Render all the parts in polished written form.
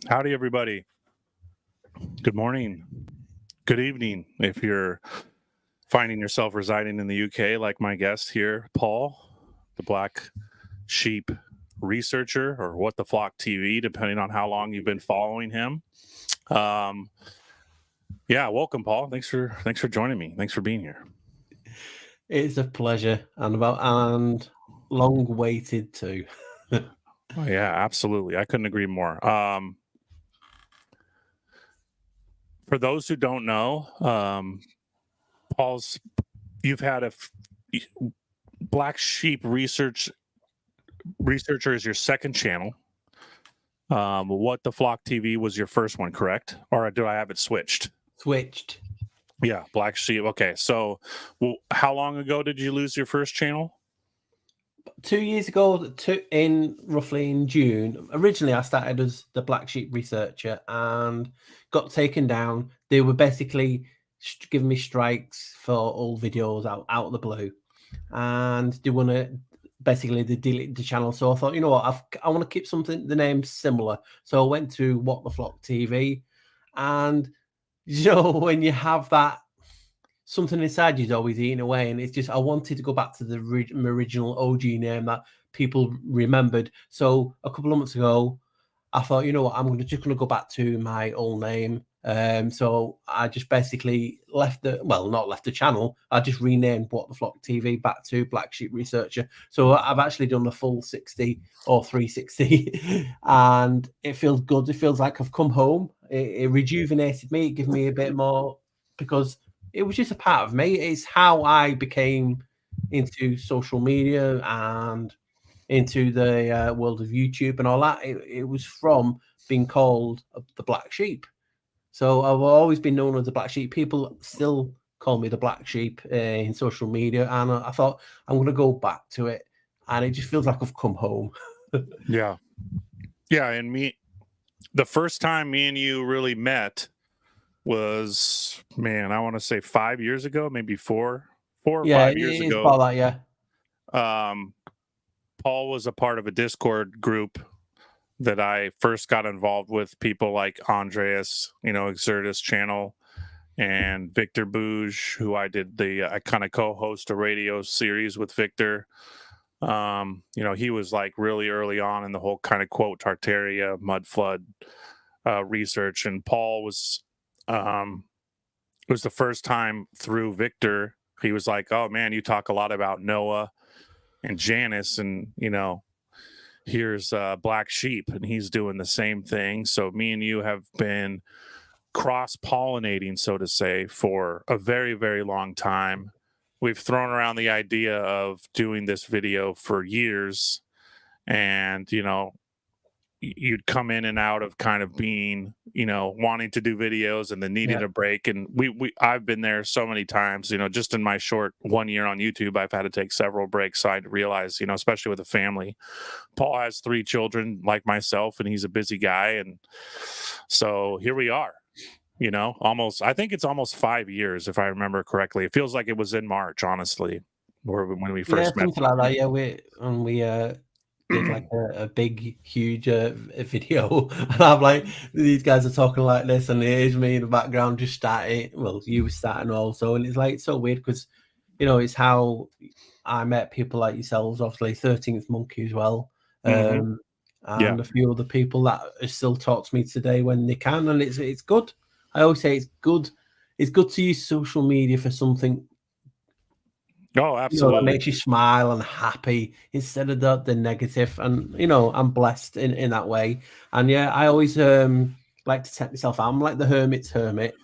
Howdy, everybody. Good morning. Good evening. If you're finding yourself residing in the UK, like my guest here, Paul, the Black Sheep researcher, or What the Flock TV, depending on how long you've been following him. Yeah, welcome, Paul. Thanks for joining me. Thanks for being here. It's a pleasure and long waited too. Oh, yeah, absolutely. I couldn't agree more. For those who don't know, you've had a Black Sheep researcher is your second channel. What the Flock TV was your first one, correct? Or do I have it switched? Switched. Yeah, Black Sheep. Okay, so how long ago did you lose your first channel? 2 years ago, roughly in June. Originally, I started as the Black Sheep researcher and got taken down. They were basically giving me strikes for all videos out of the blue, and they want to basically they delete the channel. So I thought, you know what, I want to keep the name similar. So I went to What the Flock TV, and you know when you have that, something inside you's always eating away, and it's just I wanted to go back to the original OG name that people remembered. So a couple of months ago, I thought, you know what, I'm just going to go back to my old name. So I just basically not left the channel. I just renamed What the Flock TV back to Black Sheep Researcher. So I've actually done the full 60 or 360, and it feels good. It feels like I've come home. It rejuvenated me. It gave me a bit more, because it was just a part of me. It's how I became into social media and into the world of YouTube and all that. It was from being called the Black Sheep. So I've always been known as the Black Sheep. People still call me the Black Sheep in social media, and I thought I'm going to go back to it, and it just feels like I've come home. Yeah, and the first time me and you really met was, I want to say 5 years ago, maybe four or 5 years ago. About that, yeah. Paul was a part of a Discord group that I first got involved with, people like Andreas, Exertus channel, and Victor Bouge, who I kind of co-host a radio series with Victor. He was like really early on in the whole kind of quote Tartaria mud flood research, and Paul was it was the first time through Victor. He was like, "Oh man, you talk a lot about Noah and Janus, and here's Black Sheep, and he's doing the same thing." So me and you have been cross-pollinating, so to say, for a very, very long time. We've thrown around the idea of doing this video for years, and you'd come in and out of kind of being, wanting to do videos and then needing a break. And I've been there so many times, just in my short 1 year on YouTube, I've had to take several breaks. So I realized, especially with a family, Paul has 3 children like myself, and he's a busy guy. And so here we are, I think it's almost 5 years, if I remember correctly. It feels like it was in March, honestly, or when we first met. Something like that. Yeah, we did like a big, huge video, and I'm like, these guys are talking like this, and here's me in the background just starting. Well, you were starting also, and it's like it's so weird because, it's how I met people like yourselves, obviously 13th Monkey as well, and a few other people that still talk to me today when they can, and it's good. I always say it's good. It's good to use social media for something. Oh, absolutely. That makes you smile and happy instead of the negative. And, I'm blessed in that way. And yeah, I always like to take myself out. I'm like the hermit's hermit.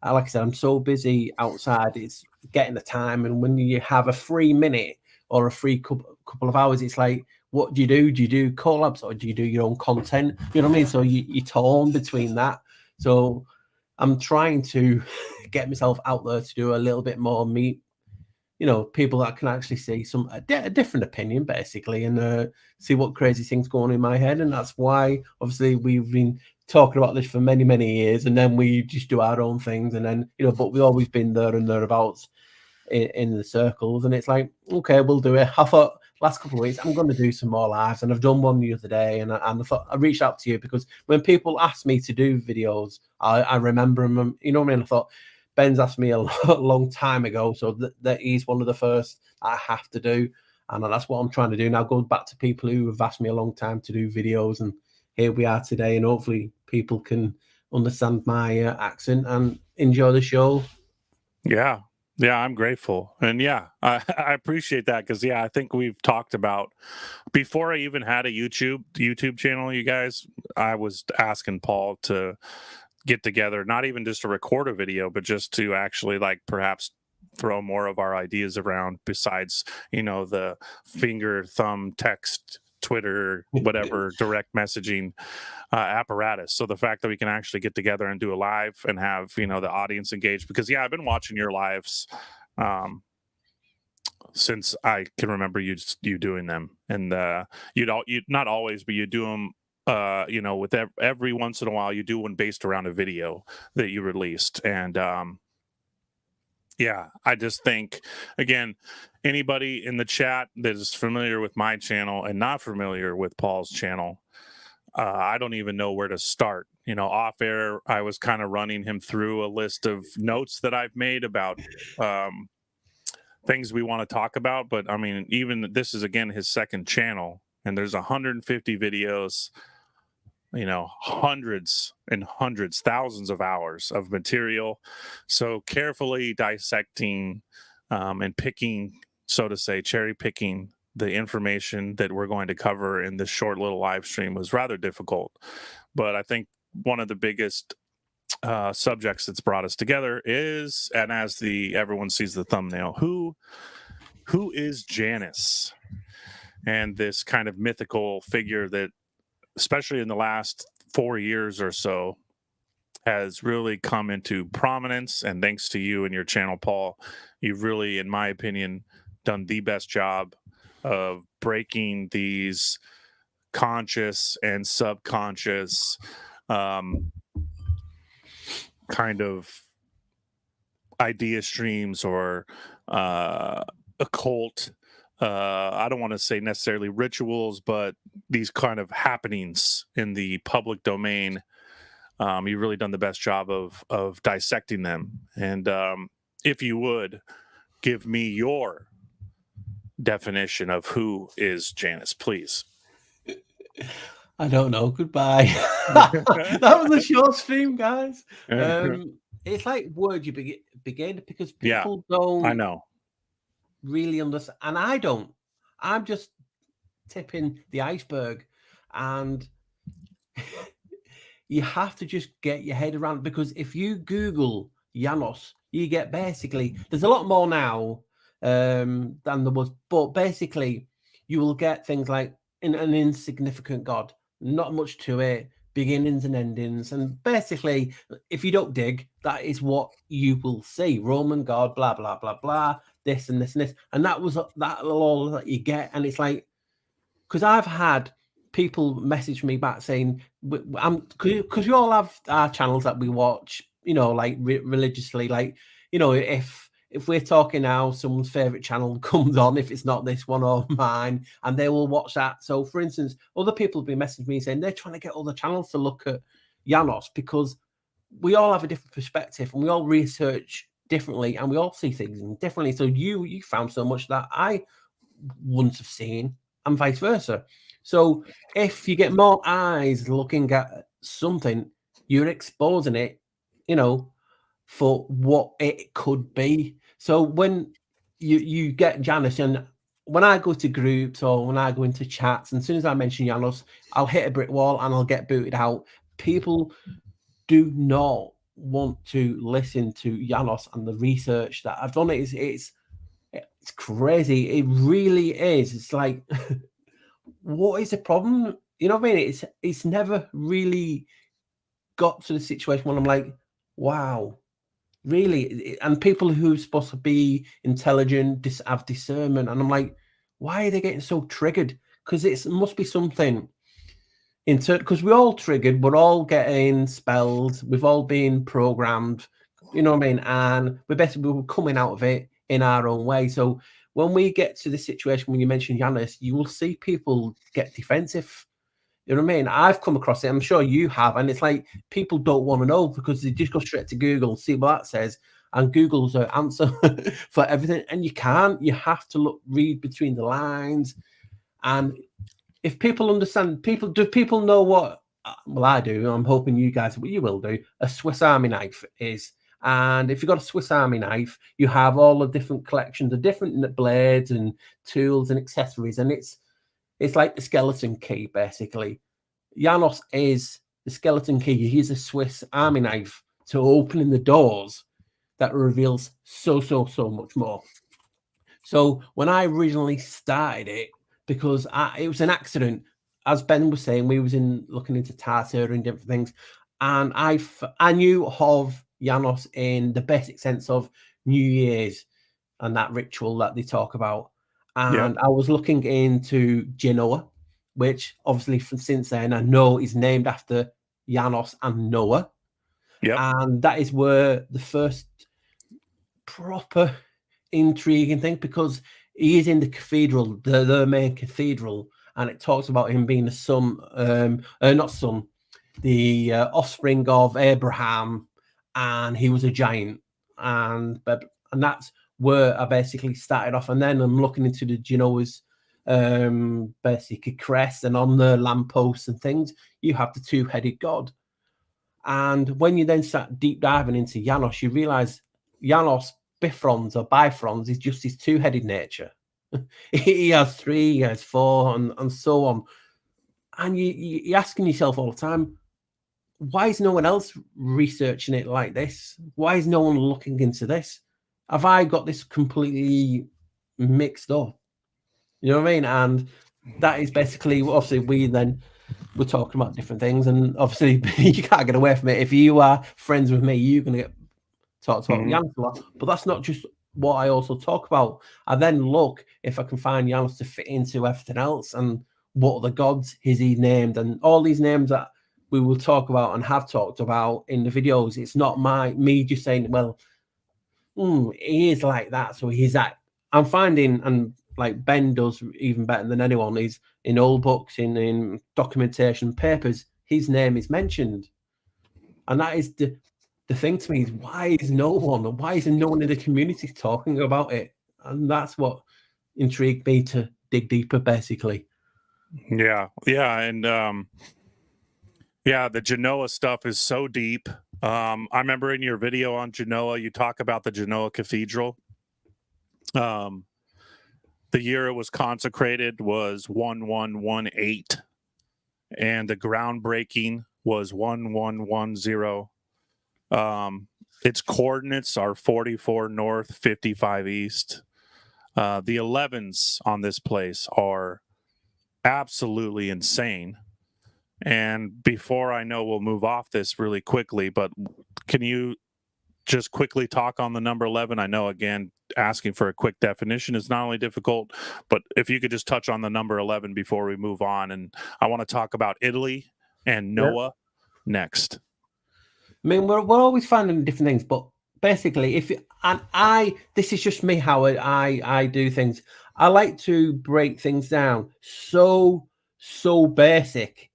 Like I said, I'm so busy outside, it's getting the time. And when you have a free minute or a free couple of hours, it's like, what do you do? Do you do collabs or do you do your own content? You know what I mean? So you're torn between that. So I'm trying to get myself out there to do a little bit more people that can actually see a different opinion, basically, and see what crazy things go on in my head. And that's why, obviously, we've been talking about this for many, many years, and then we just do our own things, and then, but we've always been there and thereabouts in the circles, and it's like, okay, we'll do it. I thought, last couple of weeks, I'm going to do some more lives, and I've done one the other day, and I thought I reached out to you because when people ask me to do videos, I remember them. You know what I mean? I thought Ben's asked me a long time ago, so that he's one of the first I have to do, and that's what I'm trying to do now. Go back to people who have asked me a long time to do videos, and here we are today, and hopefully people can understand my accent and enjoy the show. Yeah, I'm grateful, and I appreciate that because I think we've talked about before I even had a YouTube channel. You guys, I was asking Paul to get together, not even just to record a video, but just to actually like perhaps throw more of our ideas around besides the finger, thumb, text, Twitter, whatever direct messaging apparatus. So the fact that we can actually get together and do a live and have the audience engaged, because I've been watching your lives since I can remember you doing them, and you not always, but you do them with every once in a while you do one based around a video that you released. And I just think, again, anybody in the chat that is familiar with my channel and not familiar with Paul's channel, I don't even know where to start. Off air, I was kind of running him through a list of notes that I've made about things we want to talk about. But I mean, even this is, again, his second channel, and there's 150 videos, hundreds and hundreds, thousands of hours of material. So carefully dissecting and picking, so to say, cherry picking the information that we're going to cover in this short little live stream was rather difficult. But I think one of the biggest subjects that's brought us together is, and as everyone sees the thumbnail, who is Janus? And this kind of mythical figure that, especially in the last 4 years or so, has really come into prominence. And thanks to you and your channel, Paul, you've really, in my opinion, done the best job of breaking these conscious and subconscious kind of idea streams or occult, I don't want to say necessarily rituals, but these kind of happenings in the public domain. You've really done the best job of dissecting them. And if you would give me your definition of who is Janus, please. I don't know. Goodbye. That was a short stream, guys. It's like words you begin because people don't. I know. Really understand, and I don't. I'm just tipping the iceberg, and you have to just get your head around, because if you Google Janus, you get basically, there's a lot more now than there was, but basically you will get things like an insignificant god, not much to it, beginnings and endings, and basically if you don't dig, that is what you will see. Roman god, blah blah blah blah, this and this and this, and that was all that you get. And it's like, because I've had people message me back saying, because we all have our channels that we watch, like religiously, like, if we're talking now, someone's favorite channel comes on, if it's not this one or mine, and they will watch that. So for instance, other people have been messaging me saying they're trying to get other channels to look at Janus, because we all have a different perspective and we all research differently and we all see things differently. So you found so much that I wouldn't have seen, and vice versa. So if you get more eyes looking at something, you're exposing it, for what it could be. So when you get Janus, and when I go to groups or when I go into chats, and as soon as I mention Janus, I'll hit a brick wall and I'll get booted out. People do not want to listen to Janus, and the research that I've done it's crazy. It really is. It's like, what is the problem? You know what I mean? It's never really got to the situation when I'm like, wow, really? And people who are supposed to be intelligent, have discernment, and I'm like, why are they getting so triggered? Because it must be something because we're all triggered, we're all getting spells, we've all been programmed, you know what I mean? And we're coming out of it in our own way. So when we get to the situation when you mention Janus, you will see people get defensive. You know what I mean? I've come across it. I'm sure you have. And it's like people don't want to know because they just go straight to Google and see what that says. And Google's an answer for everything. And you can't. You have to read between the lines. And if people understand, do people know what? Well, I do. I'm hoping you guys, you will do. A Swiss Army knife is. And if you've got a Swiss Army knife, you have all the different collections of different blades and tools and accessories. And it's like the skeleton key, basically. Janus is the skeleton key. He's a Swiss Army knife to opening the doors that reveals so much more. So when I originally started it, because it was an accident, as Ben was saying, we was looking into Tartar and different things, and I knew of Janus in the basic sense of New Year's and that ritual that they talk about. And I was looking into Genoa, which obviously since then I know is named after Janus and Noah. And that is where the first proper intriguing thing, because he is in the cathedral, the main cathedral, and it talks about him being the offspring of Abraham, and he was a giant, and that's where I basically started off. And then I'm looking into the Genoa's basically crest, and on the lampposts and things, you have the two-headed god. And when you then start deep diving into Janus, you realize Janus bifrons or bifrons is just his two-headed nature. He has three, he has four, and so on. And you're asking yourself all the time, why is no one else researching it like this? Why is no one looking into this? Have I got this completely mixed up? You know what I mean? And that is basically, obviously, we're talking about different things, and obviously you can't get away from it. If you are friends with me, you're going to get talked about Janus a lot. But that's not just what I also talk about. I then look if I can find Janus to fit into everything else, and what other gods is he named, and all these names that we will talk about and have talked about in the videos. It's not me just saying, well, he is like that, so he's that. I'm finding, and like Ben does even better than anyone, is in old books, in documentation papers, his name is mentioned. And that is the thing to me, is why is no one in the community talking about it? And that's what intrigued me to dig deeper, basically. And the Genoa stuff is so deep. I remember in your video on Genoa, you talk about the Genoa Cathedral. The year it was consecrated was 1118, and the groundbreaking was 1110. Its coordinates are 44 north, 55 east. The 11s on this place are absolutely insane. And before I know, we'll move off this really quickly, but can you just quickly talk on the number 11? I know, again, asking for a quick definition is not only difficult, but if you could just touch on the number 11 before we move on. And I want to talk about Italy and Noah next. I mean, we're always finding different things, but basically, this is just me, how I do things. I like to break things down so basic,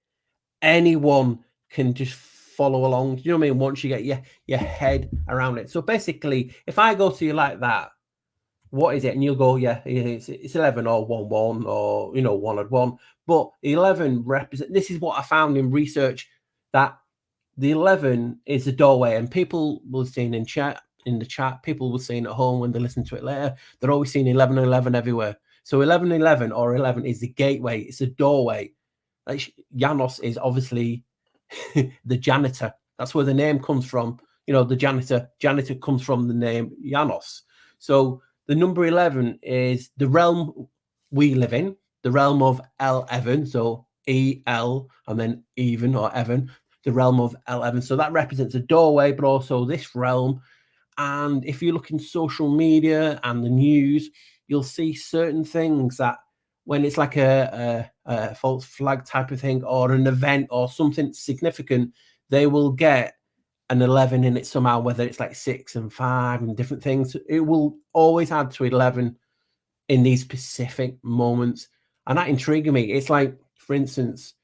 anyone can just follow along. You know what I mean? Once you get your head around it. So basically, if I go to you like that, what is it? And you'll go, yeah, it's 11 or 1-1 or 1-1. But 11 represent. This is what I found in research, that the 11 is a doorway, and people will see in the chat. People will see at home when they listen to it later. They're always seeing 11 everywhere. So 11 or 11 is the gateway. It's a doorway. Like Janus is obviously the janitor. That's where the name comes from. The janitor. Janitor comes from the name Janus. So the number 11 is the realm we live in, the realm of El-Evan. So E-L and then even or Evan, the realm of El-Evan. So that represents a doorway, but also this realm. And if you look in social media and the news, you'll see certain things that when it's like a false flag type of thing, or an event or something significant, they will get an 11 in it somehow, whether it's like 6 and 5 and different things. It will always add to 11 in these specific moments, and that intrigued me. It's like, for instance,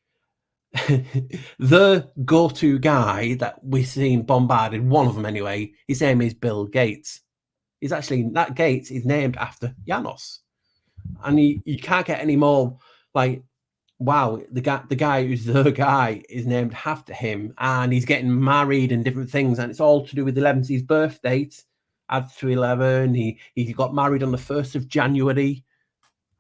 the go-to guy that we've seen bombarded, one of them anyway, his name is Bill Gates. He's actually, that Gates is named after Janus, and you can't get any more like, wow, the guy who's the guy is named after him, and he's getting married and different things, and it's all to do with 11th. His birth date adds to 11. He got married on the 1st of January,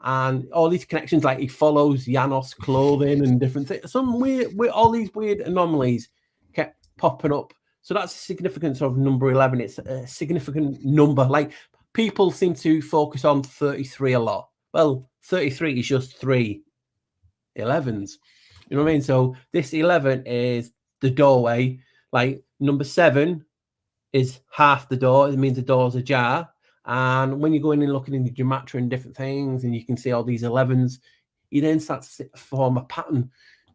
and all these connections, like he follows Janus clothing and different things. Some weird, all these weird anomalies kept popping up. So that's the significance of number 11. It's a significant number. Like, people seem to focus on 33 a lot. Well, 33 is just 3 11s. You know what I mean? So this 11 is the doorway. Like, number 7 is half the door. It means the door's ajar. And when you go in and looking in the gematria and different things, and you can see all these 11s, you then start to form a pattern.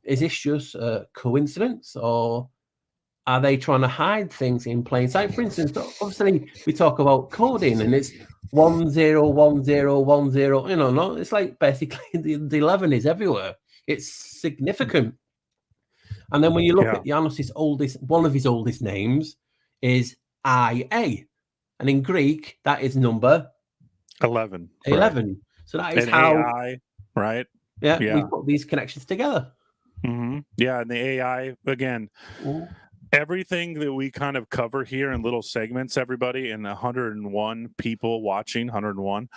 Is this just a coincidence, or are they trying to hide things in plain sight? For instance, obviously we talk about coding, and it's 101010. You know, no, it's like basically the 11 is everywhere. It's significant. And then when you look at Janus's one of his oldest names is IA. And in Greek, that is number 11. 11. Right. So that is and how AI, right? Yeah, we put these connections together. Mm-hmm. Yeah, and the AI, again, everything that we kind of cover here in little segments, everybody, and 101 people watching, 101,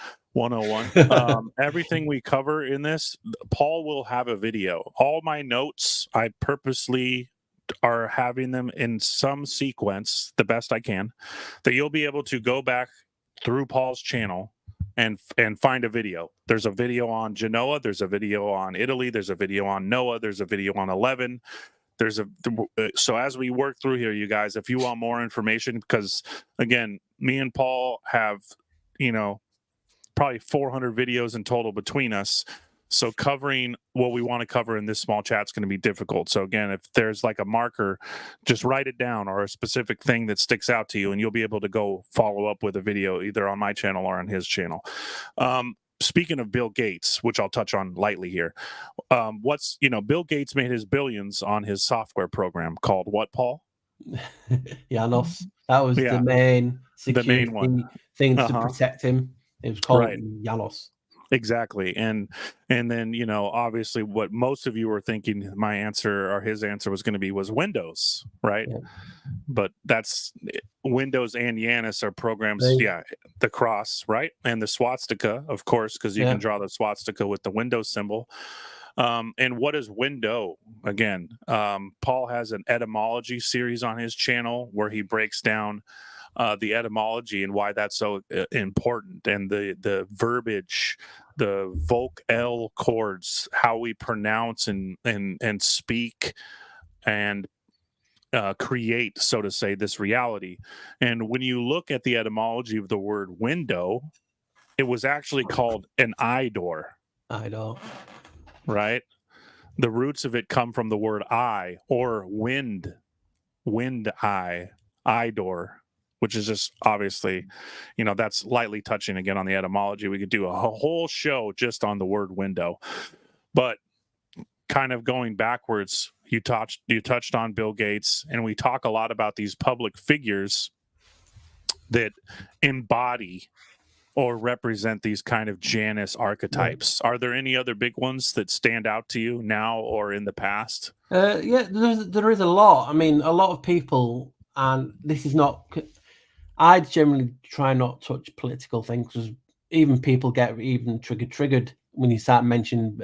everything we cover in this, Paul will have a video. All my notes, I purposely are having them in some sequence, the best I can, that you'll be able to go back through Paul's channel and find a video. There's a video on Genoa, there's a video on Italy, there's a video on Noah, there's a video on 11. So as we work through here, you guys, if you want more information, because again, me and Paul have, probably 400 videos in total between us. So covering what we want to cover in this small chat is going to be difficult. So again, if there's like a marker, just write it down, or a specific thing that sticks out to you, and you'll be able to go follow up with a video either on my channel or on his channel. Speaking of Bill Gates, which I'll touch on lightly here, Bill Gates made his billions on his software program called what, Paul? Janus. That was the main security thing to protect him. It was called Janus. Exactly. And then, obviously what most of you were thinking my answer or his answer was going to be was Windows, right? Yeah. But that's Windows and Janus are programs. The cross, right? And the swastika, of course, because you can draw the swastika with the Windows symbol. And what is window? Again, Paul has an etymology series on his channel where he breaks down the etymology and why that's so important, and the verbiage, the voc-l chords, how we pronounce and speak and create, so to say, this reality. And when you look at the etymology of the word window, it was actually called an eye door. Eye door. Right? The roots of it come from the word eye or wind eye door, which is just obviously, that's lightly touching again on the etymology. We could do a whole show just on the word window. But kind of going backwards, you touched on Bill Gates, and we talk a lot about these public figures that embody or represent these kind of Janus archetypes. Are there any other big ones that stand out to you now or in the past? There is a lot. I mean, a lot of people, and this is not... I generally try not to touch political things, because even people get even triggered when you start mentioning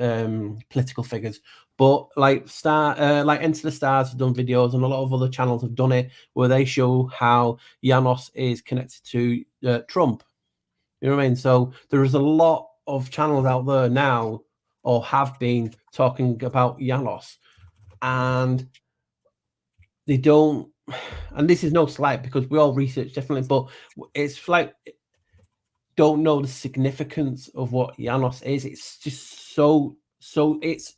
political figures. But like Enter the Stars have done videos, and a lot of other channels have done it, where they show how Janus is connected to Trump. You know what I mean? So there is a lot of channels out there now, or have been, talking about Janus, and they don't. And this is no slight, because we all research definitely, but it's like, don't know the significance of what Janus is. It's just so it's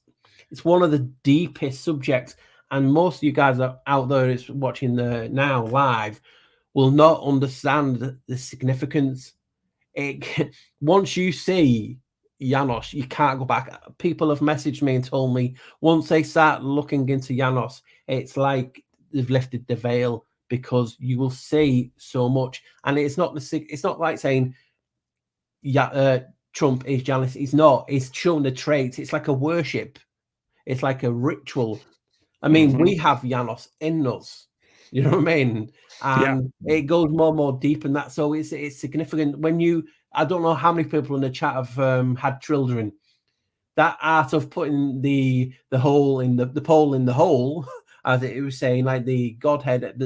one of the deepest subjects, and most of you guys are out there is watching the now live will not understand the significance. once you see Janos, you can't go back. People have messaged me and told me once they start looking into Janos, it's like they've lifted the veil, because you will see so much. And it's not like saying Trump is Janus. It's not. It's showing the traits. It's like a worship. It's like a ritual. I mean, we have Janus in us. You know what I mean? And it goes more and more deep in that. So it's significant. When I don't know how many people in the chat have had children. That art of putting the hole in the pole in the hole, as it was saying, like the Godhead,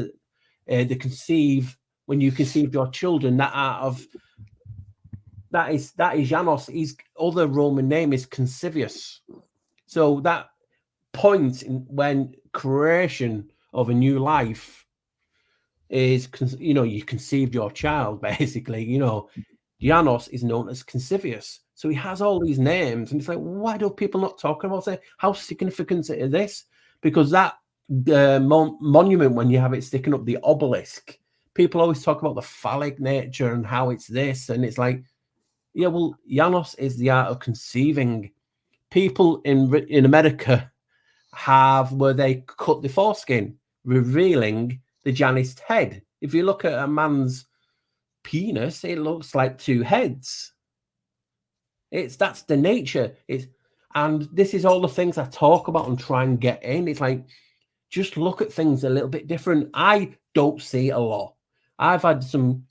the conceive, when you conceive your children, that art of that is Janos. His other Roman name is Concevius. So that point in when creation of a new life is, you conceived your child, basically. Janos is known as Concevius. So he has all these names, and it's like, why do people not talk about it? How significant is this? Because that monument, when you have it sticking up, the obelisk, people always talk about the phallic nature and how it's this, and it's like, yeah, well, Janos is the art of conceiving. People in America have where they cut the foreskin, revealing the Janus head. If you look at a man's penis, it looks like two heads. That's the nature. And this is all the things I talk about and try and get in. It's like, just look at things a little bit different. I don't see a lot. I've had some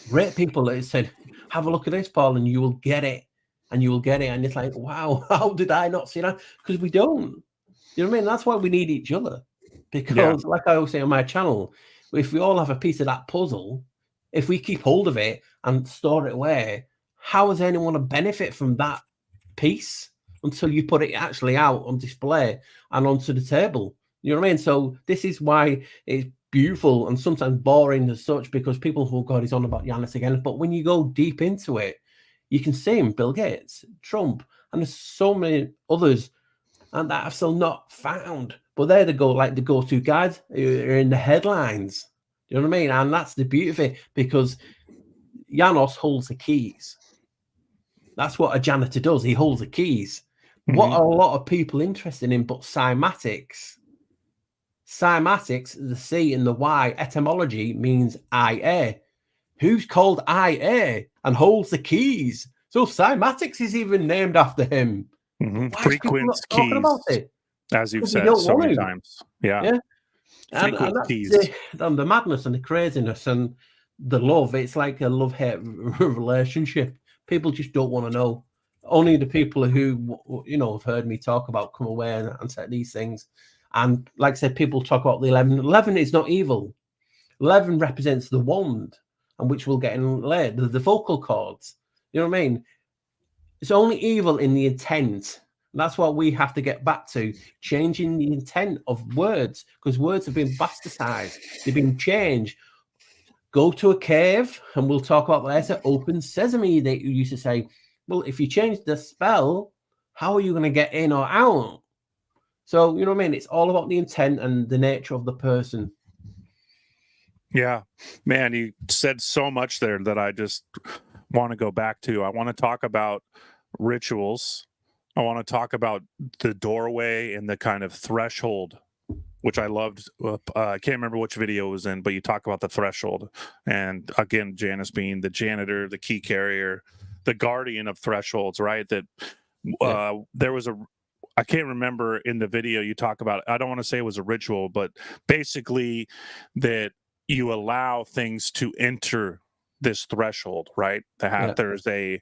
great people that said, have a look at this, Paul, and you will get it. And you will get it. And it's like, wow, how did I not see that? Because we don't. You know what I mean? That's why we need each other. Because like I always say on my channel, if we all have a piece of that puzzle, if we keep hold of it and store it away, how is anyone to benefit from that piece until you put it actually out on display and onto the table? You know what I mean? So this is why it's beautiful and sometimes boring as such, because people, oh God, he's on about Janus again. But when you go deep into it, you can see him, Bill Gates, Trump, and there's so many others, and that are still not found. But they're the go-to guys who are in the headlines. You know what I mean? And that's the beauty of it, because Janos holds the keys. That's what a janitor does. He holds the keys. What are a lot of people interested in but cymatics? Cymatics, the C and the Y, etymology means IA. Who's called IA and holds the keys? So cymatics is even named after him. Frequent keys, about it? as you've said so many times. Yeah. And the madness and the craziness and the love, it's like a love-hate relationship. People just don't want to know. Only the people who, have heard me talk about come away and say these things. And like I said, people talk about the 11. 11 is not evil. 11 represents the wand, and which we'll get in later, the vocal cords. You know what I mean? It's only evil in the intent. That's what we have to get back to, changing the intent of words, because words have been bastardized. They've been changed. Go to a cave, and we'll talk about later, open sesame, they used to say. Well, if you change the spell, how are you going to get in or out? So, you know what I mean? It's all about the intent and the nature of the person. Yeah, man, you said so much there that I just want to go back to. I want to talk about rituals. I want to talk about the doorway and the kind of threshold, which I loved. I can't remember which video it was in, but you talk about the threshold. And again, Janus being the janitor, the key carrier, the guardian of thresholds, right? That there was I can't remember in the video you talk about, I don't want to say it was a ritual, but basically that you allow things to enter this threshold, right? There's a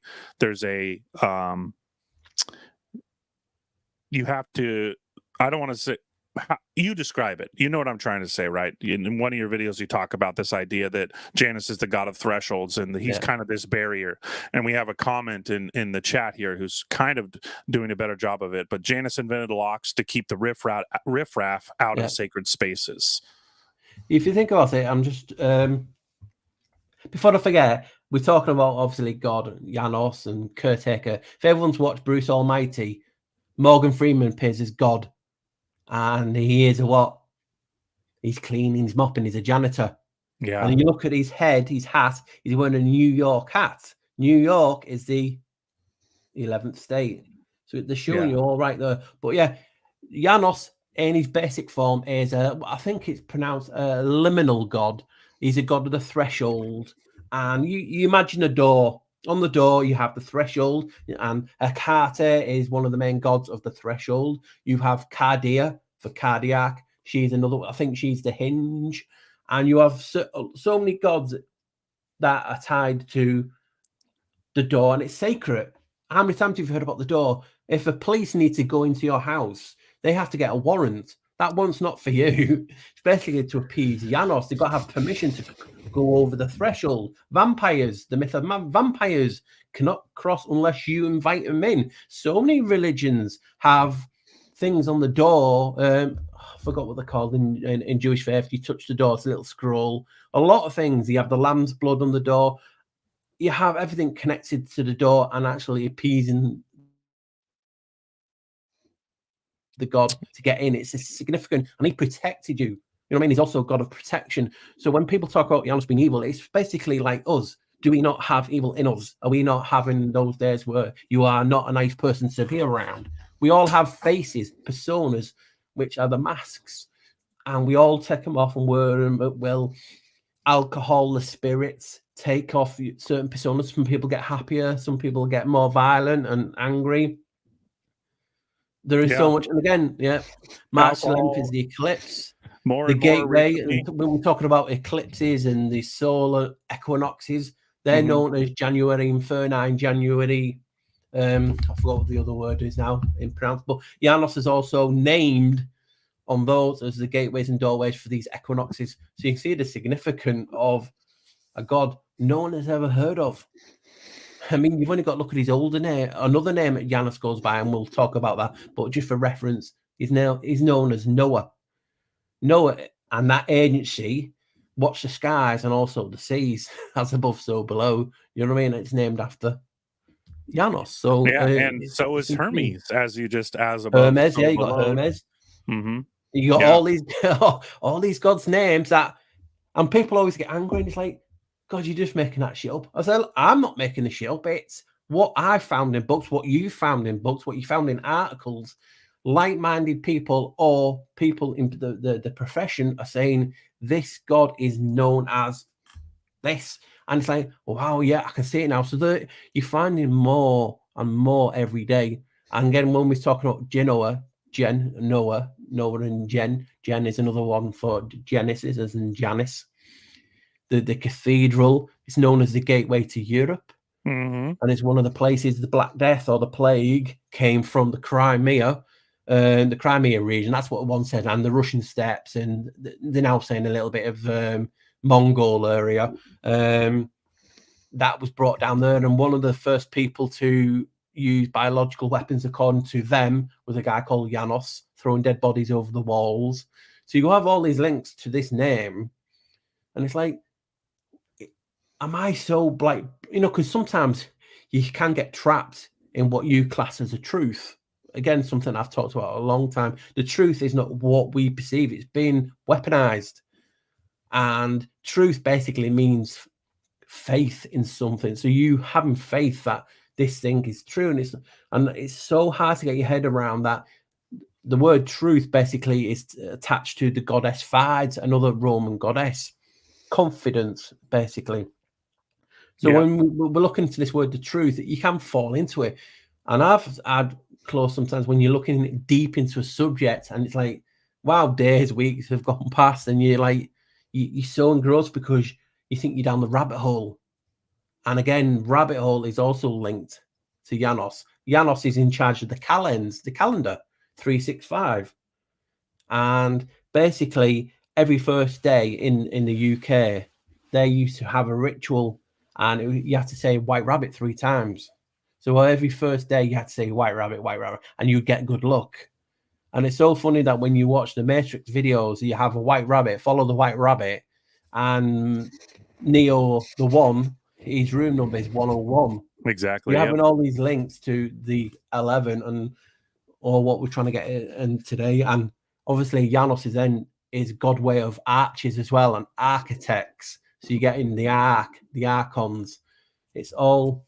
you have to, I don't want to say, you describe it. You know what I'm trying to say, right? In one of your videos, you talk about this idea that Janus is the god of thresholds, and he's kind of this barrier. And we have a comment in the chat here who's kind of doing a better job of it. But Janus invented locks to keep the riffraff out of sacred spaces. If you think about it, I'm just before I forget, we're talking about obviously God, Janos, and caretaker. If everyone's watched Bruce Almighty, Morgan Freeman appears as God. And he is what? He's cleaning, he's mopping, he's a janitor. Yeah. And you look at his head, his hat, he's wearing a New York hat. New York is the 11th state. So they're showing you all right there. But yeah, Janus in his basic form is I think it's pronounced a liminal god. He's a god of the threshold. And you imagine a door. On the door, you have the threshold, and Hecate is one of the main gods of the threshold. You have Cardia for cardiac. She's another, I think she's the hinge. And you have so many gods that are tied to the door, and it's sacred. How many times have you heard about the door? If the police need to go into your house, they have to get a warrant. That warrant's not for you. It's basically to appease Janus. They've got to have permission to go over the threshold. Vampires, the myth of vampires cannot cross unless you invite them in. So many religions have things on the door. I forgot what they're called in Jewish faith. You touch the door, it's a little scroll. A lot of things. You have the lamb's blood on the door. You have everything connected to the door and actually appeasing the god to get in. It's significant, and he protected you. You know what I mean? He's also a god of protection. So when people talk about Janus being evil, it's basically like us. Do we not have evil in us? Are we not having those days where you are not a nice person to be around? We all have faces, personas, which are the masks, and we all take them off and wear them at will. Alcohol, the spirits, take off certain personas. Some people get happier, some people get more violent and angry. There is so much, and again, March 11th is the eclipse, the gateway. When we're talking about eclipses and the solar equinoxes, they're known as January Inferni, January. I forgot what the other word is now in pronounced, but Janus is also named on those as the gateways and doorways for these equinoxes. So you can see the significance of a god no one has ever heard of. I mean, you've only got to look at his older name. Another name that Janus goes by, and we'll talk about that. But just for reference, he's known as Noah. Noah and that agency watch the skies and also the seas, as above, so below. You know what I mean? It's named after Janus. So and so is Hermes, as above. Hermes, so you below. got Hermes. Mm-hmm. You got all these gods' names and people always get angry, and it's like, God, you're just making that shit up. I said, I'm not making the shit up. It's what I found in books, what you found in books, what you found in articles. Like-minded people or people in the profession are saying this god is known as this. And it's like, wow, yeah, I can see it now. So you're finding more and more every day. And again, when we're talking about Noah and Jen is another one for Genesis, as in Janus. The cathedral is known as the gateway to Europe. And it's one of the places the Black Death or the plague came from, the Crimea region. That's what one said, and the Russian steppes, and they're now saying a little bit of Mongol area. That was brought down there, and one of the first people to use biological weapons, according to them, was a guy called Janus, throwing dead bodies over the walls. So you have all these links to this name, and it's like, am I so like, because sometimes you can get trapped in what you class as a truth. Again, something I've talked about a long time. The truth is not what we perceive. It's been weaponized. And truth basically means faith in something. So you having faith that this thing is true. And it's so hard to get your head around that. The word truth basically is attached to the goddess Fides, another Roman goddess. Confidence, basically. So when we're looking into this word, the truth, you can fall into it. And I've had close sometimes when you're looking deep into a subject and it's like, wow, days, weeks have gone past, and you're like, you're so engrossed because you think you're down the rabbit hole. And again, rabbit hole is also linked to Janus. Janus is in charge of the calendar, 365. And basically, every first day in the UK, they used to have a ritual, and you have to say white rabbit 3 times. So every first day you had to say white rabbit, and you get good luck. And it's so funny that when you watch the Matrix videos, you have a white rabbit, follow the white rabbit, and Neo, the one, his room number is 101. Exactly. You're having all these links to the 11 or what we're trying to get in today. And obviously Janus is god way of archers as well, and architects. So you're getting the archons. It's all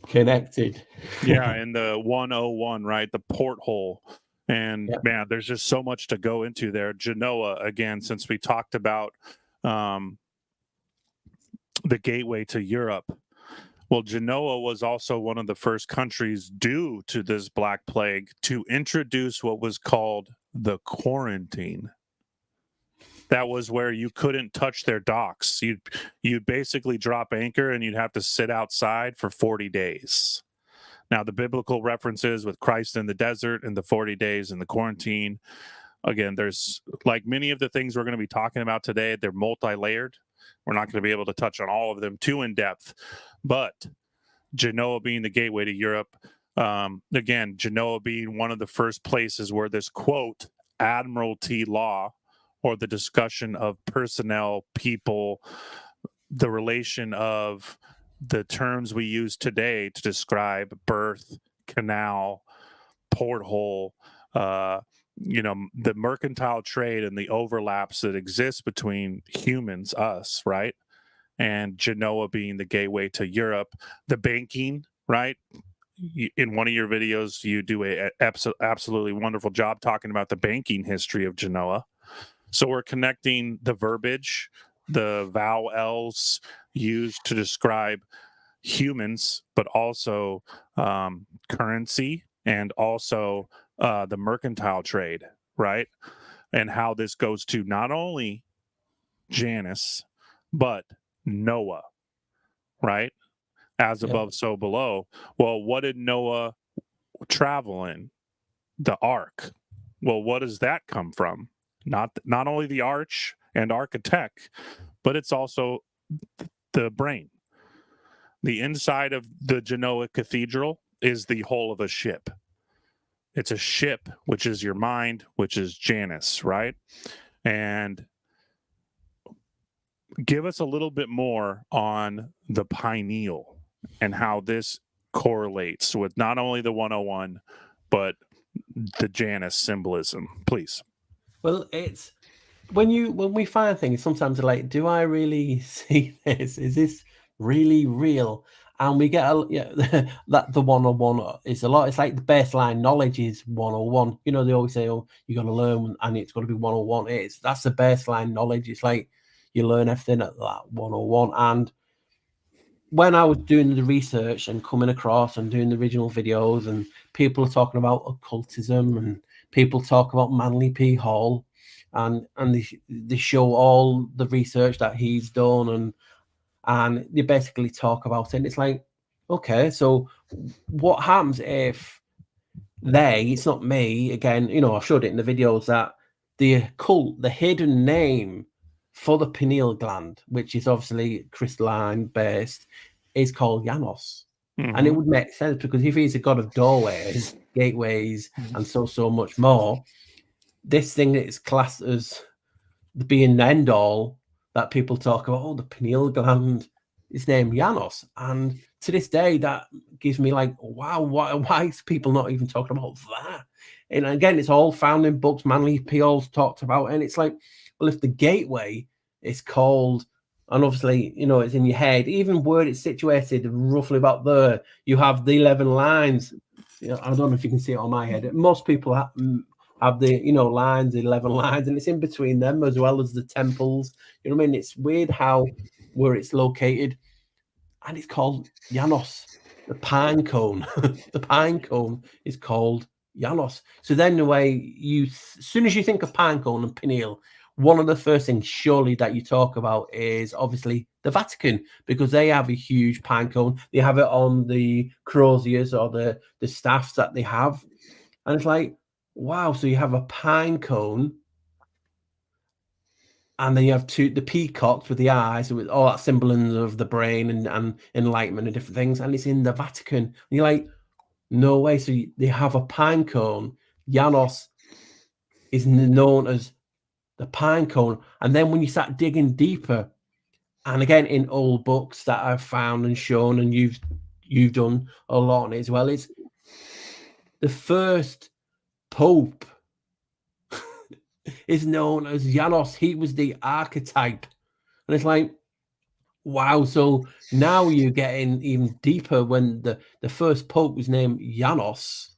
connected. Yeah, and the 101, right? The porthole. And Yeah. man, there's just so much to go into there. Genoa, again, since we talked about the gateway to Europe. Well, Genoa was also one of the first countries due to this Black Plague to introduce what was called the quarantine. That was where you couldn't touch their docks. You'd basically drop anchor and you'd have to sit outside for 40 days. Now, the biblical references with Christ in the desert and the 40 days in the quarantine, again, there's like many of the things we're going to be talking about today, they're multi-layered. We're not going to be able to touch on all of them too in depth, but Genoa being the gateway to Europe, again, Genoa being one of the first places where this quote, admiralty law, or the discussion of personnel, people, the relation of the terms we use today to describe berth, canal, porthole, the mercantile trade and the overlaps that exist between humans, us, right? And Genoa being the gateway to Europe, the banking, right? In one of your videos, you do a absolutely wonderful job talking about the banking history of Genoa. So we're connecting the verbiage, the vowels used to describe humans, but also currency and also the mercantile trade, right? And how this goes to not only Janus, but Noah, right? As Yeah. above, so below. Well, what did Noah travel in? The ark. Well, what does that come from? Not only the arch and architect, but it's also the brain. The inside of the Genoa Cathedral is the hull of a ship. It's a ship, which is your mind, which is Janus, right? And give us a little bit more on the pineal and how this correlates with not only the 101, but the Janus symbolism, please. Well, it's when we find things, sometimes they're like, do I really see this? Is this really real? And we get that the 101 is a lot. It's like the baseline knowledge is 101. You know, they always say, oh, you got to learn and it's got to be 101. That's the baseline knowledge. It's like you learn everything at that 101. And when I was doing the research and coming across and doing the original videos, and people are talking about occultism and people talk about Manly P. Hall, and they show all the research that he's done, and they basically talk about it. And it's like, okay, so what happens if it's not me again? You know, I've showed it in the videos that the occult, the hidden name for the pineal gland, which is obviously crystalline based, is called Janus. Mm-hmm. And it would make sense because if he's a god of doorways, gateways, and so much more, this thing is classed as the being the end all that people talk about, oh, the pineal gland is named Janus. And to this day, that gives me like, wow, why is people not even talking about that? And again, it's all found in books. Manly P. Hall's talked about, and it's like, well, if the gateway is called, and obviously, you know, it's in your head, even where it's situated, roughly about there, you have the 11 lines. You know, I don't know if you can see it on my head. Most people have the, you know, lines, 11 lines, and it's in between them as well as the temples. You know what I mean? It's weird where it's located, and it's called Janus, the pine cone. The pine cone is called Janus. So then the way as soon as you think of pine cone and pineal, one of the first things surely that you talk about is obviously the Vatican, because they have a huge pine cone. They have it on the croziers or the staffs that they have. And it's like, wow, so you have a pine cone, and then you have the peacocks with the eyes, with all that symbolism of the brain and enlightenment and different things, and it's in the Vatican. And you're like, no way. So they have a pine cone. Janus is known as the pine cone. And then when you start digging deeper, and again in old books that I've found and shown, and you've done a lot on it as well, it's the first pope is known as Janus. He was the archetype. And it's like, Wow. So now you're getting even deeper when the first pope was named Janos.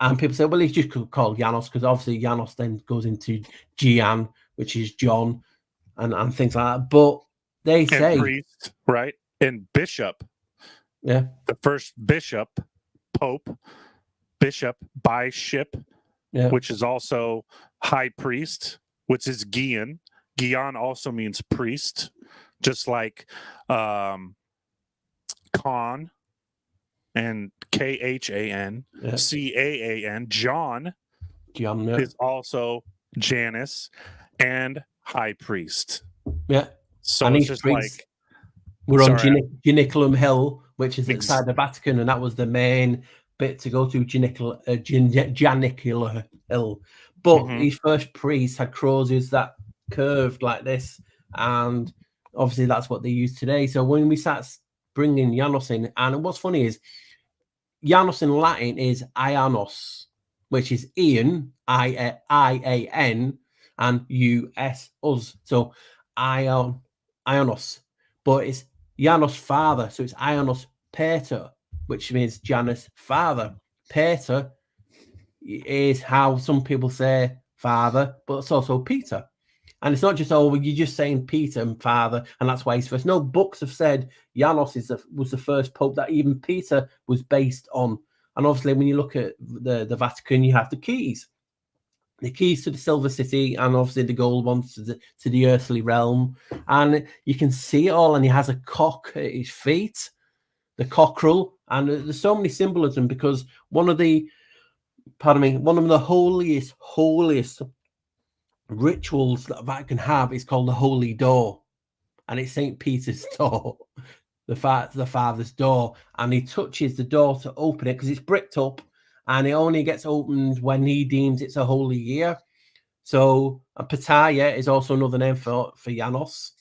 And people say, well, he's just called Janos because obviously Janos then goes into Gian, which is John, and things like that. But they And say, priest, right? And bishop. yeah, The first bishop, pope, bishop, bishop, yeah, which is also high priest, which is Gian. Gian also means priest, just like Khan and Khan, yeah, Caan. John John, yeah, is also Janus and high priest. yeah. So And it's these just priests like, were on sorry, Janiculum Hill, which is ex- outside the Vatican, and that was the main bit to go to Janicular Hill. But mhm. these first priests had crosses that curved like this, and obviously that's what they use today. So when we start bringing Janos in, and what's funny is Janus in Latin is Ianos, which is Ian, I-A-N, and U-S, us. So Ionos. But it's Janus father. So it's Ionos Pater, which means Janus father. Pater is how some people say father, but it's also Peter. And it's not just, oh, well, you're just saying Peter and father, and that's why he's first. No, books have said Janos was the first pope that even Peter was based on. And obviously, when you look at the Vatican, you have the keys to the Silver City, and obviously the gold ones to the earthly realm. And you can see it all, and he has a cock at his feet, the cockerel. And there's so many symbolism because one of the holiest rituals that Vatican have is called the Holy Door, and it's St. Peter's door, the father's door, and he touches the door to open it because it's bricked up, and it only gets opened when he deems it's a holy year. So Pataya is also another name for Janos.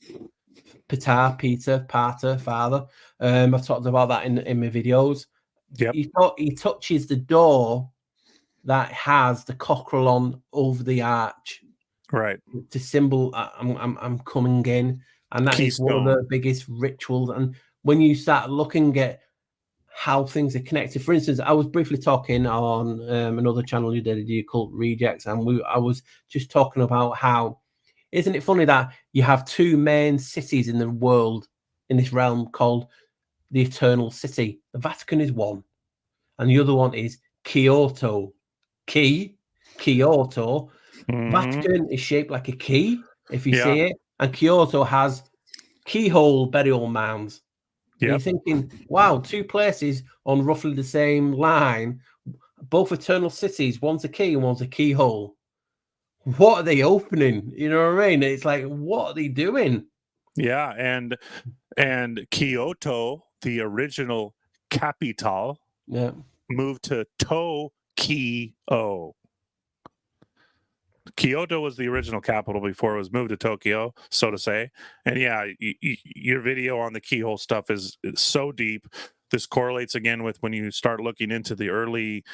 Patar, Peter, Pater, Father. I've talked about that in my videos. Yep. He touches the door that has the cockerel on over the arch, Right. to symbol I'm coming in, and that is one of Keystone. the biggest rituals. And when you start looking at how things are connected, for instance, I was briefly talking on another channel you did, the Occult Rejects, and I was just talking about how, isn't it funny that you have two main cities in the world, in this realm, called the Eternal City. The Vatican is one, and the other one is Kyoto. Kyoto. Mhm. Vatican is shaped like a key, if you Yeah. see it, and Kyoto has keyhole burial mounds. And you're Yep. thinking, wow, two places on roughly the same line, both eternal cities, one's a key and one's a keyhole. What are they opening? You know what I mean? It's like, what are they doing? Yeah. And Kyoto, the original capital, Yeah. moved to Tokyo. Kyoto was the original capital before it was moved to Tokyo, so to say. And yeah, your video on the keyhole stuff is so deep. This correlates again with when you start looking into the early.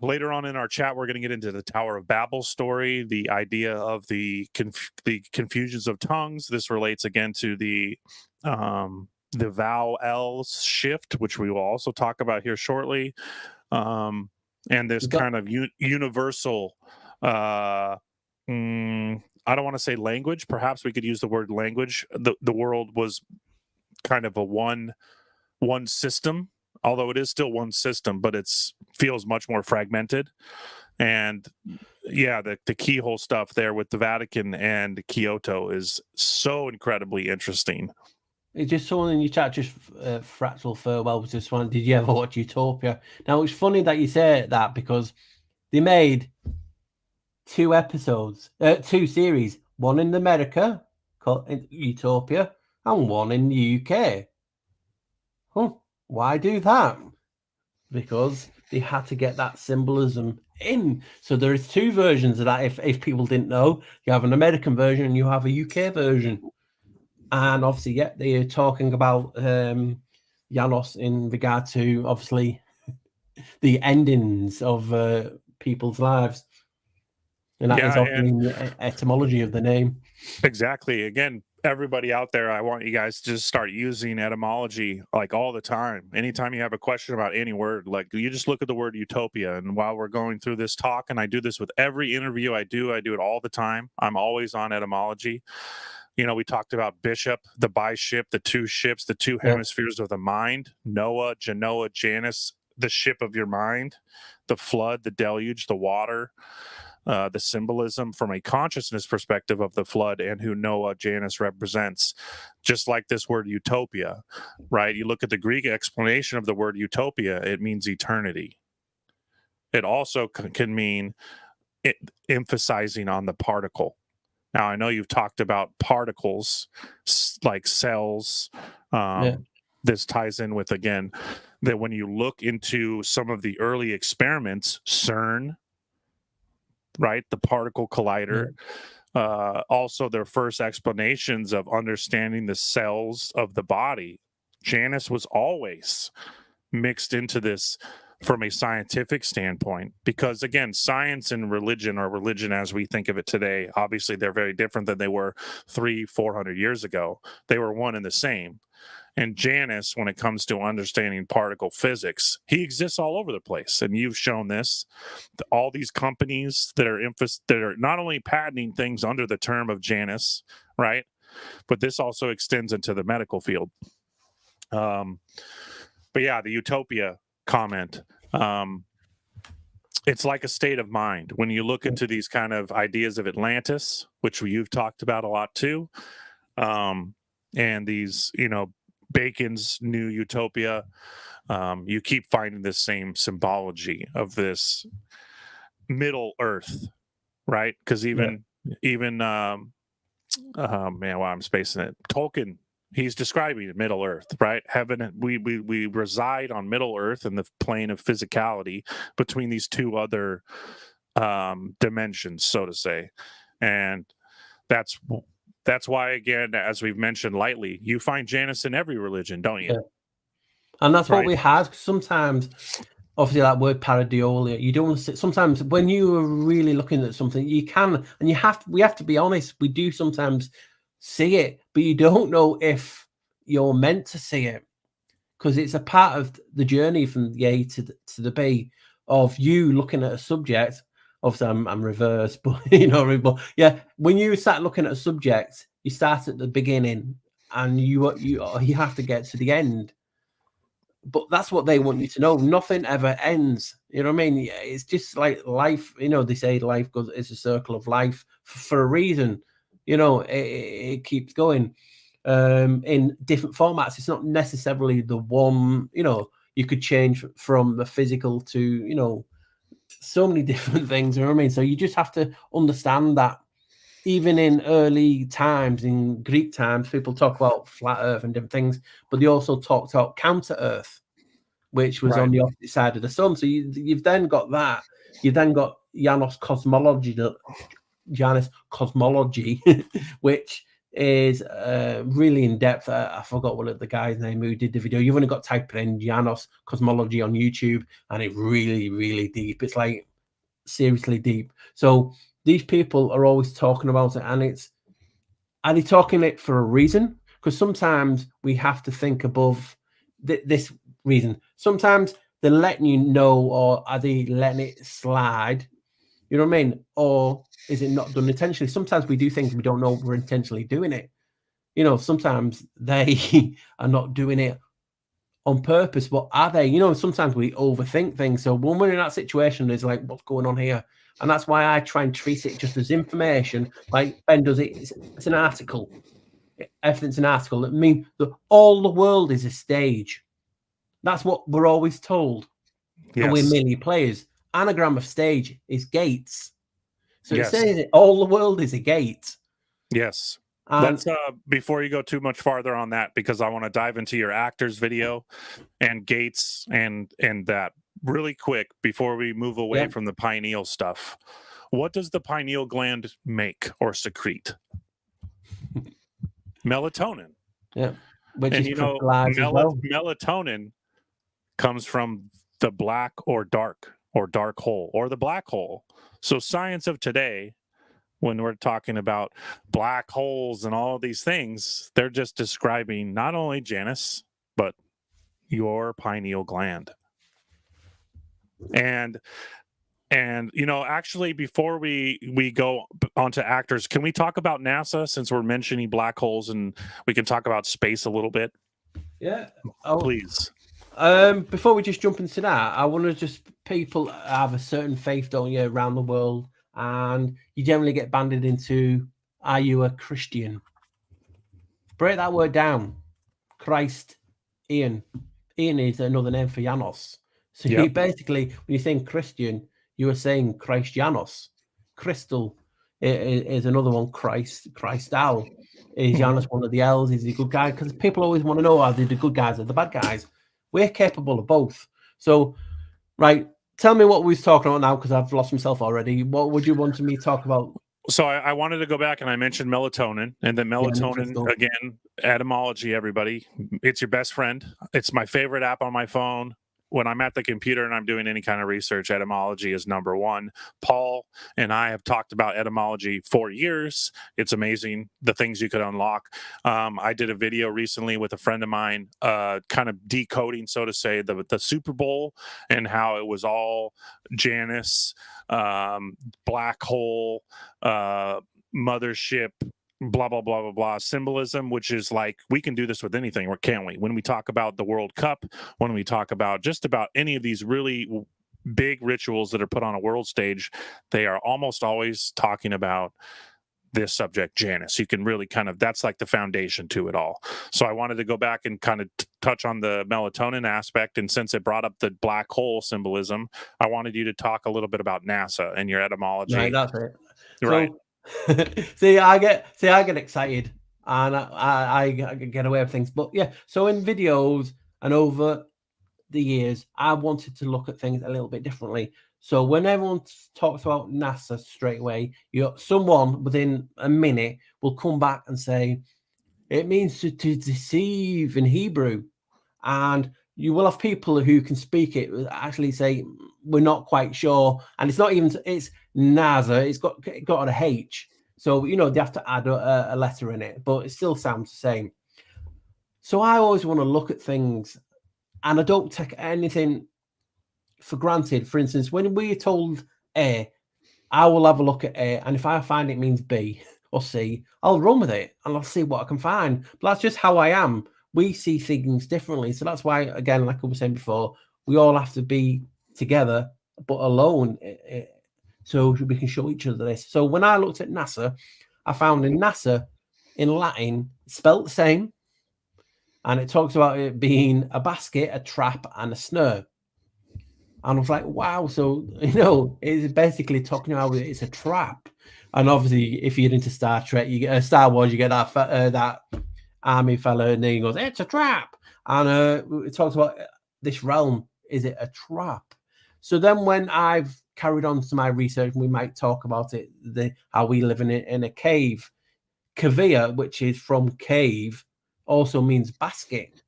Later on in our chat, we're going to get into the Tower of Babel story, the idea of the confusions of tongues. This relates again to the vowel shift, which we will also talk about here shortly. And this kind of universal, I don't want to say language. Perhaps we could use the word language. The world was kind of a one system, although it is still one system, but it's feels much more fragmented. And yeah, the keyhole stuff there with the Vatican and Kyoto is so incredibly interesting. It's just someone in your chat, just Fractal Farewell, was just one. Did you ever watch Utopia? Now, it's funny that you say that because they made two series, one in America called Utopia and one in the UK. Why do that? Because they had to get that symbolism in. So there is two versions of that. If people didn't know, you have an American version and you have a UK version. And obviously, yeah, they are talking about Janos in regard to obviously the endings of people's lives. And that is Yeah, obviously and in the etymology of the name. exactly. Again, everybody out there, I want you guys to just start using etymology like all the time. Anytime you have a question about any word, like you just look at the word utopia. And while we're going through this talk, and I do this with every interview I do it all the time. I'm always on etymology. You know, we talked about bishop, the biship, the two ships, the two hemispheres of the mind, Noah, Genoa, Janus, the ship of your mind, the flood, the deluge, the water, the symbolism from a consciousness perspective of the flood and who Noah, Janus represents, just like this word utopia, right? You look at the Greek explanation of the word utopia, it means eternity. It also can mean emphasizing on the particle. Now, I know you've talked about particles like cells. This ties in with, again, that when you look into some of the early experiments, CERN, right, the particle collider, also their first explanations of understanding the cells of the body, Janus was always mixed into this from a scientific standpoint, because again, science and religion, or religion as we think of it today, obviously they're very different than they were 300-400 years ago. They were one and the same. And Janus, when it comes to understanding particle physics, he exists all over the place. And you've shown this. All these companies that are not only patenting things under the term of Janus, right? But this also extends into the medical field. But yeah, the utopia comment. It's like a state of mind. When you look into these kind of ideas of Atlantis, which you've talked about a lot too, and these, you know, Bacon's new utopia, you keep finding this same symbology of this Middle Earth, right? Because even man, wow, I'm spacing it. Tolkien, he's describing Middle Earth, right? Heaven, we reside on Middle Earth in the plane of physicality between these two other dimensions, so to say, and that's why, again, as we've mentioned lightly, you find Janus in every religion, don't you? And that's what we had. Sometimes, obviously, that word pareidolia, you don't see, sometimes when you are really looking at something, you can, and we have to be honest, we do sometimes see it, but you don't know if you're meant to see it, because it's a part of the journey from the A to the B of you looking at a subject. Obviously, I'm reverse, but you know, but yeah, when you start looking at a subject, you start at the beginning, and you have to get to the end. But that's what they want you to know. Nothing ever ends. You know what I mean? It's just like life. You know, they say life is a circle of life for a reason. You know, it keeps going in different formats. It's not necessarily the one. You know, you could change from the physical to, you know, so many different things. You know what I mean? So you just have to understand that even in early times, in Greek times, people talk about flat Earth and different things, but they also talked about counter Earth, which was on the opposite side of the sun. So you've then got that. You've then got Janus cosmology, which is really in depth. I forgot what the guy's name who did the video. You've only got to type in Janus cosmology on YouTube, and it's really, really deep. It's like seriously deep. So these people are always talking about it, and are they talking it for a reason? Because sometimes we have to think above this reason. Sometimes they're letting you know, or are they letting it slide? You know what I mean? Or is it not done intentionally? Sometimes we do things we don't know we're intentionally doing it. You know, sometimes they are not doing it on purpose, but are they? You know, sometimes we overthink things. So when we're in that situation, it's like, what's going on here? And that's why I try and treat it just as information. Like Ben does it. It's an article. Everything's an article. I mean, all the world is a stage. That's what we're always told. Yes. And we're merely players. Anagram of stage is gates. So it says that all the world is a gate. Yes. Let's before you go too much farther on that, because I want to dive into your actors video and gates and that really quick before we move away from the pineal stuff. What does the pineal gland make or secrete? Melatonin. Yeah. Which and is, you know, well. Melatonin comes from the black or dark hole or the black hole. So science of today when we're talking about black holes and all of these things, they're just describing not only Janus, but your pineal gland. And you know, actually, before we go on to actors, can we talk about NASA, since we're mentioning black holes, and we can talk about space a little bit? Yeah. Please. Before we just jump into that, I want to just, people have a certain faith, don't you, around the world, and you generally get banded into, are you a Christian? Break that word down. Christ, Ian. Ian is another name for Janus. So you basically, when you think Christian, you are saying Christ Janus. Crystal is another one. Christ Al. Is Janus one of the L's? Is he a good guy? Because people always want to know, are they the good guys or the bad guys? We're capable of both. So, right, tell me what we was talking about now, because I've lost myself already. What would you want me to talk about? So I wanted to go back, and I mentioned melatonin, and then melatonin, again, etymology, everybody. It's your best friend. It's my favorite app on my phone. When I'm at the computer and I'm doing any kind of research, etymology is number one. Paul and I have talked about etymology for years. It's amazing the things you could unlock. I did a video recently with a friend of mine, kind of decoding, so to say, the Super Bowl and how it was all Janus, black hole, mothership, blah blah blah blah blah symbolism, which is like, we can do this with anything, or can't we? When we talk about the World Cup, when we talk about just about any of these really big rituals that are put on a world stage, they are almost always talking about this subject, Janus. You can really kind of, that's like the foundation to it all. So I wanted to go back and kind of touch on the melatonin aspect, and since it brought up the black hole symbolism, I wanted you to talk a little bit about NASA and your etymology. Right, that's it. Right. So, see, I get excited, and I get away with things. But yeah, so in videos and over the years, I wanted to look at things a little bit differently. So when everyone talks about NASA straight away, someone within a minute will come back and say it means to deceive in Hebrew, and you will have people who can speak it actually say we're not quite sure, and it's not even, it's NASA, it's got an H, so you know they have to add a letter in it, but it still sounds the same. So I always want to look at things, and I don't take anything for granted. For instance, when we're told A, I will have a look at A, and if I find it means B or C, I'll run with it and I'll see what I can find. But that's just how I am. We see things differently. So that's why, again, like I was saying before, we all have to be together, but alone, so we can show each other this. So when I looked at NASA, I found in NASA, in Latin, spelt the same, and it talks about it being a basket, a trap, and a snare. And I was like, wow. So, you know, it's basically talking about it's a trap. And obviously, if you're into Star Trek, you get Star Wars, you get that army fella, and he goes, it's a trap. And it talks about this realm. Is it a trap? So then when I've carried on to my research, we might talk about it, how we live in a cave. Kavia, which is from cave, also means basket.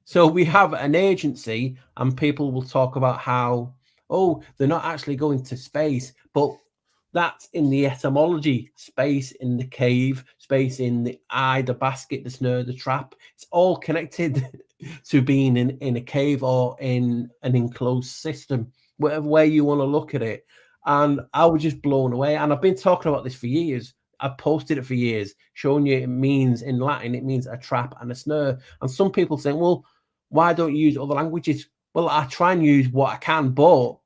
So we have an agency, and people will talk about how, oh, they're not actually going to space, but that's in the etymology. Space in the cave, space in the eye, the basket, the snare, the trap. It's all connected to being in a cave or in an enclosed system, whatever way you want to look at it. And I was just blown away. And I've been talking about this for years. I've posted it for years, showing you it means in Latin, it means a trap and a snare. And some people saying, well, why don't you use other languages? Well, I try and use what I can, but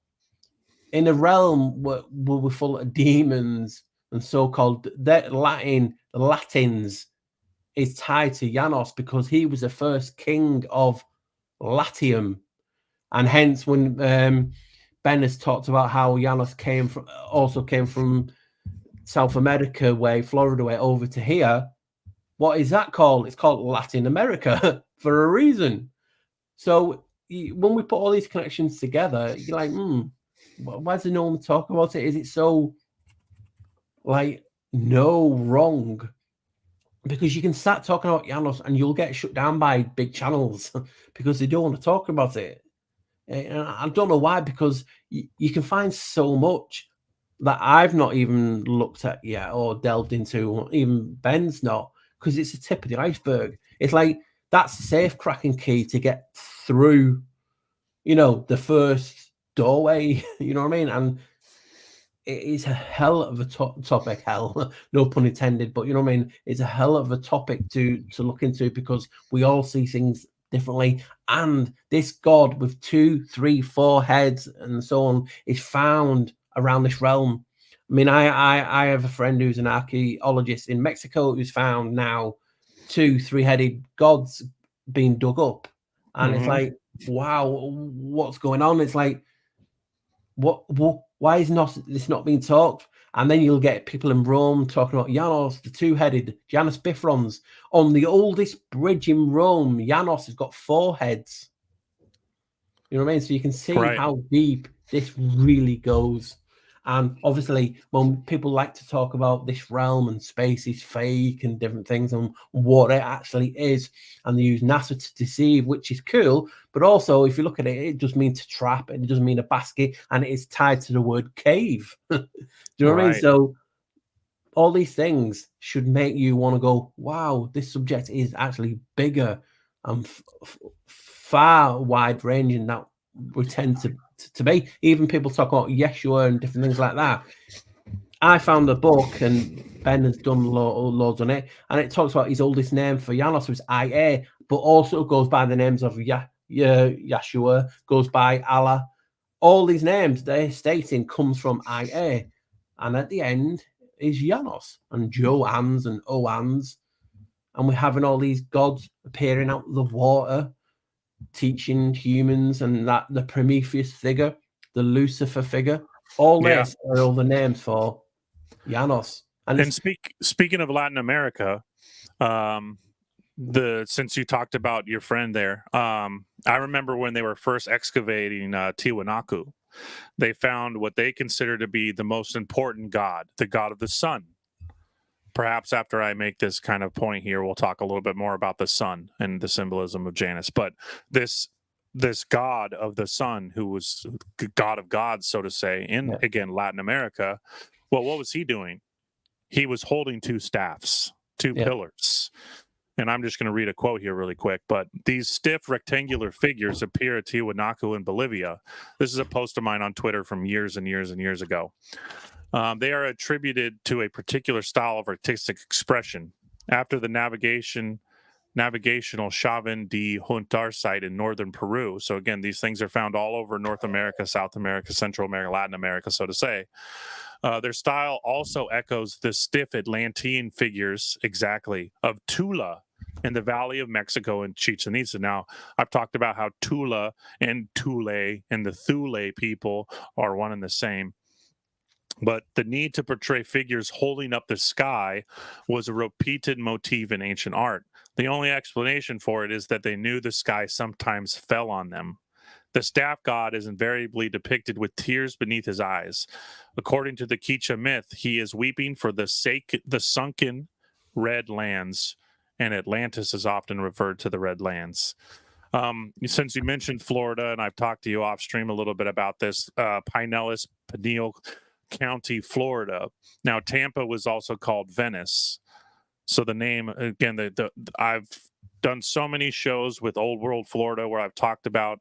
in a realm where we're full of demons and so-called the Latins is tied to Janus, because he was the first king of Latium. And hence when Ben has talked about how Janus came from South America way, Florida way, over to here. What is that called? It's called Latin America for a reason. So when we put all these connections together, you're like, why does no one talk about it? Is it so, like, no, wrong? Because you can start talking about Janus and you'll get shut down by big channels because they don't want to talk about it. And I don't know why, because you can find so much. that I've not even looked at yet or delved into, or even Ben's not, because it's the tip of the iceberg. It's like that's the safe cracking key to get through, the first doorway. You know what I mean? And it is a hell of a topic. Hell, no pun intended. But you know what I mean? It's a hell of a topic to look into, because we all see things differently. And this god with 2, 3, 4 heads and so on is found around this realm. I mean, I have a friend who's an archaeologist in Mexico who's found now 2, 3-headed gods being dug up, and it's like, wow, what's going on? It's like, why is this not being talked? And then you'll get people in Rome talking about Janus, the 2-headed Janus Bifrons. On the oldest bridge in Rome, Janus has got 4 heads. You know what I mean? So you can see Right. how deep this really goes. And obviously, when people like to talk about this realm and space is fake and different things and what it actually is, and they use NASA to deceive, which is cool. But also, if you look at it, it does mean to trap, and it doesn't mean a basket, and it is tied to the word cave. Do you know what I mean? Right. So all these things should make you want to go, wow, this subject is actually bigger and far wide ranging than we tend to be. Even people talk about Yeshua and different things like that. I found a book, and Ben has done loads on it, and it talks about his oldest name for Janos was IA, but also goes by the names of Yeshua, goes by Allah. All these names they're stating comes from IA, and at the end is Janos and Joans and Oans, and we're having all these gods appearing out of the water, teaching humans, and that the Prometheus figure, the Lucifer figure, all Yeah. this are all the names for Janos. And speaking of Latin America, since you talked about your friend there, I remember when they were first excavating Tiwanaku, they found what they consider to be the most important god, the god of the sun. Perhaps after I make this kind of point here, we'll talk a little bit more about the sun and the symbolism of Janus. But this god of the sun, who was god of gods, so to say, in again Latin America, well, what was he doing? He was holding 2 staffs, 2 pillars. And I'm just going to read a quote here really quick. But these stiff rectangular figures appear at Tiwanaku in Bolivia. This is a post of mine on Twitter from years and years and years ago. They are attributed to a particular style of artistic expression. After the navigational Chavín de Juntar site in northern Peru. So again, these things are found all over North America, South America, Central America, Latin America, so to say. Their style also echoes the stiff Atlantean figures exactly of Tula in the Valley of Mexico and Chichen Itza. Now, I've talked about how Tula and Thule and the Thule people are one and the same. But the need to portray figures holding up the sky was a repeated motif in ancient art. The only explanation for it is that they knew the sky sometimes fell on them. The staff god is invariably depicted with tears beneath his eyes. According to the Quiche myth, he is weeping for the sunken red lands, and Atlantis is often referred to the red lands. Since you mentioned Florida, and I've talked to you off stream a little bit about this, Pinellas, Pineal County, Florida. Now, Tampa was also called Venice. So the name, again, I've done so many shows with Old World Florida where I've talked about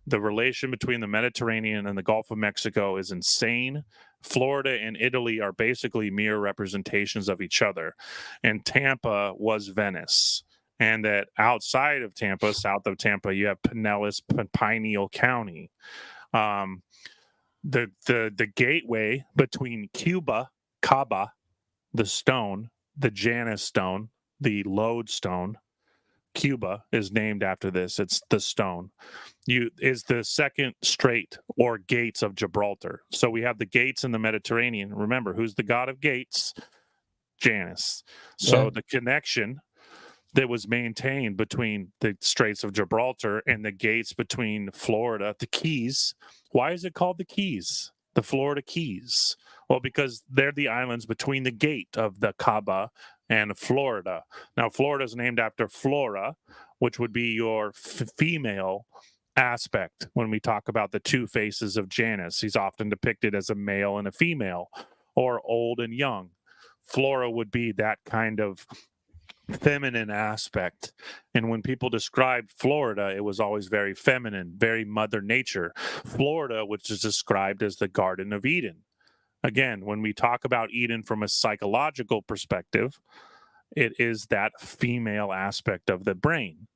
the relation between the Mediterranean and the Gulf of Mexico is insane. Florida and Italy are basically mirror representations of each other. And Tampa was Venice. And that outside of Tampa, south of Tampa, you have Pinellas, Pineal County. The gateway between Kaaba, the stone, the Janus stone, the lodestone, Cuba is named after this. It's the stone. Is the second strait or gates of Gibraltar. So we have the gates in the Mediterranean. Remember, who's the god of gates? Janus. So the connection that was maintained between the Straits of Gibraltar and the gates between Florida, the Keys. Why is it called the Keys? The Florida Keys. Well, because they're the islands between the gate of the Kaaba and Florida. Now, Florida is named after Flora, which would be your female aspect when we talk about the two faces of Janus. He's often depicted as a male and a female, or old and young. Flora would be that kind of feminine aspect. And when people described Florida, it was always very feminine, very Mother Nature. Florida, which is described as the Garden of Eden. Again, when we talk about Eden from a psychological perspective, it is that female aspect of the brain.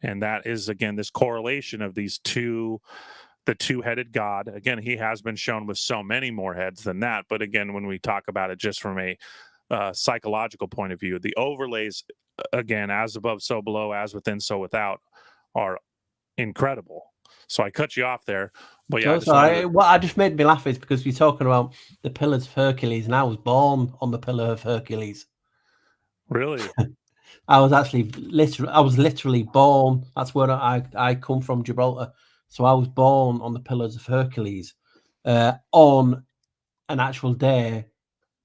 And that is, again, this correlation of these two, the two-headed God. Again, he has been shown with so many more heads than that. But again, when we talk about it just from a psychological point of view, the overlays, again, as above, so below, as within, so without, are incredible. So I cut you off there, but yeah. What I just made me laugh is because we're talking about the Pillars of Hercules, and I was born on the Pillar of Hercules. Really? I was literally born. That's where I come from, Gibraltar. So I was born on the Pillars of Hercules, on an actual day,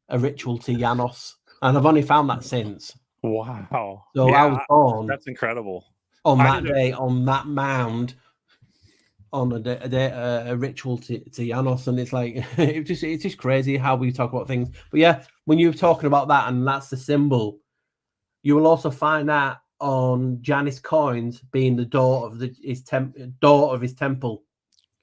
a ritual to Janus, and I've only found that since. Wow! So yeah, I was born. That's incredible. On that day, on that mound, on a ritual to Janus, and it's like it's just crazy how we talk about things. But yeah, when you're talking about that, and that's the symbol, you will also find that on Janus coins being the door of his temple.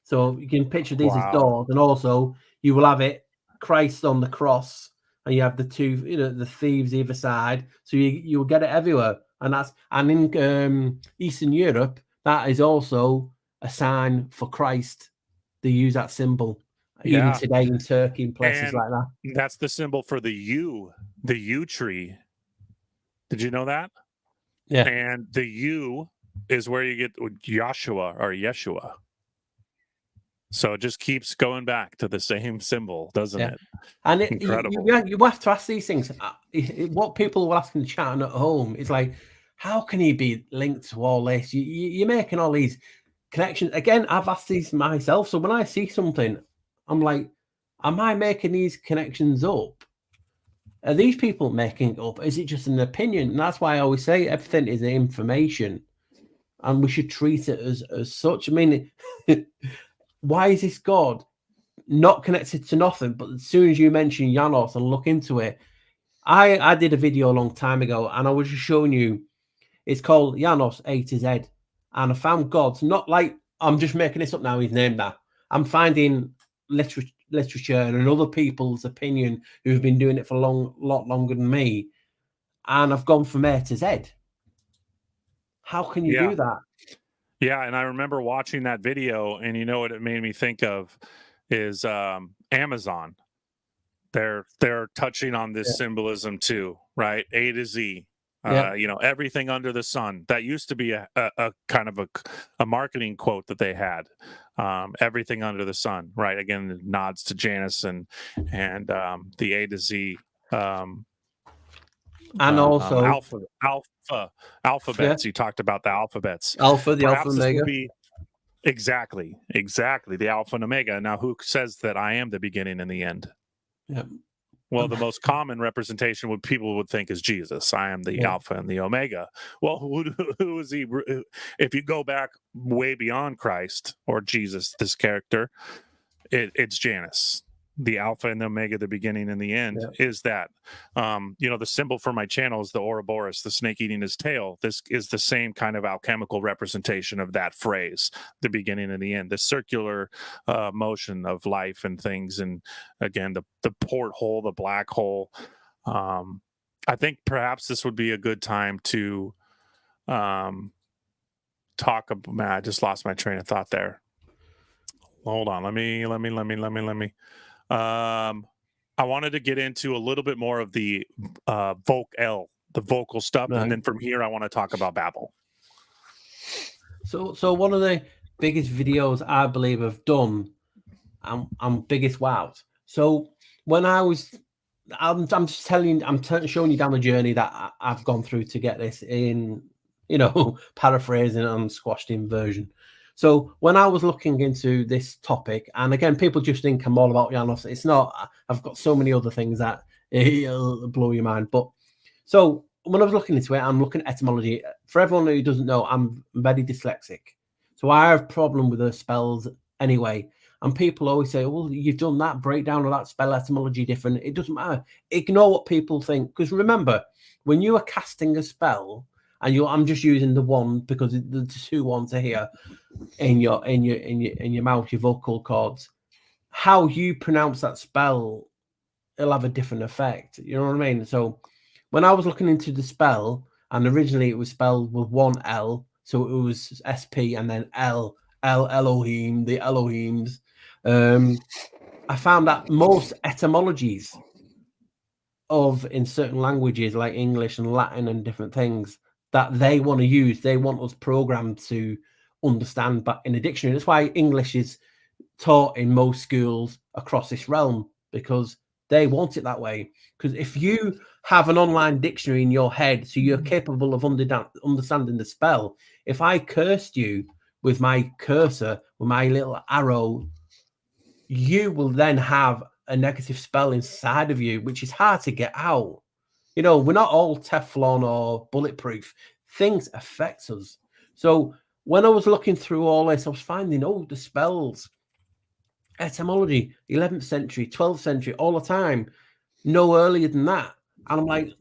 So you can picture these as doors, and also you will have it Christ on the cross, and you have the two, the thieves either side. So you'll get it everywhere, and in Eastern Europe, that is also a sign for Christ. They use that symbol even today in Turkey and places like that. That's the symbol for the yew tree. Did you know that? Yeah. And the yew is where you get Joshua or Yeshua. So it just keeps going back to the same symbol, doesn't it? And incredible. You have to ask these things. What people will ask in the chat and at home is like, how can he be linked to all this? You're making all these connections. Again, I've asked these myself. So when I see something, I'm like, am I making these connections up? Are these people making it up? Is it just an opinion? And that's why I always say everything is information, and we should treat it as such. I mean, why is this God not connected to nothing? But as soon as you mention Janus and look into it, I did a video a long time ago, and I was just showing you. It's called Janus A to Z, and I found gods. Not like I'm just making this up now. He's named that. I'm finding literature and other people's opinion who've been doing it for a lot longer than me, and I've gone from A to Z. How can you do that? Yeah, and I remember watching that video, and you know what it made me think of is Amazon. They're touching on this symbolism too, right? A to Z. Everything under the sun. That used to be a kind of a marketing quote that they had. Everything under the sun, right? Again, it nods to Janus and the A to Z. And also alphabets. You talked about the alphabets. The Alpha and Omega. Exactly. The Alpha and Omega. Now, who says that I am the beginning and the end? Yeah. Well, the most common representation what people would think is Jesus. I am the Alpha and the Omega. Well, who is he? If you go back way beyond Christ or Jesus, this character, it's Janus. The Alpha and the Omega, the beginning and the end, is that. The symbol for my channel is the Ouroboros, the snake eating his tail. This is the same kind of alchemical representation of that phrase, the beginning and the end, the circular motion of life and things. And again, the porthole, the black hole. I think perhaps this would be a good time to talk about. Man, I just lost my train of thought there. Hold on. Let me. I wanted to get into a little bit more of the the vocal stuff, and then from here I want to talk about Babel. So one of the biggest videos I believe I've done, I'm biggest wows. So when I'm just telling, showing you down the journey that I've gone through to get this in, paraphrasing and squashed in version. So when I was looking into this topic, and again, people just think I'm all about Janus. It's not. I've got so many other things that it'll blow your mind. But so when I was looking into it, I'm looking at etymology. For everyone who doesn't know, I'm very dyslexic. So I have a problem with the spells anyway. And people always say, well, you've done that breakdown of that spell etymology different. It doesn't matter. Ignore what people think. Because remember, when you are casting a spell, and I'm just using the one because the two ones are here in your mouth, your vocal cords. How you pronounce that spell, it'll have a different effect. You know what I mean? So when I was looking into the spell, and originally it was spelled with one L, so it was SP and then L Elohim, the Elohims. I found that most etymologies of in certain languages like English and Latin and different things that they want to use, they want us programmed to understand, but in a dictionary. That's why English is taught in most schools across this realm, because they want it that way. Because if you have an online dictionary in your head, so you're capable of understanding the spell, if I cursed you with my cursor, with my little arrow, you will then have a negative spell inside of you, which is hard to get out. You know, we're not all Teflon or bulletproof. Things affect us. So when I was looking through all this, I was finding, the spells, etymology, 11th century, 12th century, all the time, no earlier than that. And I'm like,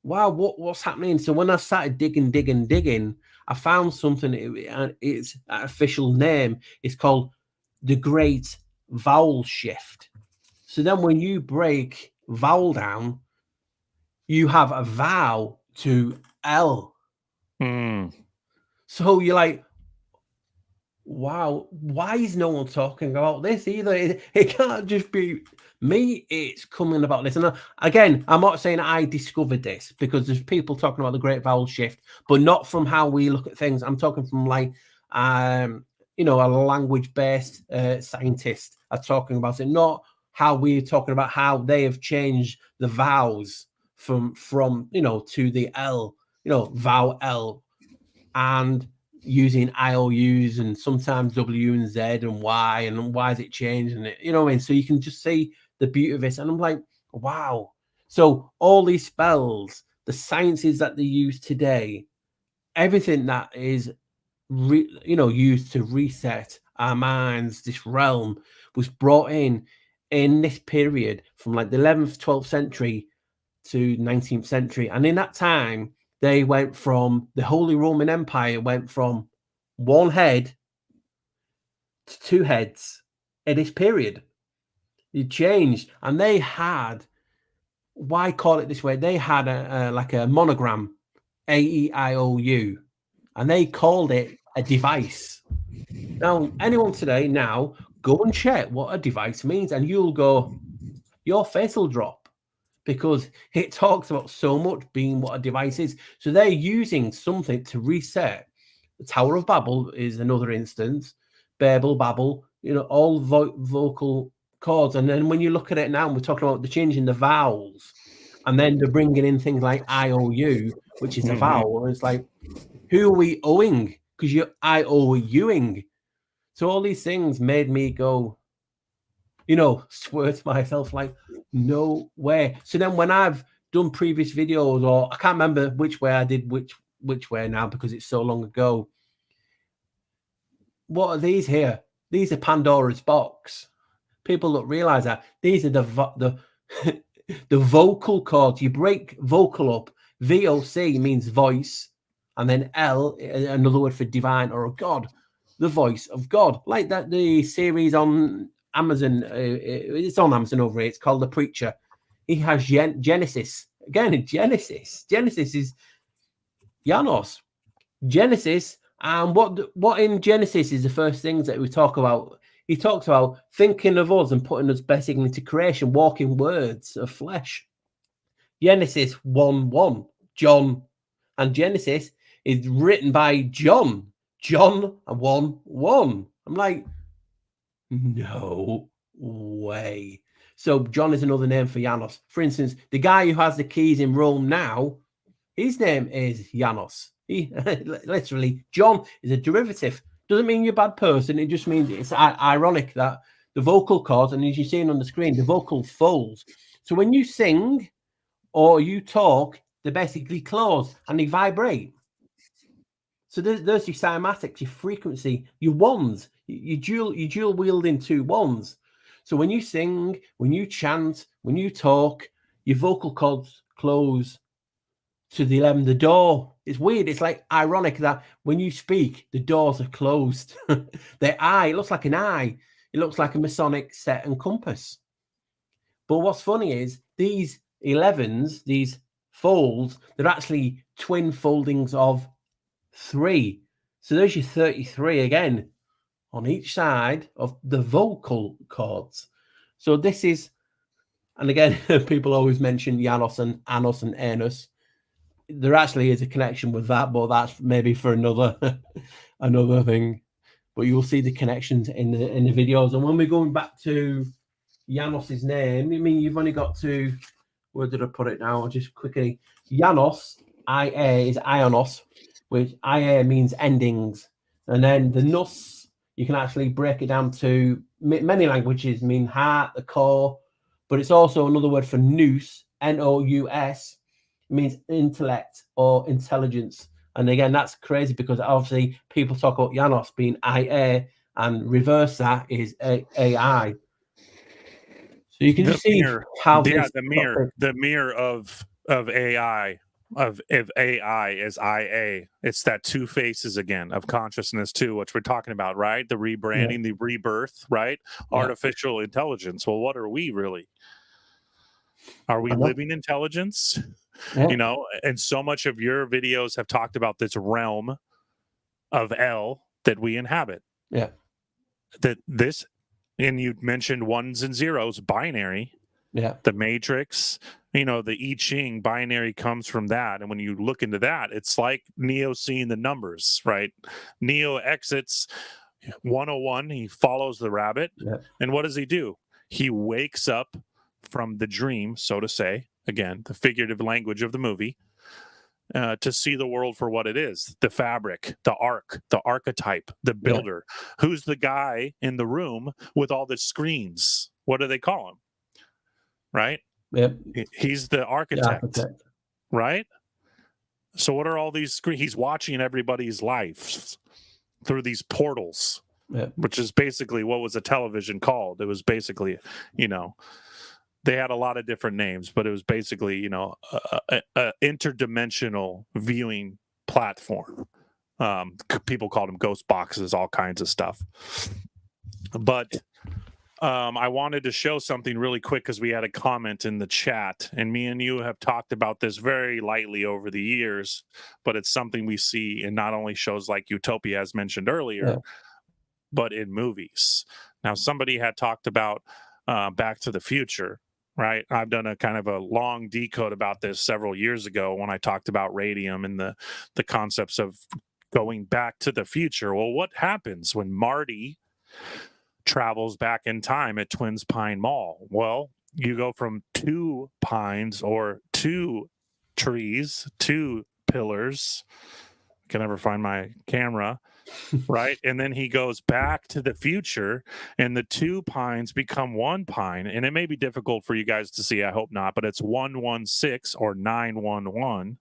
wow, what's happening? So when I started digging, I found something, and its official name is called the Great Vowel Shift. So then when you break vowel down, you have a vowel to L. So you're like, wow, why is no one talking about this either? It can't just be me, it's coming about this. And again, I'm not saying I discovered this, because there's people talking about the Great Vowel Shift, but not from how we look at things. I'm talking from like, a language-based scientist are talking about it, not how we're talking about how they have changed the vowels from to the L, vowel L, and using IOUs and sometimes W and Z and Y, and why is it changed? And you know what I mean? So you can just see the beauty of it. And I'm like, wow. So all these spells, the sciences that they use today, everything that is used to reset our minds, this realm, was brought in this period from like the 11th, 12th century to 19th century. And in that time, they went from the Holy Roman Empire, went from one head to two heads in this period. It changed, and they had, why call it this way? They had a monogram, AEIOU, and they called it a device. Now, anyone today go and check what a device means, and you'll go, your face will drop, because it talks about so much being what a device is. So they're using something to reset. The Tower of Babel is another instance. Babel, all vocal chords. And then when you look at it now, we're talking about the changing the vowels, and then they're bringing in things like IOU, which is a vowel. And it's like, who are we owing? Because you're IOUing. So all these things made me go, swear to myself, like, no way. So then when I've done previous videos, or I can't remember which way I did which way now, because it's so long ago. What are these here? These are Pandora's box. People don't realize that these are the the vocal cords. You break vocal up. VOC means voice, and then L, another word for divine or a god, the voice of God. Like that, the series on Amazon, it's on Amazon over here. It's called The Preacher. He has Genesis. Again, Genesis. Genesis is Janus. Genesis. And what in Genesis is the first things that we talk about? He talks about thinking of us and putting us basically into creation, walking words of flesh. Genesis 1:1, John. And Genesis is written by John. John 1:1. I'm like, no way. So John is another name for Janus. For instance, the guy who has the keys in Rome now, his name is Janus. He literally, John is a derivative. Doesn't mean you're a bad person. It just means it's ironic that the vocal cords, and as you're seeing on the screen, the vocal folds. So when you sing or you talk, they basically close and they vibrate. So there's your cymatics, your frequency, your ones, you dual wielding 2 ones. So when you sing, when you chant, when you talk, your vocal cords close to the 11. The door. It's weird. It's like ironic that when you speak, the doors are closed. The eye, it looks like an eye. It looks like a Masonic set and compass. But what's funny is these 11s, these folds, they're actually twin foldings of 3. So there's your 33 again on each side of the vocal cords. So this is, and again, people always mention Janus and Ynos and Ynos. There actually is a connection with that, but that's maybe for another another thing. But you'll see the connections in the videos. And when we're going back to Janus's name, I mean, you've only got to, where did I put it now? Just quickly, Janus, IA is Ionos, which IA means endings, and then the Nus, you can actually break it down to many languages mean heart, the core, but it's also another word for nous, Nous. Means intellect or intelligence. And again, that's crazy because obviously people talk about Janus being IA, and reverse that is AI. So you can just see how the mirror of AI of AI is IA. It's that 2 faces again of consciousness too, which we're talking about, right? The rebranding, the rebirth, right? Artificial intelligence. Well, what are we really? Are we living intelligence? You know, and so much of your videos have talked about this realm of L that we inhabit. Yeah. That this, and you mentioned 1s and 0s, binary. Yeah. The matrix, you know, the I Ching binary comes from that. And when you look into that, it's like Neo seeing the numbers, right? Neo exits 101, he follows the rabbit. Yeah. And what does he do? He wakes up from the dream, so to say, again, the figurative language of the movie, to see the world for what it is, the fabric, the arc, the archetype, the builder. Who's the guy in the room with all the screens? What do they call him? Right? Yep. He's the architect, right? So what are all these screens? He's watching everybody's lives through these portals, which is basically what was a television called. It was basically, you know, they had a lot of different names, but it was basically, you know, a interdimensional viewing platform. People called them ghost boxes, all kinds of stuff. But I wanted to show something really quick because we had a comment in the chat, and me and you have talked about this very lightly over the years, but it's something we see in not only shows like Utopia, as mentioned earlier, but in movies. Now, somebody had talked about Back to the Future. Right. I've done a kind of a long decode about this several years ago when I talked about radium and the concepts of going back to the future. Well, what happens when Marty travels back in time at Twins Pine Mall? Well, you go from 2 pines or 2 trees, 2 pillars. I can never find my camera. Right. And then he goes back to the future and the 2 pines become 1 pine. And it may be difficult for you guys to see. I hope not. But it's 116 or 911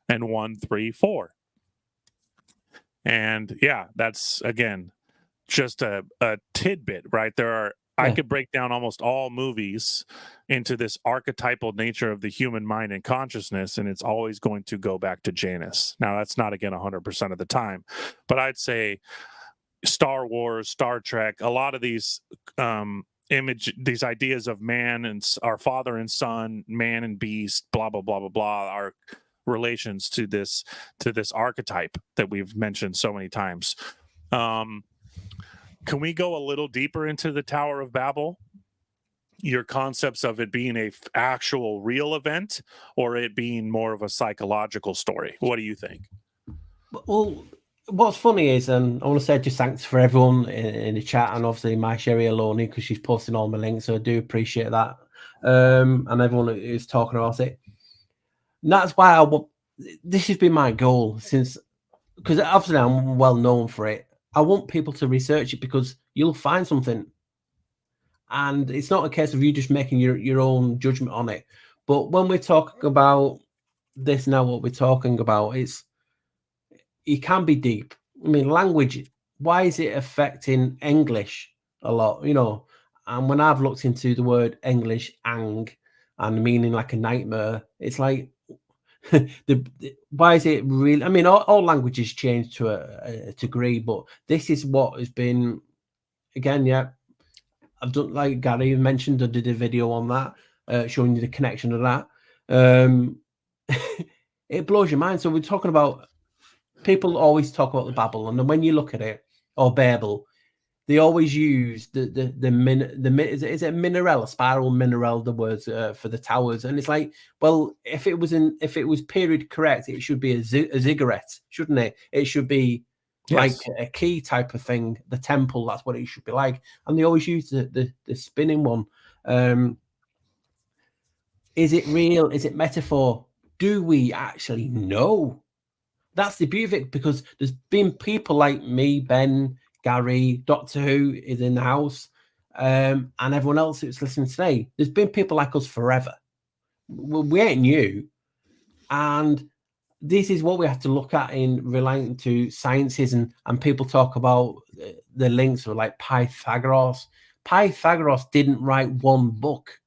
and 134. And yeah, that's again just a tidbit, right? There are I could break down almost all movies into this archetypal nature of the human mind and consciousness, and it's always going to go back to Janus. Now, that's not, again, 100% of the time, but I'd say Star Wars, Star Trek, a lot of these these ideas of man and our father and son, man and beast, blah, blah, blah, blah, blah, are relations to this archetype that we've mentioned so many times. Can we go a little deeper into the Tower of Babel? Your concepts of it being a actual real event or it being more of a psychological story. What do you think? Well, what's funny is, and I want to say just thanks for everyone in the chat, and obviously my Sherry Aloni, because she's posting all my links, so I do appreciate that. And everyone who's talking about it. And that's why this has been my goal since, because obviously I'm well known for it. I want people to research it because you'll find something. And it's not a case of you just making your own judgment on it. But when we're talking about this now, what we're talking about is it can be deep. I mean, language, why is it affecting English a lot? You know, and when I've looked into the word English, ang, and meaning like a nightmare, it's like, why is it really? I mean, all languages change to a degree, but this is what has been, again, yeah. I've done, like Gary mentioned, I did a video on that, showing you the connection of that. It blows your mind. So we're talking about, people always talk about the Babel, and then when you look at it, or Babel, they always use is it mineral, a spiral mineral, the words for the towers, and it's like, well, if it was period correct, it should be a ziggurat, shouldn't it? It should be like a key type of thing, the temple. That's what it should be like, and they always use the spinning one. Is it real? Is it metaphor? Do we actually know? That's the beauty of it, because there's been people like me, Ben, Gary, Doctor Who is in the house, and everyone else who's listening today. There's been people like us forever. We ain't new, and this is what we have to look at in relating to sciences, and people talk about the links with like Pythagoras. Pythagoras didn't write one book,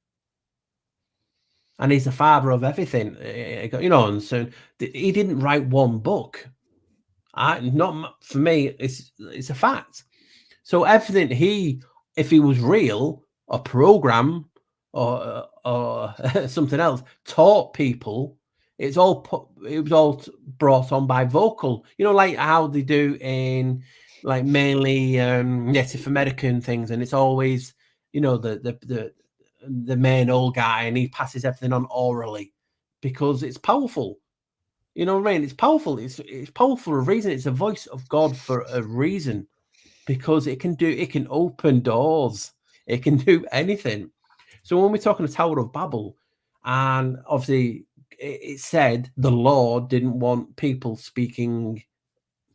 and he's the father of everything, you know. And so he didn't write one book. Not for me. It's a fact. So everything if he was real, a program or something else, taught people. It was all brought on by vocal. You know, like how they do in like mainly Native American things, and it's always, you know, the main old guy, and he passes everything on orally because it's powerful. You know what I mean? It's powerful. It's powerful for a reason. It's a voice of God for a reason, because it can open doors. It can do anything. So when we're talking the Tower of Babel, and obviously it said the Lord didn't want people speaking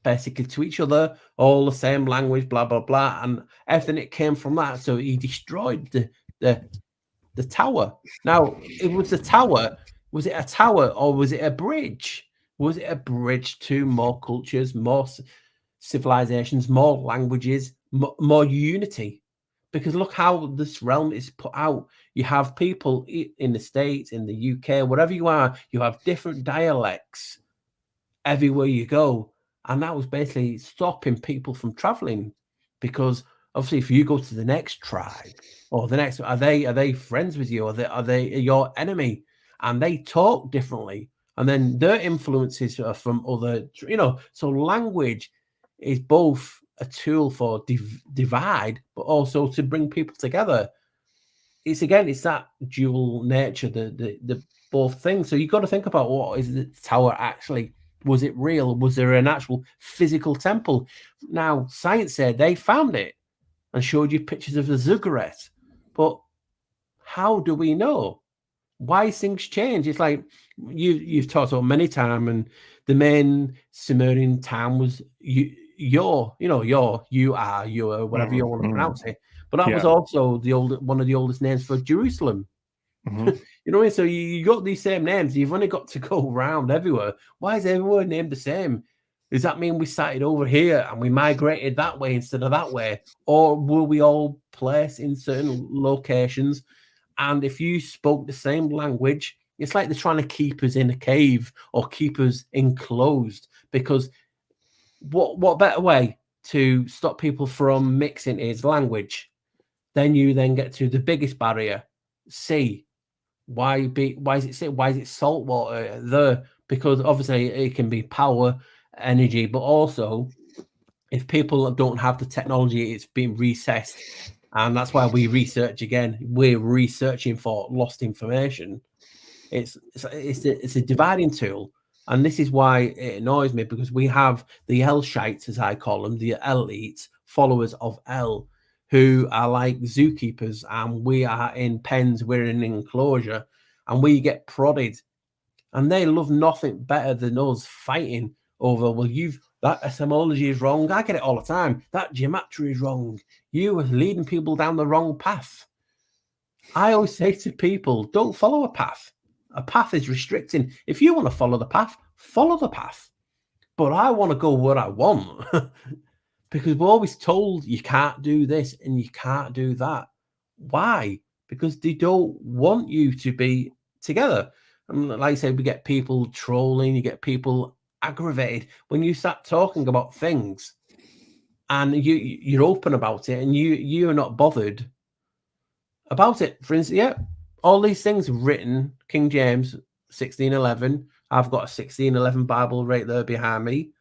basically to each other, all the same language, blah blah blah, and everything that came from that. So he destroyed the tower. Now, it was the tower. Was it a tower or was it a bridge? Was it a bridge to more cultures, more civilizations, more languages, more unity? Because look how this realm is put out. You have people in the States, in the UK, wherever you are, you have different dialects everywhere you go. And that was basically stopping people from traveling, because obviously if you go to the next tribe or the next, are they friends with you, or are they your enemy? And they talk differently, and then their influences are from other, you know. So language is both a tool for divide, but also to bring people together. It's that dual nature, the both things. So you've got to think about, what is the tower actually? Was it real? Was there an actual physical temple? Now, science said they found it and showed you pictures of the ziggurat, but how do we know? Why things change? It's like you've talked about many times, and the main Sumerian town was you are, whatever you want to pronounce it. But that was also one of the oldest names for Jerusalem. You know what I mean? So you got these same names. You've only got to go around everywhere. Why is everywhere named the same? Does that mean we started over here and we migrated that way instead of that way? Or were we all placed in certain locations? And if you spoke the same language, it's like they're trying to keep us in a cave or keep us enclosed. Because what better way to stop people from mixing is language? Then you get to the biggest barrier, sea. Why is it sea? Why is it salt water there? Because obviously it can be power, energy, but also if people don't have the technology, it's been recessed. And that's why we research again. We're researching for lost information. It's a dividing tool. And this is why it annoys me, because we have the L-shites, as I call them, the elites, followers of L, who are like zookeepers, and we are in pens, we're in an enclosure, and we get prodded. And they love nothing better than us fighting over, well, that etymology is wrong. I get it all the time. That geometry is wrong. You are leading people down the wrong path. I always say to people, don't follow a path. A path is restricting. If you want to follow the path, follow the path. but I want to go where I want because we're always told you can't do this and you can't do that. Why? Because they don't want you to be together. And like I said, we get people trolling, you get people aggravated when you start talking about things and you're open about it and you're not bothered about it. For instance, yeah, all these things written King James 1611. I've got a 1611 Bible right there behind me.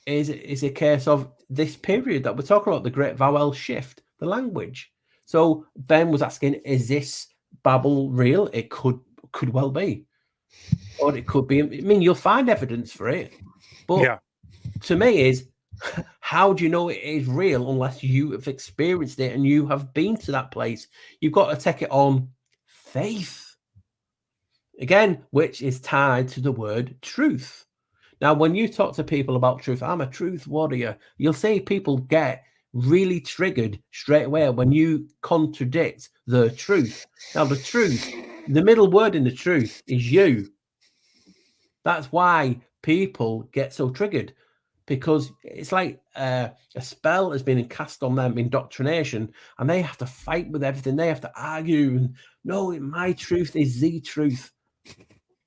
Is a case of this period that we're talking about, the Great Vowel Shift, the language. So Ben was asking, is this Babel real? It could well be, or it could be. I mean, you'll find evidence for it, but Yeah. to me, is how do you know it is real unless you have experienced it and you have been to that place? You've got to take it on faith again, which is tied to the word truth. Now, when you talk to people about truth, I'm a truth warrior, you'll see people get really triggered straight away when you contradict the truth. Now, the truth, the middle word in the truth is you. That's why people get so triggered, because it's like a spell has been cast on them, indoctrination, and they have to fight with everything. They have to argue. And, no, my truth is the truth.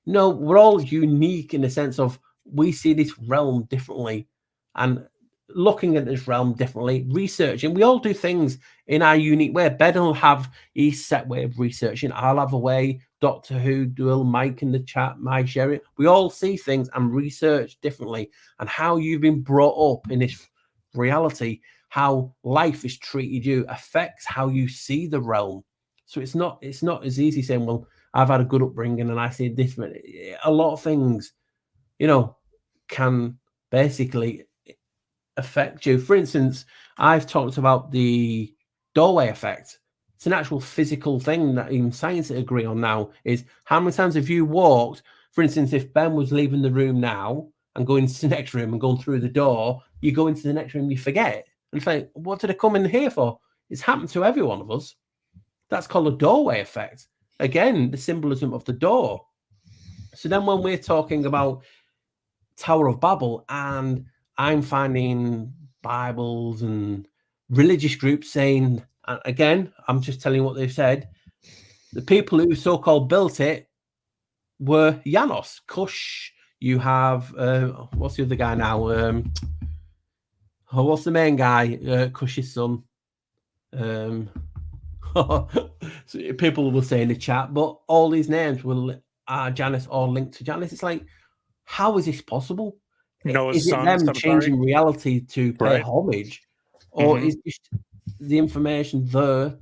No, we're all unique in the sense of we see this realm differently, and looking at this realm differently, researching. We all do things in our unique way. Ben will have his set way of researching. I'll have a way. Doctor Who, Duel, Mike in the chat, my sharing. We all see things and research differently. And how you've been brought up in this reality, how life has treated you, affects how you see the realm. So it's not as easy saying, well, I've had a good upbringing and I see this. A lot of things, can basically affect you. For instance, I've talked about the doorway effect. It's an actual physical thing that even science agree on now, is how many times have you walked, for instance, if Ben was leaving the room now and going into the next room and going through the door, you go into the next room, you forget. And it's like, what did I come in here for? It's happened to every one of us. That's called a doorway effect. Again, the symbolism of the door. So then when we're talking about Tower of Babel, and I'm finding Bibles and religious groups saying, and again, I'm just telling you what they've said, the people who so-called built it were Janus, Cush. You have, what's the other guy now? What's the main guy? Cush's son. So people will say in the chat, but all these names are Janus or linked to Janus. It's like, how is this possible? Noah's Is it sons, them I'm sorry. changing reality to pay Right. homage, or is just the information there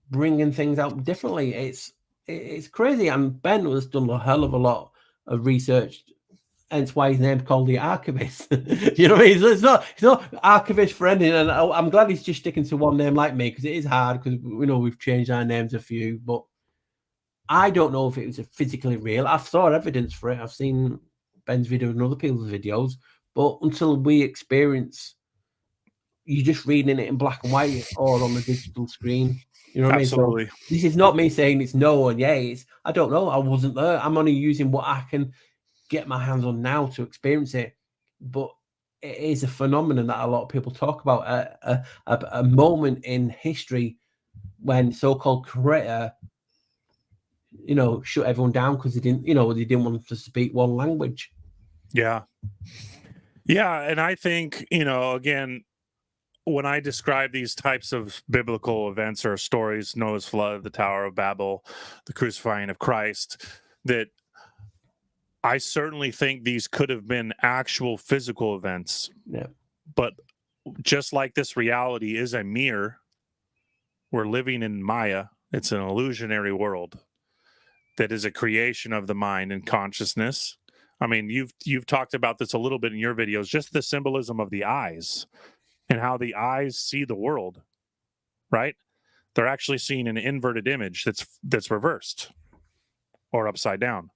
bringing things out differently? It's crazy. And Ben has done a hell of a lot of research, hence why his name's called the archivist. You know what I mean? It's not archivist for anything. And I'm glad he's just sticking to one name like me, because it is hard, because we've changed our names a few, but I don't know if it was physically real. I've saw evidence for it. I've seen Ben's video and other people's videos, but until we experience, you're just reading it in black and white or on the digital screen. You know what Absolutely. I mean? So this is not me saying it's no and yeah. I don't know. I wasn't there. I'm only using what I can get my hands on now to experience it. But it is a phenomenon that a lot of people talk about. A moment in history when so-called creator, shut everyone down because they didn't want to speak one language. Yeah. And I think, again, when I describe these types of biblical events or stories, Noah's flood, the Tower of Babel, the crucifying of Christ, that I certainly think these could have been actual physical events. Yeah. But just like this reality is a mirror, we're living in Maya. It's an illusionary world that is a creation of the mind and consciousness. I mean, you've talked about this a little bit in your videos, just the symbolism of the eyes and how the eyes see the world, right? They're actually seeing an inverted image that's reversed or upside down.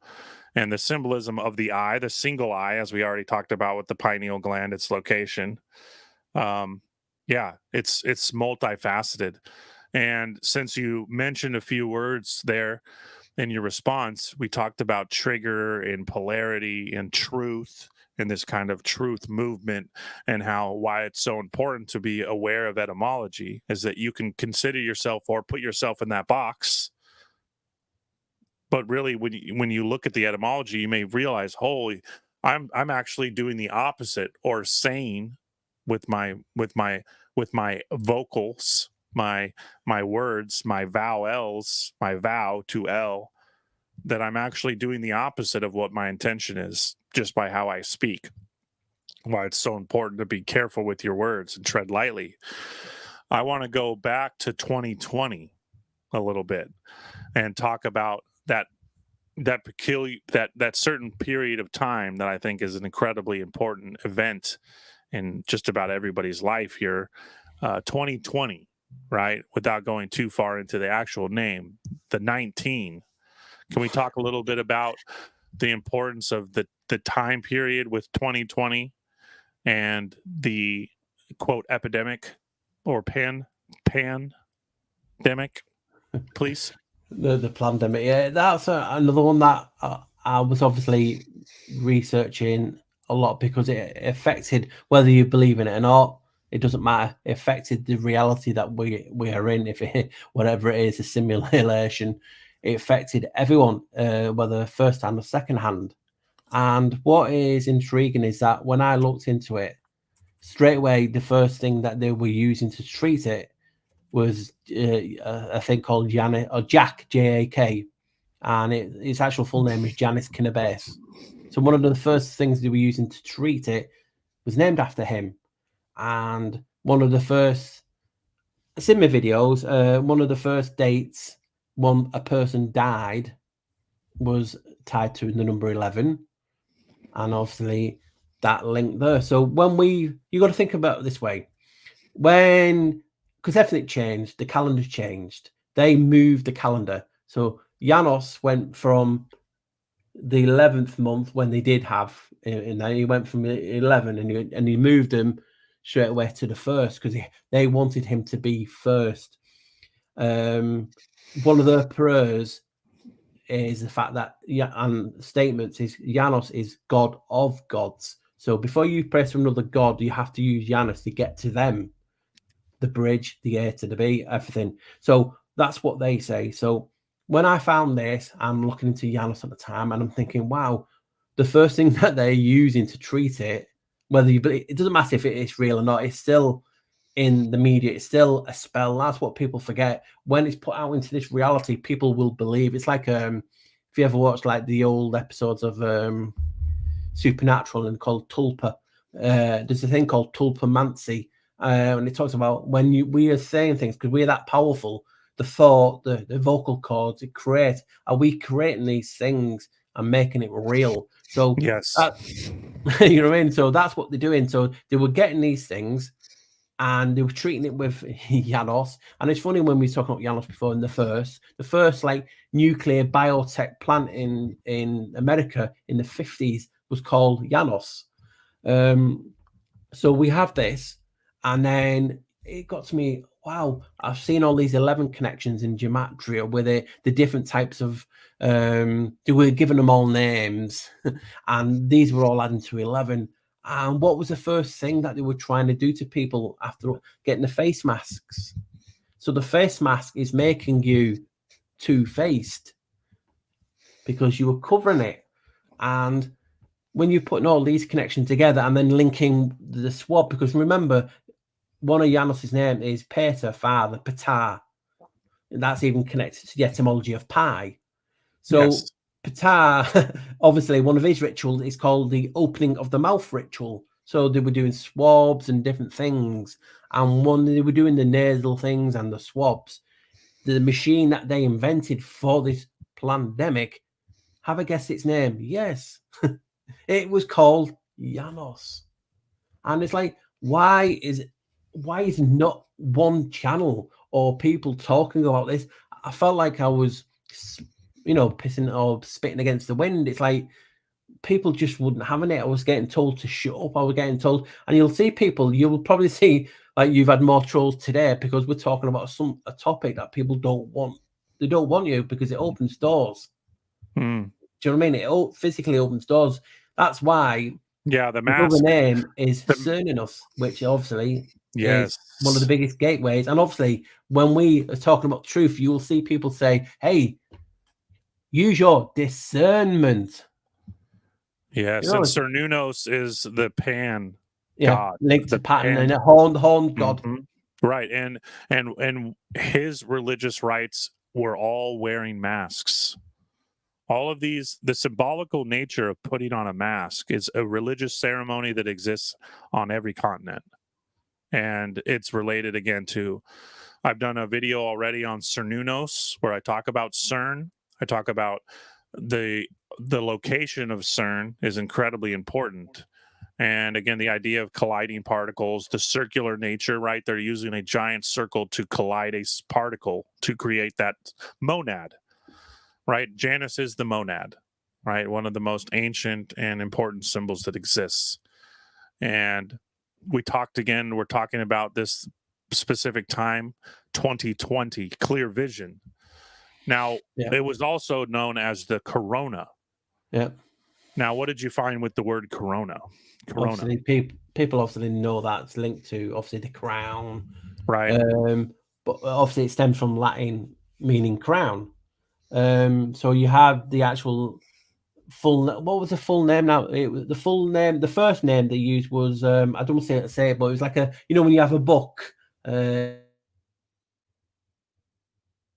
And the symbolism of the eye, the single eye, as we already talked about with the pineal gland, its location. It's multifaceted. And since you mentioned a few words there, in your response, we talked about trigger and polarity and truth and this kind of truth movement, and why it's so important to be aware of etymology is that you can consider yourself or put yourself in that box. But really, when you look at the etymology, you may realize, holy, I'm actually doing the opposite, or saying with my vocals, my words, my vowels, my vow to L, that I'm actually doing the opposite of what my intention is just by how I speak. Why it's so important to be careful with your words and tread lightly. I want to go back to 2020 a little bit and talk about that certain period of time that I think is an incredibly important event in just about everybody's life here. 2020, right? Without going too far into the actual name, the 19. Can we talk a little bit about the importance of the time period with 2020 and the quote epidemic or pandemic, please? The pandemic, yeah, that's another one that I was obviously researching a lot because it affected whether you believe in it or not. It doesn't matter. It affected the reality that we are in. If it, whatever it is, a simulation, it affected everyone, whether first hand or second hand. And what is intriguing is that when I looked into it, straight away the first thing that they were using to treat it was a thing called Janus or Jack, J-A-K, and its actual full name is Janus and Ynos. So one of the first things they were using to treat it was named after him. And one of the first, in my videos, one of the first dates when a person died was tied to the number 11. And obviously that link there. So when you got to think about it this way. Because everything changed, the calendar changed. They moved the calendar. So Janus went from the 11th month when they did have, he went from 11 and he moved them straight away to the first because they wanted him to be first. One of the prayers is the fact that and statements is Janus is God of gods. So before you pray to another god, you have to use Janus to get to them. The bridge, the A to the B, everything. So that's what they say. So when I found this, I'm looking into Janus at the time and I'm thinking, wow, the first thing that they're using to treat it, whether you believe, it doesn't matter if it is real or not, it's still in the media, it's still a spell. That's what people forget. When it's put out into this reality, people will believe. It's like if you ever watched like the old episodes of Supernatural and called Tulpa, there's a thing called Tulpamancy. And it talks about when we are saying things because we're that powerful, the thought, the vocal cords, are we creating these things and making it real? So yes, you know what I mean? So that's what they're doing. So they were getting these things and they were treating it with Janus. And it's funny when we were talking about Janus before in the first like nuclear biotech plant in America in the 50s was called Janus. So we have this. And then it got to me, wow, I've seen all these 11 connections in gematria where the different types of, they were giving them all names and these were all adding to 11. And what was the first thing that they were trying to do to people after getting the face masks? So the face mask is making you two-faced because you were covering it. And when you're putting all these connections together and then linking the swab, because remember, one of Janus's name is Pater, father, Pater. And that's even connected to the etymology of pie. So yes. Pater, obviously, one of his rituals is called the opening of the mouth ritual. So they were doing swabs and different things. And when they were doing the nasal things and the swabs, the machine that they invented for this pandemic, have a guess its name? Yes. It was called Janus. And it's like, why is not one channel or people talking about this? I felt like I was, pissing or spitting against the wind. It's like people just wouldn't have it. I was getting told to shut up. I was getting told, and you'll probably see like you've had more trolls today because we're talking about a topic that people don't want they don't want you because it opens doors. Mm. Do you know what I mean? It physically opens doors. That's why Yeah, the the other mask. name is The, Cernunnos, which obviously yes. is one of the biggest gateways. And obviously, when we are talking about truth, you will see people say, hey, use your discernment. Yes, You know, and Cernunnos is the Pan yeah, god, linked the to Pan Pan. and the horned god. Mhm. Right, and his religious rites were all wearing masks. All of these, the symbolical nature of putting on a mask is a religious ceremony that exists on every continent. And it's related again to, I've done a video already on Cernunnos where I talk about CERN. I talk about the location of CERN is incredibly important. And again, the idea of colliding particles, the circular nature, right? They're using a giant circle to collide a particle to create that monad, right? Janus is the monad, right? One of the most ancient and important symbols that exists. And we're talking about this specific time, 2020, clear vision. Now, it was also known as the corona. Yeah. Now, what did you find with the word corona? Corona. Obviously, people obviously know that's linked to obviously the crown, right? But obviously, it stems from Latin meaning crown. So you have the actual full. What was the full name? Now, it was the full name. The first name they used was I don't want to say it, but it was like when you have a book.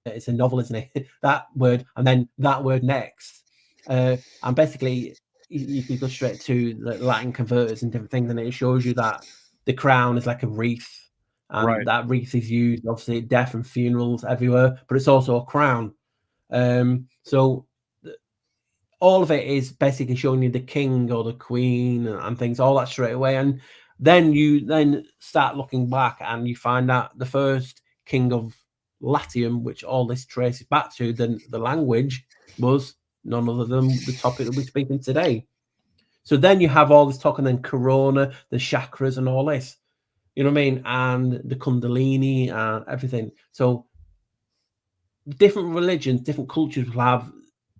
It's a novel, isn't it? That word, and then that word next. And basically, you could go straight to the Latin converters and different things, and it shows you that the crown is like a wreath, and that wreath is used obviously at death and funerals everywhere, but it's also a crown. So all of it is basically showing you the king or the queen and things, all that straight away. And then you start looking back and you find out the first king of Latium, which all this traces back to, then the language was none other than the topic that we're speaking today. So then you have all this talk, and then Corona, the chakras, and all this, you know what I mean, and the Kundalini and everything. So different religions, different cultures will have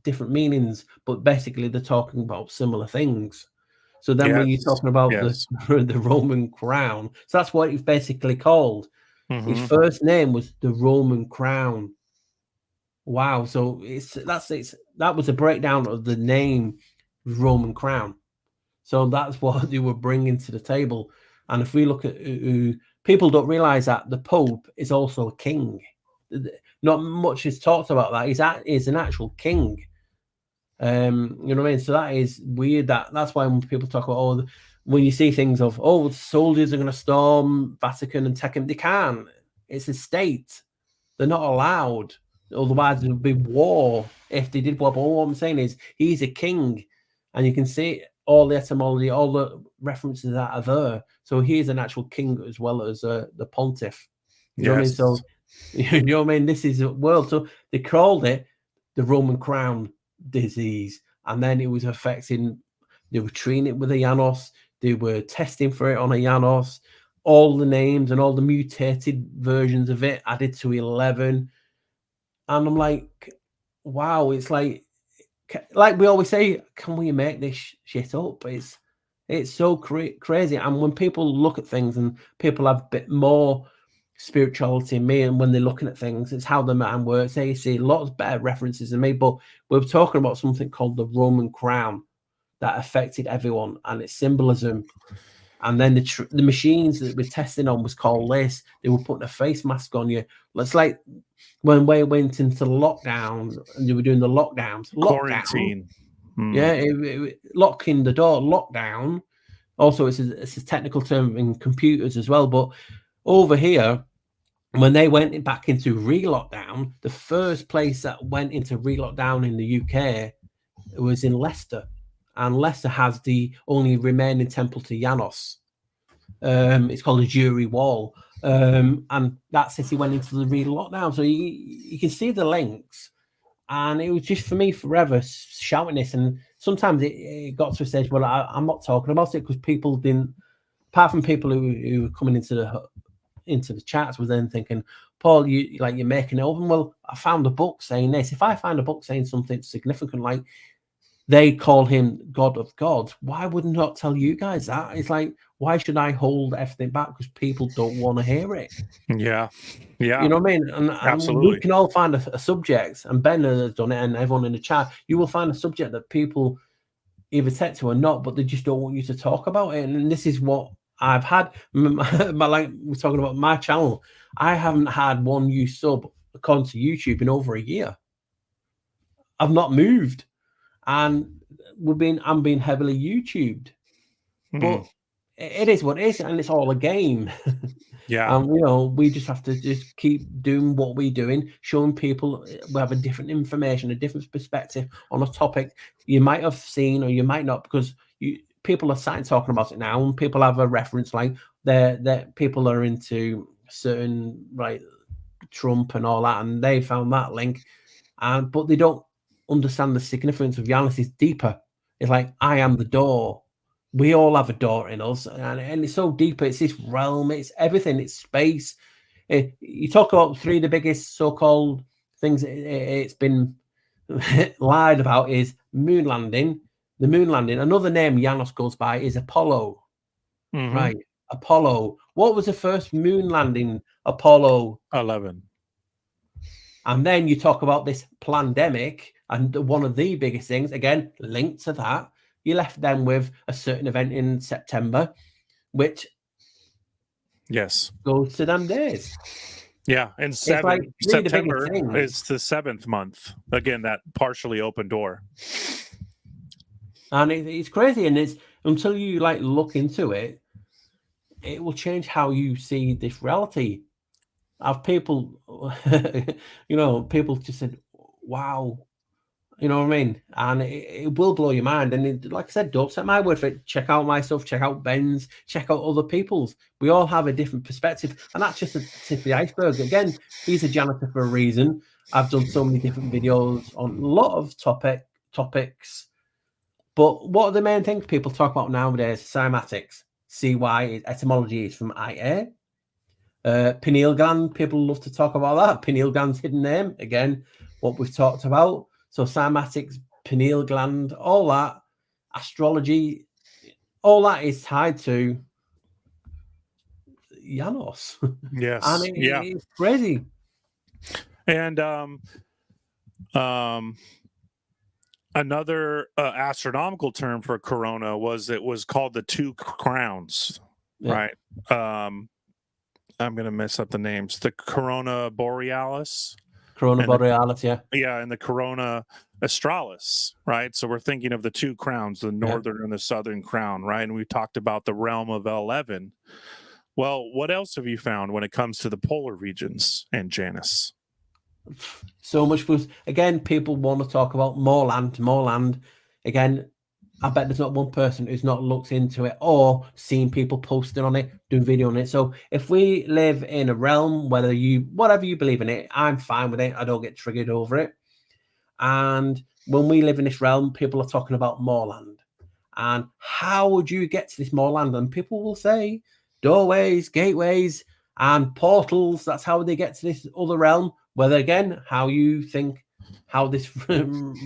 different meanings, but basically they're talking about similar things. So then when you're talking about the Roman crown, so that's what it's basically called. His first name was the Roman crown. Wow. So that was a breakdown of the name Roman crown. So that's what they were bringing to the table. And if we look at people don't realize that the Pope is also a king. Not much is talked about that. He's an actual king. You know what I mean? So that is weird. That's why when people talk about when you see things of soldiers are going to storm Vatican and take him, they can't. It's a state. They're not allowed. Otherwise, there would be war if they did war. But all I'm saying is he's a king, and you can see all the etymology, all the references that are there. So he's an actual king as well as the pontiff. You know what I mean? So you know what I mean? This is a world. So they called it the Roman crown disease, and then it was affecting. They were treating it with a Janus. They were testing for it on a Janus. All the names and all the mutated versions of it added to 11. And I'm like, wow, it's like we always say, can we make this shit up? It's so crazy. And when people look at things and people have a bit more spirituality in me, and when they're looking at things, it's how the man works. They see lots of better references than me, but we're talking about something called the Roman crown that affected everyone and its symbolism. And then the machines that we're testing on was called this. They were putting a face mask on you. It's like when we went into lockdown and they were doing the lockdowns. Quarantine. Yeah, locking the door, lockdown. Also, it's a technical term in computers as well. But over here, when they went back into re-lockdown, the first place that went into re-lockdown in the UK was in Leicester. And Leicester has the only remaining temple to Janus. It's called a Jury Wall. And that city went into the re-lockdown. So you can see the links. And it was just for me forever shouting this. And sometimes it got to a stage where I'm not talking about it because people didn't, apart from people who were coming into the chats, was then thinking, Paul, you're making it up. And well, I found a book saying this. If I find a book saying something significant, like they call him God of gods, why would I not tell you guys that? It's like, why should I hold everything back because people don't want to hear it? Yeah. You know what I mean? And Absolutely. we can all find a subject, and Ben has done it, and everyone in the chat, you will find a subject that people either take to or not, but they just don't want you to talk about it. And this is what I've had. Like we're talking about my channel, I haven't had one new sub according to YouTube in over a year. I've not moved, and I'm being heavily YouTubed, but it is what it is, and it's all a game. Yeah. And we just have to just keep doing what we're doing, showing people we have a different information, a different perspective on a topic you might have seen or you might not, because people are starting talking about it now, and people have a reference, like that people are into certain, right, Trump and all that, and they found that link, but they don't understand the significance of Janus is deeper. It's like, I am the door. We all have a door in us, and it's so deep. It's this realm. It's everything. It's space. You talk about three of the biggest so-called things it's been lied about is moon landing. The moon landing. Another name Janus goes by is Apollo. Right, Apollo. What was the first moon landing? Apollo 11. And then you talk about this pandemic, and one of the biggest things, again, linked to that, you left them with a certain event in September, which goes to them days. Yeah, and September is the 7th month. Again, that partially open door. And it's crazy, and it's until you like look into it, it will change how you see this reality. I've people, people just said, wow. You know what I mean? And it will blow your mind. And like I said, don't take my word for it. Check out my stuff, check out Ben's, check out other people's. We all have a different perspective. And that's just the tip of the iceberg. Again, he's a janitor for a reason. I've done so many different videos on a lot of topics. But what are the main things people talk about nowadays? Cymatics. CY etymology is from IA. Pineal gland, people love to talk about that. Pineal gland's hidden name. Again, what we've talked about. So cymatics, pineal gland, all that, astrology, all that is tied to Janus. Yes. And it's crazy. And another astronomical term for corona was called the two crowns, right? I'm going to mess up the names. The corona borealis. Corona borealis, yeah. Yeah, and the corona australis, right? So we're thinking of the two crowns, the northern and the southern crown, right? And we talked about the realm of 11. Well, what else have you found when it comes to the polar regions and Janus? So much, because again, people want to talk about more land. Again, I bet there's not one person who's not looked into it or seen people posting on it, doing video on it. So if we live in a realm, whatever you believe in it, I'm fine with it. I don't get triggered over it. And when we live in this realm, people are talking about more land. And how would you get to this more land? And people will say doorways, gateways, and portals. That's how they get to this other realm. Whether, again, how you think how this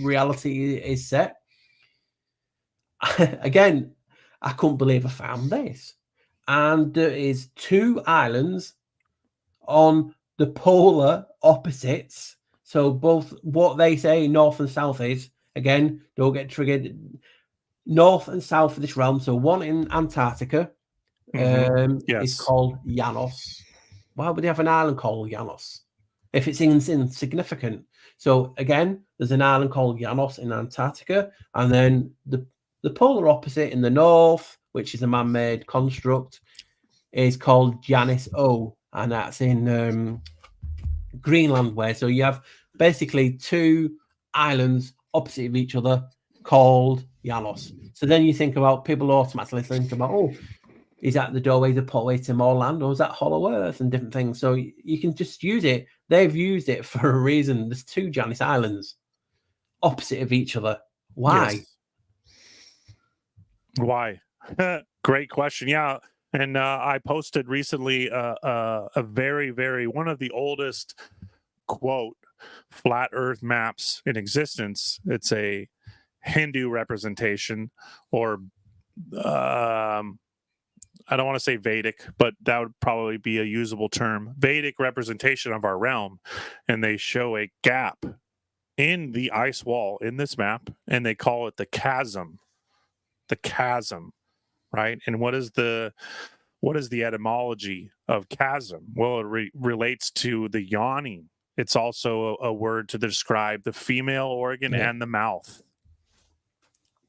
reality is set. Again, I couldn't believe I found this. And there is 2 islands on the polar opposites. So both what they say north and south is, again, don't get triggered, north and south of this realm. So one in Antarctica is called Janus. Why would they have an island called Janus if it's insignificant? So again, there's an island called Janus in Antarctica, and then the polar opposite in the north, which is a man-made construct, is called Janus O, and that's in Greenland way. So you have basically 2 islands opposite of each other called Janus. So then you think about, people automatically think about, oh, is that the doorway, the portway to more land, or is that hollow earth and different things? So you can just use it. They've used it for a reason. There's 2 Janus islands opposite of each other. Why? Yes. Why? Great question. Yeah. And I posted recently a very one of the oldest quote flat Earth maps in existence. It's a Hindu representation, or I don't want to say Vedic, but that would probably be a usable term. Vedic representation of our realm, and they show a gap in the ice wall in this map, and they call it the chasm. The chasm, right? And what is the etymology of chasm? Well, it relates to the yawning. It's also a word to describe the female organ and the mouth.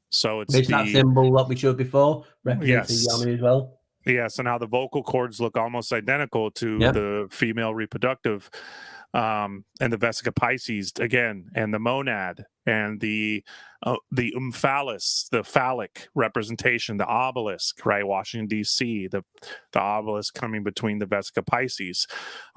So it's that symbol that we showed before represents the yes. yoni as well. Yes, and how the vocal cords look almost identical to the female reproductive, and the vesica Pisces again, and the monad, and the omphalos, the phallic representation, the obelisk, right? Washington D.C., the obelisk coming between the vesica Pisces.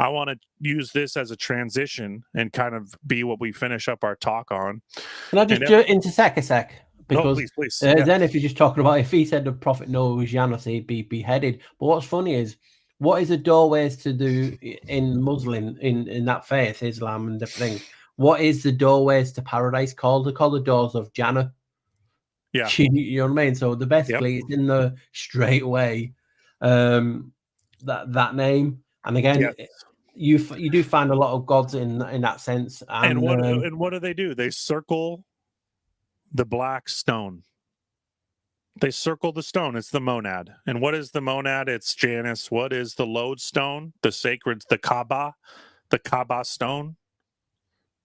I want to use this as a transition and kind of be what we finish up our talk on. Can I just intersect a sec? Because please. Then if you're just talking about, if he said the Prophet Noah was Janus, he'd be beheaded. But what's funny is, what is the doorways to do in Muslim, in that faith, Islam and different things? What is the doorways to paradise called? They're called the doors of Jannah. Yeah. You know what I mean? So the basically it's in the straight way, that name. And again, you do find a lot of gods in that sense. And what do? They circle the black stone. They circle the stone. It's the monad. And what is the monad? It's Janus. What is the lodestone? The sacred, the Kaaba stone.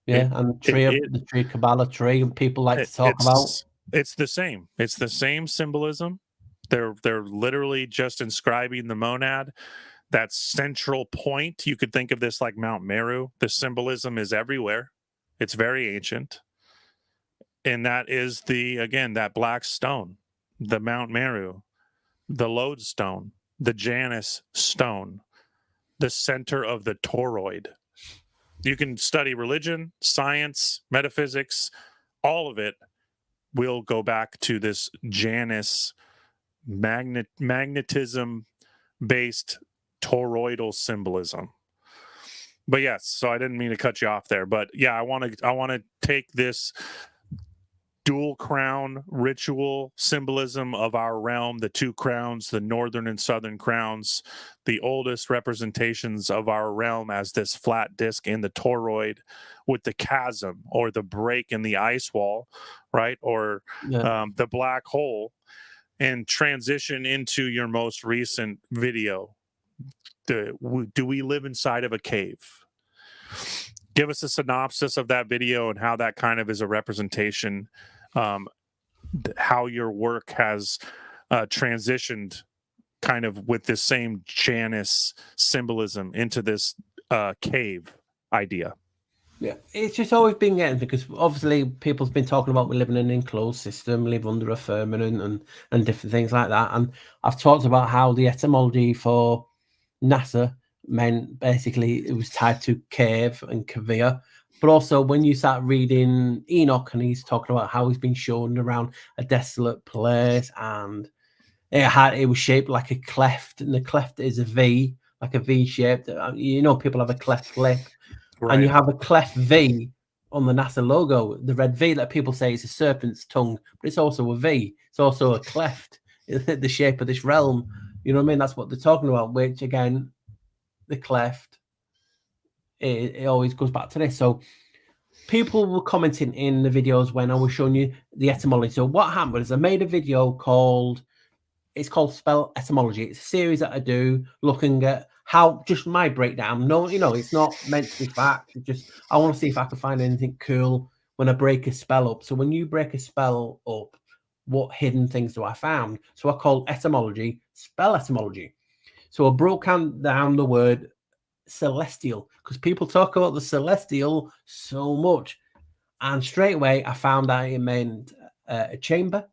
Yeah, and the tree Kabbalah tree, and people like to talk about. It's the same. It's the same symbolism. They're literally just inscribing the monad. That central point. You could think of this like Mount Meru. The symbolism is everywhere. It's very ancient. And that is that black stone, the Mount Meru, the lodestone, the Janus stone, the center of the toroid. You can study religion, science, metaphysics, all of it will go back to this Janus magnetism-based toroidal symbolism. But yes, so I didn't mean to cut you off there. But yeah, I want to take this dual crown ritual symbolism of our realm, the two crowns, the northern and southern crowns, the oldest representations of our realm as this flat disc in the toroid with the chasm or the break in the ice wall, right? Or the black hole, and transition into your most recent video. Do we live inside of a cave? Give us a synopsis of that video and how that kind of is a representation, how your work has transitioned kind of with this same Janus symbolism into this cave idea. Yeah, it's just always been getting, because obviously people's been talking about we live in an enclosed system, live under a firmament and different things like that. And I've talked about how the etymology for NASA meant basically it was tied to cave and cavea. But also when you start reading Enoch, and he's talking about how he's been shown around a desolate place, and it was shaped like a cleft, and the cleft is a V, like a V shaped. You know, people have a cleft lip. Right. And you have a cleft V on the NASA logo, the red V that people say is a serpent's tongue, but it's also a V. It's also a cleft, the shape of this realm. You know what I mean? That's what they're talking about, which again, the cleft, it always goes back to this. So people were commenting in the videos when I was showing you the etymology. So what happened was I made a video called Spell Etymology. It's a series that I do looking at how, just my breakdown. No, you know, it's not meant to be fact. It's just, I want to see if I can find anything cool when I break a spell up. So when you break a spell up, what hidden things do I found? So I call etymology spell etymology. So I broke down the word celestial, because people talk about the celestial so much. And straight away, I found that it meant a chamber.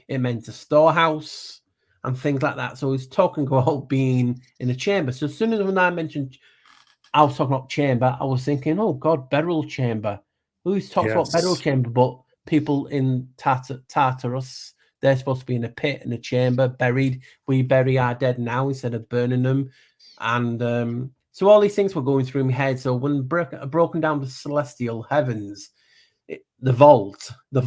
It meant a storehouse and things like that. So he's talking about being in a chamber. So as soon as when I mentioned, I was talking about chamber, I was thinking, oh God, burial chamber. Who's talks about burial chamber? But people in Tartarus, They're supposed to be in a pit, in a chamber, buried. We bury our dead now instead of burning them. And so all these things were going through my head. So when broken down the celestial heavens, the vault, the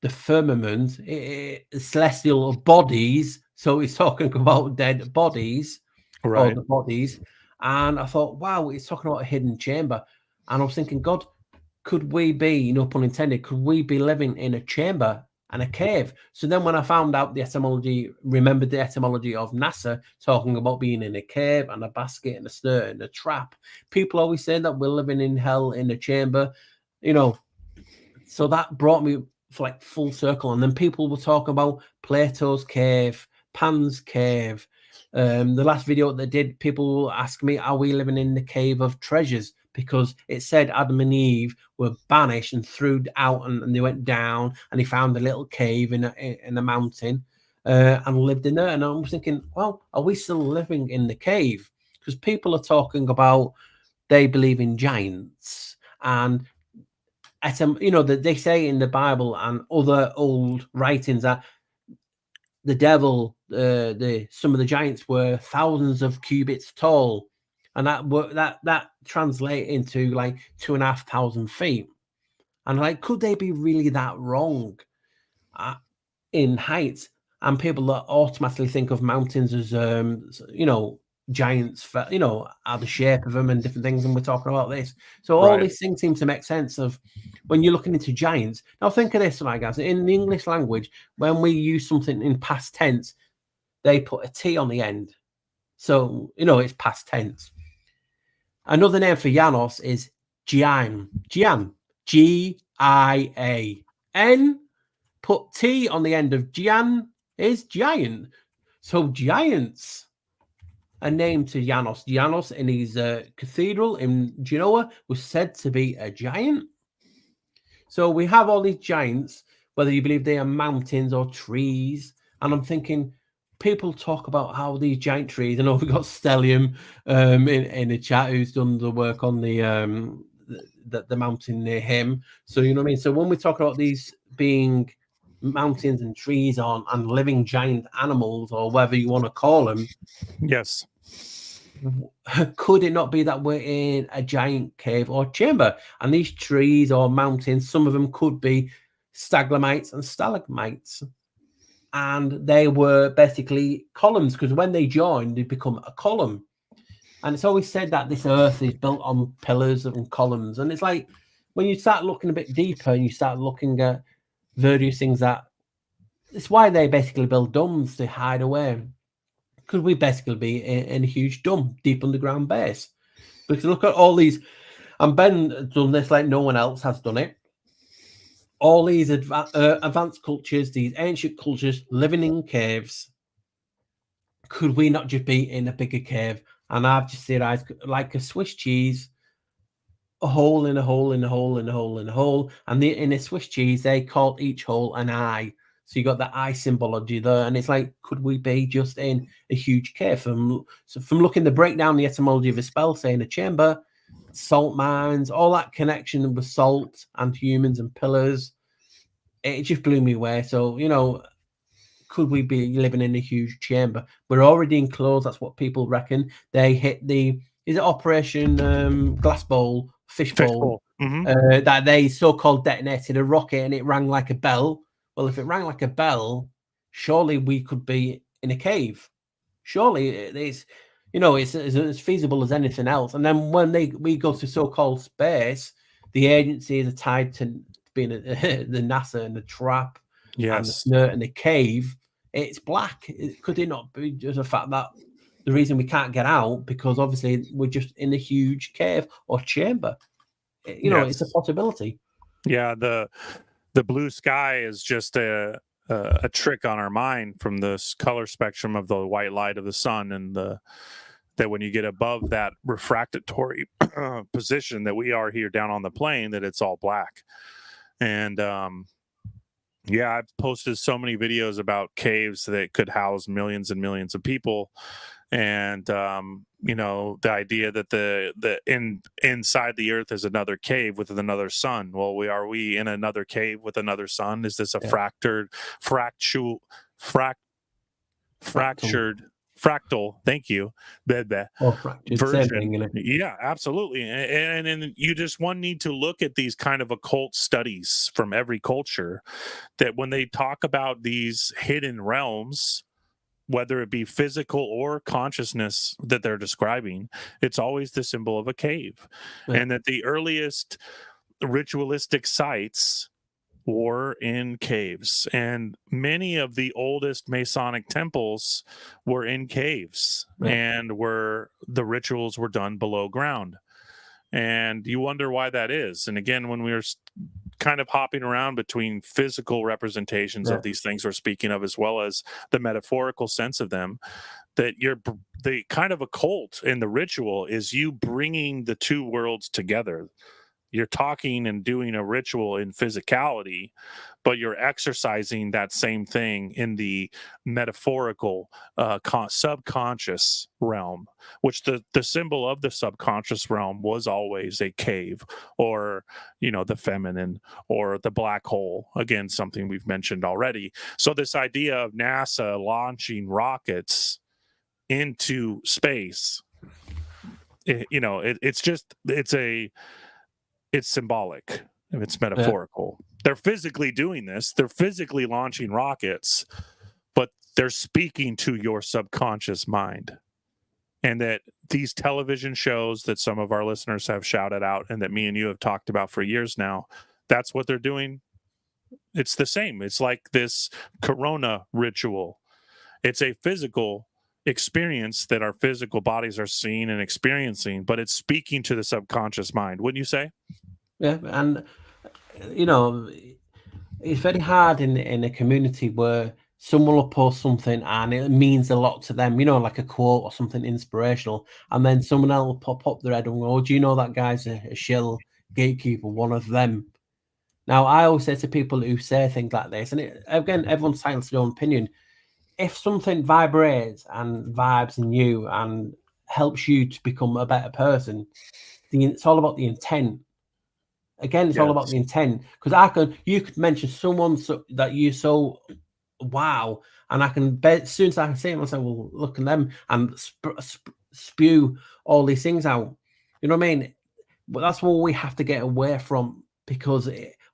firmament, celestial bodies. So he's talking about dead bodies, or the bodies. And I thought, wow, it's talking about a hidden chamber. And I was thinking, God, could we be, no pun intended, could we be living in a chamber and a cave? So then when I found out the etymology, remembered the etymology of NASA, talking about being in a cave and a basket and a snare and a trap, people always say that we're living in hell in a chamber, so that brought me like full circle. And then people were talking about Plato's cave, Pan's cave. The last video that they did, people ask me, are we living in the cave of treasures? Because it said Adam and Eve were banished and threw out, and they went down, and they found a little cave in a mountain and lived in there. And I was thinking, well, are we still living in the cave? Because people are talking about they believe in giants, and that they say in the Bible and other old writings that the devil, some of the giants were thousands of cubits tall, and that translate into like 2,500 feet. And like, could they be really that wrong in height? And people that automatically think of mountains as giants, are the shape of them and different things. And we're talking about this, so all these things seem to make sense of when you're looking into giants. Now think of this, my guys. In the English language, when we use something in past tense, they put a T on the end, so it's past tense. Another name for Janus is Gian, Gian. Put T on the end of Gian is giant. So giants are named to Janus. Janus in his cathedral in Genoa was said to be a giant. So we have all these giants, whether you believe they are mountains or trees. And I'm thinking, people talk about how these giant trees, I know we've got Stellium in the chat who's done the work on the mountain near him. So, you know what I mean? So when we talk about these being mountains and trees and living giant animals, or whatever you want to call them, yes, could it not be that we're in a giant cave or chamber, and these trees or mountains, some of them could be stalagmites and stalagmites, and they were basically columns, because when they joined, they become a column. And it's always said that this earth is built on pillars and columns, and it's like when you start looking a bit deeper and you start looking at various things, that it's why they basically build domes to hide away. Could we basically be in a huge dome, deep underground base? Because look at all these, and Ben has done this like no one else has done it. All these advanced cultures, these ancient cultures living in caves. Could we not just be in a bigger cave? And I've just theorized, like a Swiss cheese, a hole in a hole in a hole in a hole in a hole. And in a Swiss cheese, they call each hole an eye. So you got the eye symbology there, and it's like, could we be just in a huge cave? From looking to break down the etymology of a spell, saying a chamber, salt mines, all that connection with salt and humans and pillars, it just blew me away. So could we be living in a huge chamber? We're already enclosed. That's what people reckon. They hit is it Operation Glass Bowl, Fishbowl, that they so-called detonated a rocket and it rang like a bell. Well, if it rang like a bell, surely we could be in a cave. Surely it's as feasible as anything else. And then when we go to so-called space, the agencies are tied to being the NASA and the trap, and the snare and the cave. It's black. Could it not be just the fact that the reason we can't get out, because obviously we're just in a huge cave or chamber? It's a possibility. Yeah, the blue sky is just a trick on our mind from the color spectrum of the white light of the sun, and that when you get above that refractory position that we are here down on the plane, that it's all black. And I've posted so many videos about caves that could house millions and millions of people, And you know, the idea that inside the earth is another cave with another sun. Well, are we in another cave with another sun? Is this a fractured fractual frac fractured fractal, thank you, or fractured, same thing, version? you know. Yeah, absolutely. And you just one need to look at these kind of occult studies from every culture, that when they talk about these hidden realms, whether it be physical or consciousness that they're describing, it's always the symbol of a cave. And that the earliest ritualistic sites were in caves, and many of the oldest Masonic temples were in caves, and where the rituals were done below ground. And you wonder why that is. And again, when we were kind of hopping around between physical representations of these things we're speaking of, as well as the metaphorical sense of them, that the kind of occult in the ritual is you bringing the two worlds together. You're talking and doing a ritual in physicality, but you're exercising that same thing in the metaphorical subconscious realm, which the symbol of the subconscious realm was always a cave, or, you know, the feminine, or the black hole. Again, something we've mentioned already. So this idea of NASA launching rockets into space, you know, it's symbolic and it's metaphorical. They're physically doing this. They're physically launching rockets, but they're speaking to your subconscious mind. And that these television shows that some of our listeners have shouted out, and that me and you have talked about for years now, that's what they're doing. It's the same. It's like this corona ritual. It's a physical experience that our physical bodies are seeing and experiencing, but it's speaking to the subconscious mind, wouldn't you say? Yeah, and you know, it's very hard in a community where someone will post something and it means a lot to them, you know, like a quote or something inspirational, and then someone else will pop up their head and go, "Oh, do you know that guy's a shill gatekeeper, one of them?" Now, I always say to people who say things like this, and again, everyone's entitled to their own opinion. If something vibrates and vibes in you and helps you to become a better person, it's all about the intent. Again, it's all about the intent, because you could mention someone that you so wow, and I can bet as soon as I can see them, I say, well, look at them, and spew all these things out. You know what I mean? But that's what we have to get away from, because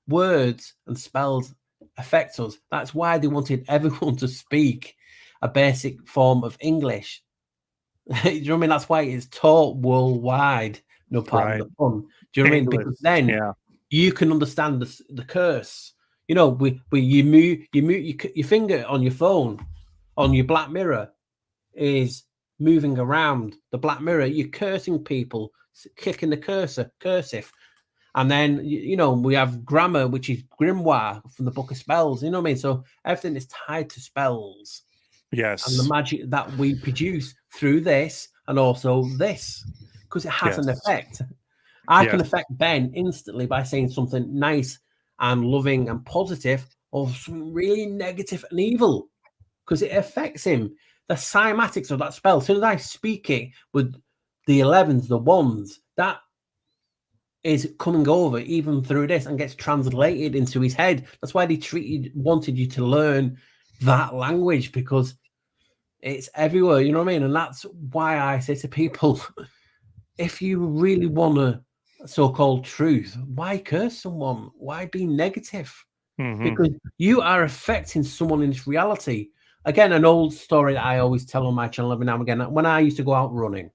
words and spells affect us. That's why they wanted everyone to speak a basic form of English. You know what I mean? That's why it's taught worldwide. No pardon the pun. Do you know what I mean? Because then you can understand the curse. You know, you move your finger on your phone, on your black mirror, is moving around the black mirror. You're cursing people, kicking the cursive. And then, you know, we have grammar, which is grimoire from the Book of Spells. You know what I mean? So everything is tied to spells. Yes. And the magic that we produce through this, and also this, because it has an effect. I can affect Ben instantly by saying something nice and loving and positive, or something really negative and evil, because it affects him. The cymatics of that spell, as soon as I speak it with the 11s, the 1s, that is coming over even through this and gets translated into his head. That's why they wanted you to learn that language, because it's everywhere, you know what I mean? And that's why I say to people, if you really want a so-called truth, why curse someone? Why be negative? Because you are affecting someone in this reality. Again, an old story that I always tell on my channel every now and again. When I used to go out running,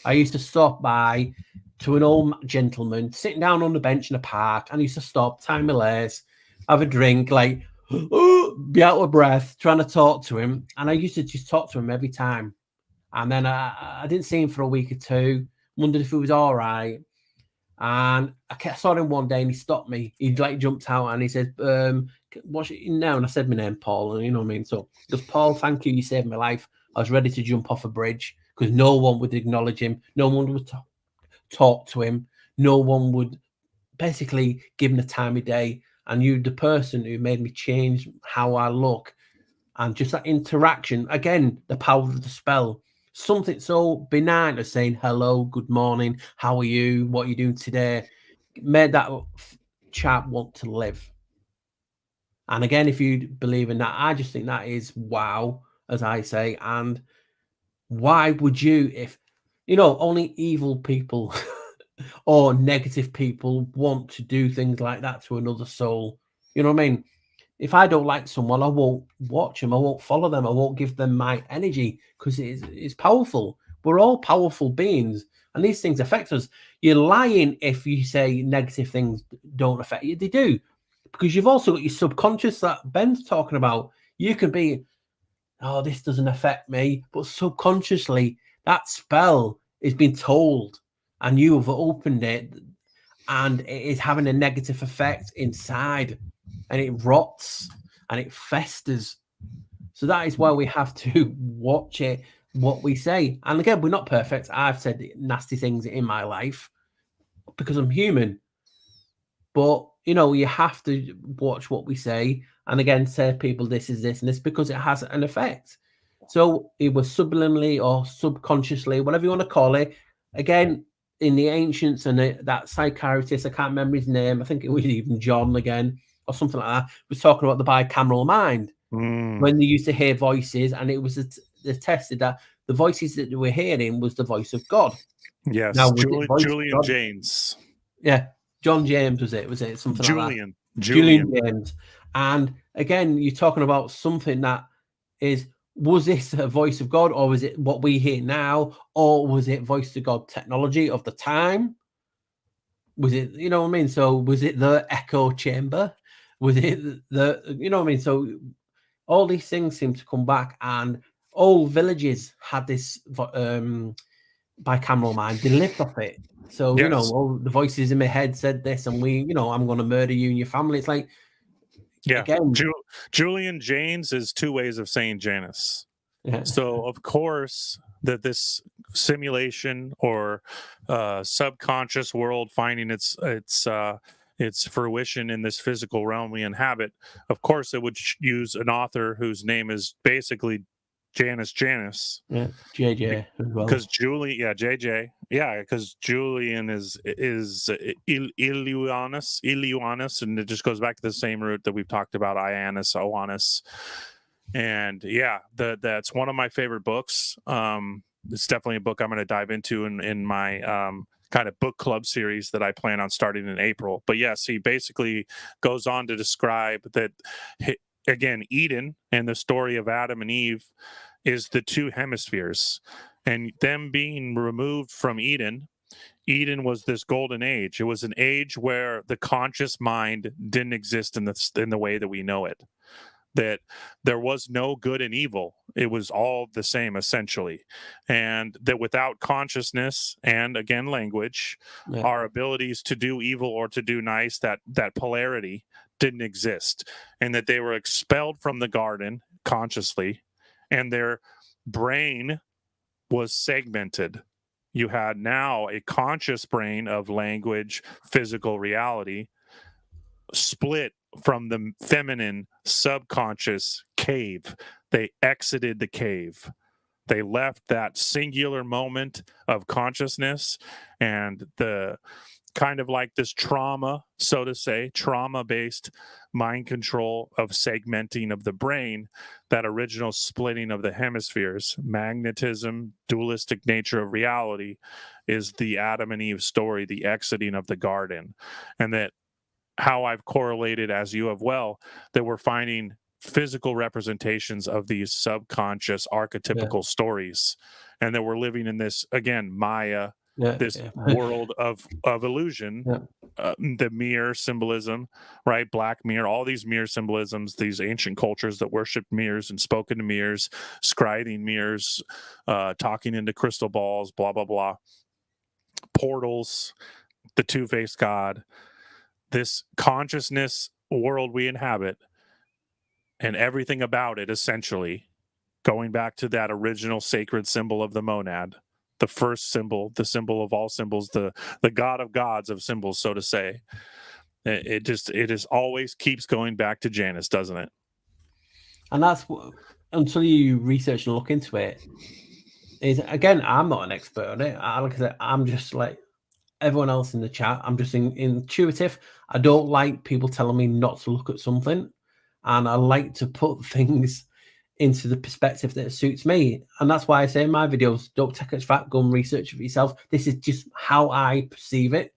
I used to stop by to an old gentleman sitting down on the bench in a park, and I used to stop, tie my lace, have a drink, like, be out of breath, trying to talk to him. And I used to just talk to him every time. And then I didn't see him for a week or two, wondered if he was all right. And I saw him one day and he stopped me. He like jumped out and he said, what's your name now? And I said my name, Paul. And you know what I mean? So he goes, Paul, thank you. You saved my life. I was ready to jump off a bridge because no one would acknowledge him. No one would talk to him. No one would basically give him the time of day. And you, the person who made me change how I look, and just that interaction, again, the power of the spell. something so benign as saying hello, good morning, how are you, what are you doing today, made that chap want to live. And again, if you believe in that, I just think that is wow, as I say. And why would you, if only evil people or negative people want to do things like that to another soul? You know what I mean? If I don't like someone, I won't watch them. I won't follow them. I won't give them my energy because it's powerful. We're all powerful beings, and these things affect us. You're lying if you say negative things don't affect you. They do, because you've also got your subconscious that Ben's talking about. You can be, oh, this doesn't affect me, but subconsciously that spell is being told, and you have opened it, and it is having a negative effect inside, and it rots and it festers. So that is why we have to watch it, what we say. And again, we're not perfect. I've said nasty things in my life because I'm human. But you have to watch what we say, and again, say people this is this and this, because it has an effect. So it was subliminally or subconsciously, whatever you want to call it. Again, in the ancients, and that psychiatrist, I can't remember his name, I think it was even John again or something like that, was talking about the bicameral mind. When they used to hear voices, and it was attested that the voices that they were hearing was the voice of God. Yes, now Julian James. Yeah, John James was it something like that? Julian James. And again, you're talking about something that was this a voice of God, or was it what we hear now, or was it voice to God technology of the time? Was it, you know what I mean? So was it the echo chamber? Was it the, you know what I mean? So all these things seem to come back, and all villages had this bicameral mind. They lived off it. So, yes. all the voices in my head said this, and I'm going to murder you and your family. It's like, yeah. Again, Julian James is two ways of saying Janus. yeah. So, of course, that this simulation or subconscious world finding its fruition in this physical realm we inhabit, of course, it would use an author whose name is basically Janus. Yeah, JJ as well. Because JJ, because Julian is Iliuanus, and it just goes back to the same root that we've talked about, Ioannis, Oanus. And that's one of my favorite books. It's definitely a book I'm going to dive into in my kind of book club series that I plan on starting in April. But yes, he basically goes on to describe that, again, Eden and the story of Adam and Eve is the two hemispheres, and them being removed from Eden was this golden age. It was an age where the conscious mind didn't exist in the way that we know it, that there was no good and evil. It was all the same, essentially. And that without consciousness and, again, language, our abilities to do evil or to do nice, that polarity didn't exist. And that they were expelled from the garden consciously, and their brain was segmented. You had now a conscious brain of language, physical reality, split from the feminine subconscious cave. They exited the cave. They left that singular moment of consciousness, and the kind of like this trauma, so to say, trauma-based mind control of segmenting of the brain, that original splitting of the hemispheres, magnetism, dualistic nature of reality, is the Adam and Eve story, the exiting of the garden. And that how I've correlated, as you have well, that we're finding physical representations of these subconscious archetypical stories, and that we're living in this, again, Maya, this world of illusion, the mirror symbolism, right? Black mirror, all these mirror symbolisms, these ancient cultures that worship mirrors and spoken to mirrors, scrying mirrors, talking into crystal balls, blah, blah, blah, portals, the two-faced God, this consciousness world we inhabit, and everything about it, essentially, going back to that original sacred symbol of the monad, the first symbol, the symbol of all symbols, the god of gods of symbols, so to say. It is always keeps going back to Janus, doesn't it? And that's until you research and look into it, is, again, I'm not an expert on it. Like I said, I'm just like everyone else in the chat. I'm just intuitive. I don't like people telling me not to look at something, and I like to put things into the perspective that suits me. And that's why I say in my videos, don't take it as fact, go and research it for yourself. This is just how I perceive it.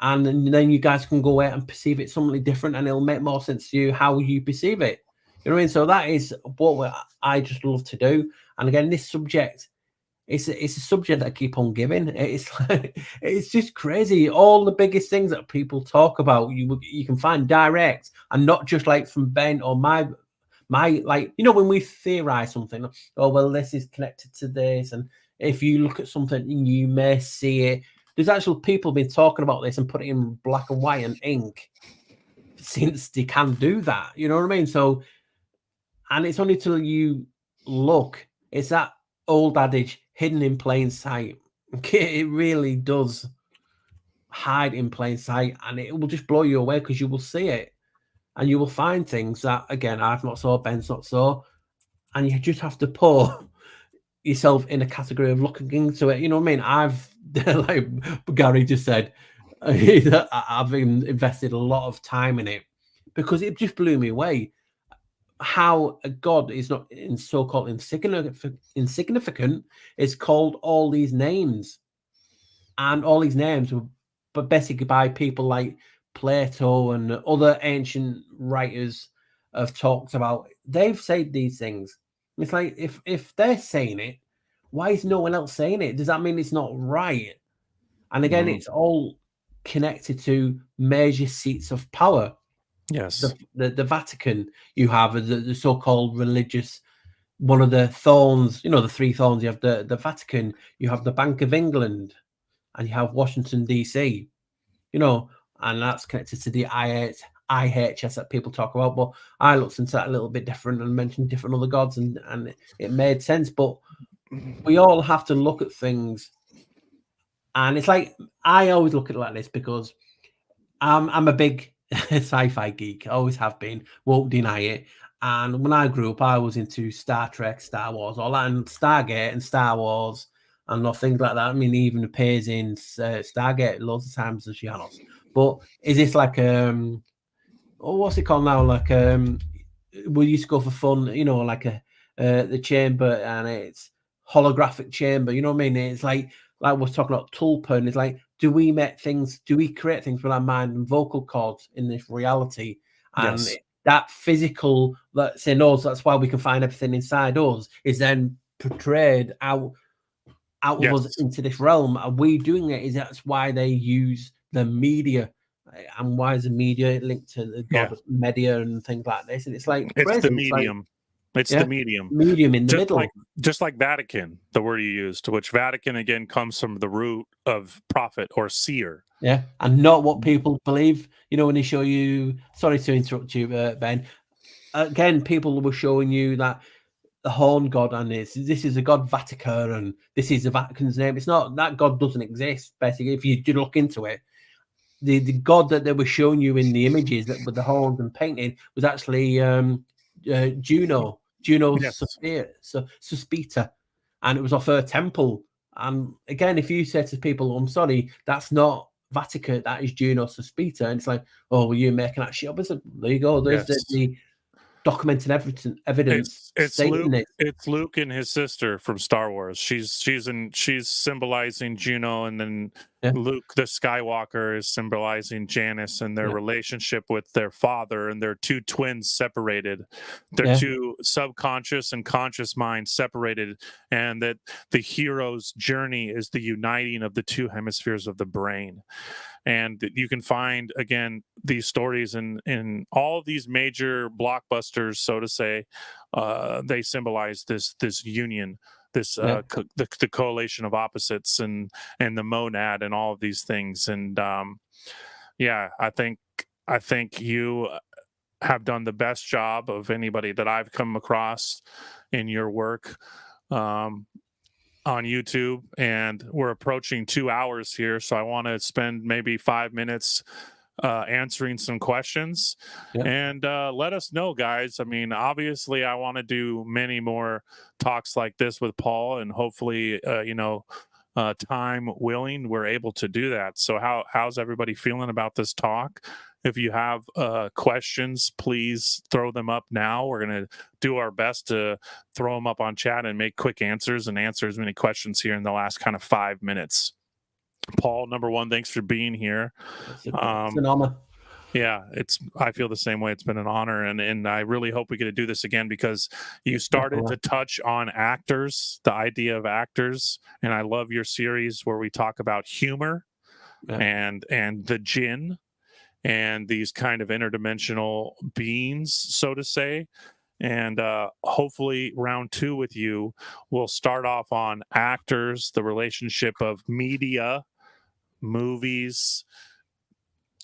And then you guys can go out and perceive it something different, and it'll make more sense to you how you perceive it. You know what I mean? So that is what I just love to do. And again, this subject, it's a subject that I keep on giving. It's like, it's just crazy. All the biggest things that people talk about, you can find direct, and not just like from Ben or my like, you know, when we theorize something, oh well, this is connected to this, and if you look at something, you may see it. There's actual people been talking about this and put it in black and white and ink since they can do that. You know what I mean? So, and it's only till you look. It's that old adage, hidden in plain sight. It really does hide in plain sight, and it will just blow you away because you will see it, and you will find things that, again, I've not saw, Ben's not saw, and you just have to put yourself in a category of looking into it. You know what I mean? I've, like Gary just said, I've invested a lot of time in it because it just blew me away how a god is not in so-called insignificant is called all these names, and all these names were but basically by people like Plato and other ancient writers have talked about. They've said these things. It's like, if they're saying it, why is no one else saying it? Does that mean it's not right? And again, Mm. it's all connected to major seats of power. Yes. The Vatican, you have the so-called religious, one of the thorns, you know, the three thorns. You have the Vatican, you have the Bank of England, and you have Washington DC. You know, and that's connected to the IHS that people talk about. But I looked into that a little bit different and mentioned different other gods, and it made sense. But we all have to look at things, and it's like, I always look at it like this because I'm a big sci-fi geek. I always have been. Won't deny it. And when I grew up, I was into Star Trek, Star Wars, all that, and Stargate and Star Wars, and things like that. I mean, he even appears in Stargate loads of times as Janus. But is this like what's it called now? Like we used to go for fun, you know, like the chamber, and it's holographic chamber. You know what I mean? It's like we're talking about Tulpa, and it's like, do we make things? Do we create things with our mind and vocal cords in this reality? And Yes. that physical, let's say, knows that's why we can find everything inside us, is then portrayed out of us Yes. into this realm. Are we doing it? Is that's why they use the media? And why is the media linked to the god Yeah. of media and things like this? And it's like It's crazy. the It's like, medium. It's yeah, the medium. medium in the Just middle. like Vatican, the word you used, which Vatican again comes from the root of prophet or seer. Yeah, and not what people believe. You know, when they show you, sorry to interrupt you, Ben. Again, people were showing you that the horn god, and this is a god Vatican, and this is the Vatican's name. It's not, that god doesn't exist. Basically, if you did look into it, the god that they were showing you in the images that with the horns and painting was actually Juno Yes. Suspita, and it was off her temple. And again, if you say to people, "I'm sorry, that's not Vatican, that is Juno Suspita," and it's like, "Oh, well, you're making that shit up." I said, "There you go. There's Yes. the documented evidence It's stating Luke. this." It's Luke and his sister from Star Wars. She's symbolizing Juno, and then Yeah, Luke the Skywalker is symbolizing Janus and their yeah, relationship with their father, and their two twins separated, their yeah, two subconscious and conscious minds separated, and that the hero's journey is the uniting of the two hemispheres of the brain. And you can find again these stories in all these major blockbusters, so to say. They symbolize this union, this yeah, the coalition of opposites, and the monad, and all of these things. And yeah, I think you have done the best job of anybody that I've come across in your work on YouTube, and we're approaching 2 hours here. So I want to spend maybe 5 minutes answering some questions. Yeah. And let us know, guys. I mean, obviously, I want to do many more talks like this with Paul, and hopefully, time willing, we're able to do that. So, how's everybody feeling about this talk? If you have questions, please throw them up now. We're going to do our best to throw them up on chat and make quick answers and answer as many questions here in the last kind of 5 minutes. Paul, number one, thanks for being here. It's an honor. Yeah, I feel the same way. It's been an honor, and I really hope we get to do this again, because you started to touch on actors, the idea of actors, and I love your series where we talk about humor and the jinn and these kind of interdimensional beings, so to say. And hopefully round 2 with you, we'll start off on actors, the relationship of media, movies,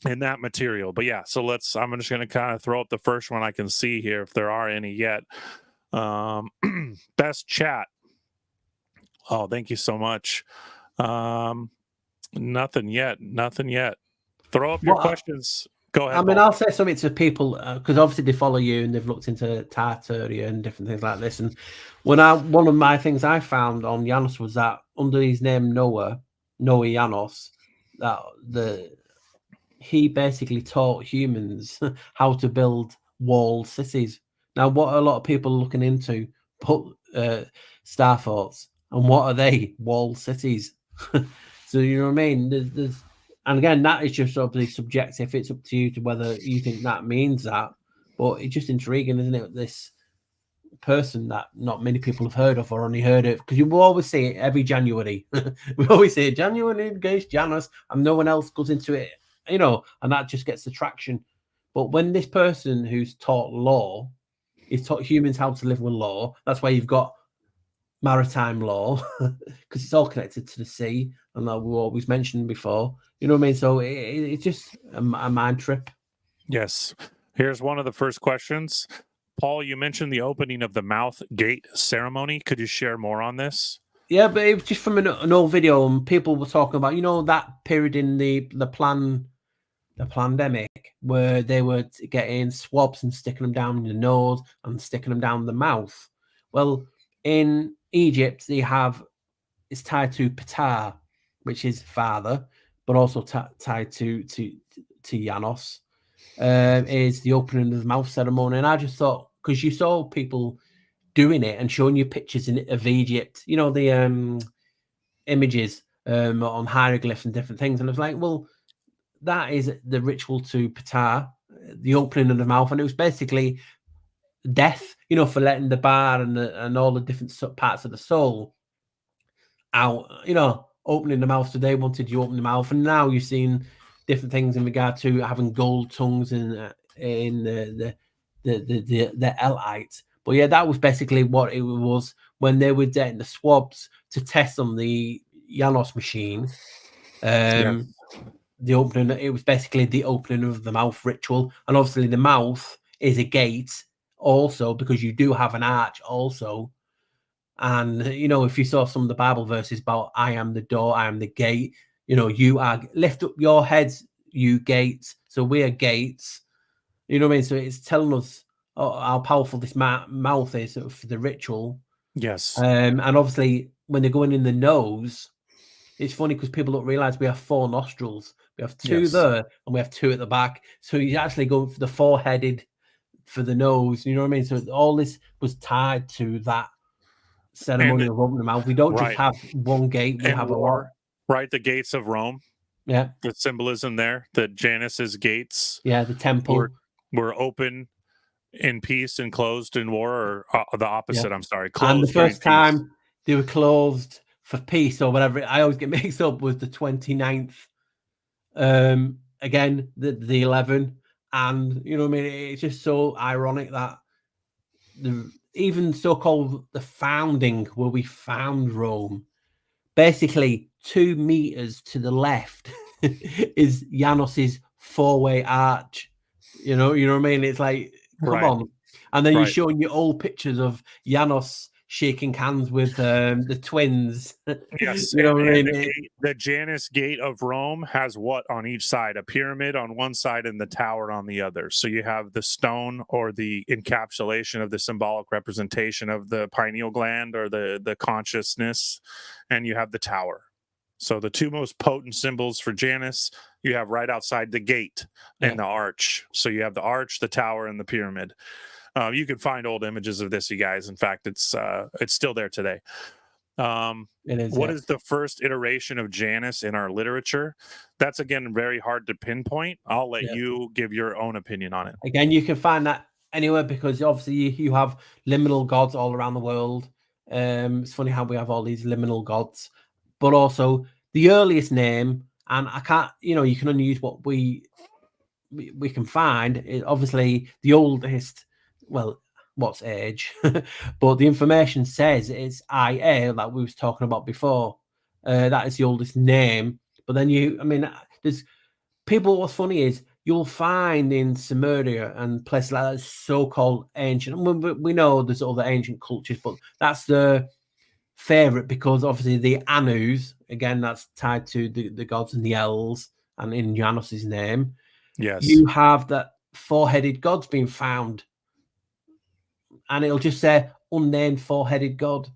and that material. But yeah, so I'm just going to kind of throw up the first one I can see here, if there are any yet. Best chat. Oh, thank you so much. Nothing yet. Throw up your questions. Go ahead. I mean, I'll say something to people, because obviously they follow you and they've looked into Tartaria and different things like this. And one of my things I found on Janus was that under his name Noah Janus, that he basically taught humans how to build walled cities. Now, what a lot of people are looking into, star forts, and what are they? Walled cities. So you know what I mean? There's and again, that is just obviously subjective. It's up to you to whether you think that means that. But it's just intriguing, isn't it? This person that not many people have heard of, or only heard it, because you will always see it every January. We always say January against Janus, and no one else goes into it, and that just gets the traction. But when this person who's taught law, he's taught humans how to live with law. That's why you've got maritime law, because it's all connected to the sea, and that we always mentioned before. You know what I mean? So it's just a mind trip. Yes. Here's one of the first questions. Paul, you mentioned the opening of the mouth gate ceremony. Could you share more on this? Yeah, but it was just from an old video, and people were talking about, that period in the pandemic where they were getting swabs and sticking them down in the nose and sticking them down the mouth. Well, in Egypt, it's tied to Ptah, which is father, but also tied to Janus, is the opening of the mouth ceremony. And I just thought, because you saw people doing it and showing you pictures of Egypt, the images on hieroglyphs and different things, and I was like, well, that is the ritual to Ptah, the opening of the mouth, and it was basically death, for letting the bar and all the different parts of the soul out, opening the mouth. So they wanted you open the mouth, and now you've seen different things in regard to having gold tongues in the Elite. But yeah, that was basically what it was when they were getting the swabs to test on the Janus machine. Yes. The opening, it was basically the opening of the mouth ritual, and obviously the mouth is a gate also, because you do have an arch also. And if you saw some of the Bible verses about I am the door, I am the gate, you are, lift up your heads, you gates. So we are gates, you know what I mean? So it's telling us how powerful this mouth is for the ritual. Yes. And obviously when they're going in the nose, it's funny because people don't realize we have 4 nostrils. We have 2 there and we have 2 at the back. So you actually go for the 4-headed for the nose. You know what I mean? So all this was tied to that ceremony of opening the mouth. We don't just have one gate. We have a lot. Right, the gates of Rome. Yeah. The symbolism there, the Janus's gates. Yeah, the temple. Were open in peace and closed in war, or the opposite. Yeah. I'm sorry. Closed. And the first time they were closed for peace or whatever, I always get mixed up, was the 29th. Again, the 11. And you know what I mean? It's just so ironic that even so-called the founding, where we found Rome, basically 2 meters to the left is Janus's 4-way arch. You know what I mean? It's like, come on. And then you're showing you old pictures of Janus shaking hands with the twins. Yes, You know what I and mean? the Janus Gate of Rome has what on each side? A pyramid on one side and the tower on the other. So you have the stone or the encapsulation of the symbolic representation of the pineal gland or the consciousness, and you have the tower. So the two most potent symbols for Janus you have right outside the gate and the arch. So you have the arch, the tower, and the pyramid. You can find old images of this, you guys. In fact, it's still there today. It is. What is the first iteration of Janus in our literature? That's again very hard to pinpoint. I'll let you give your own opinion on it. Again, you can find that anywhere because obviously you have liminal gods all around the world. It's funny how we have all these liminal gods, but also the earliest name, and I can't, you can only use what we can find. Obviously, the oldest, well, what's age, but the information says it's IA, like we was talking about before. That is the oldest name. But then there's people. What's funny is you'll find in Sumeria and places like that so-called ancient. We know there's other ancient cultures, but that's the favorite because obviously the Anus, again, that's tied to the gods and the elves, and in Janus's name. Yes. You have that four-headed god's been found, and it'll just say unnamed four-headed god.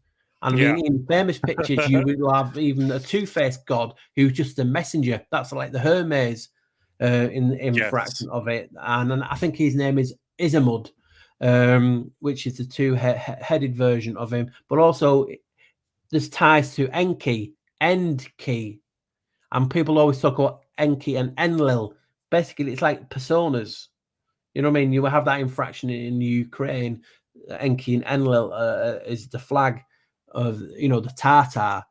And I mean, in famous pictures, you will have even a two-faced god who's just a messenger. That's like the Hermes in fraction of it. And I think his name is Izamud, which is the two-headed version of him. But also, there's ties to Enki, Endki, and people always talk about Enki and Enlil. Basically, it's like personas. You know what I mean? You will have that infraction in Ukraine. Enki and Enlil is the flag of, the Tatar,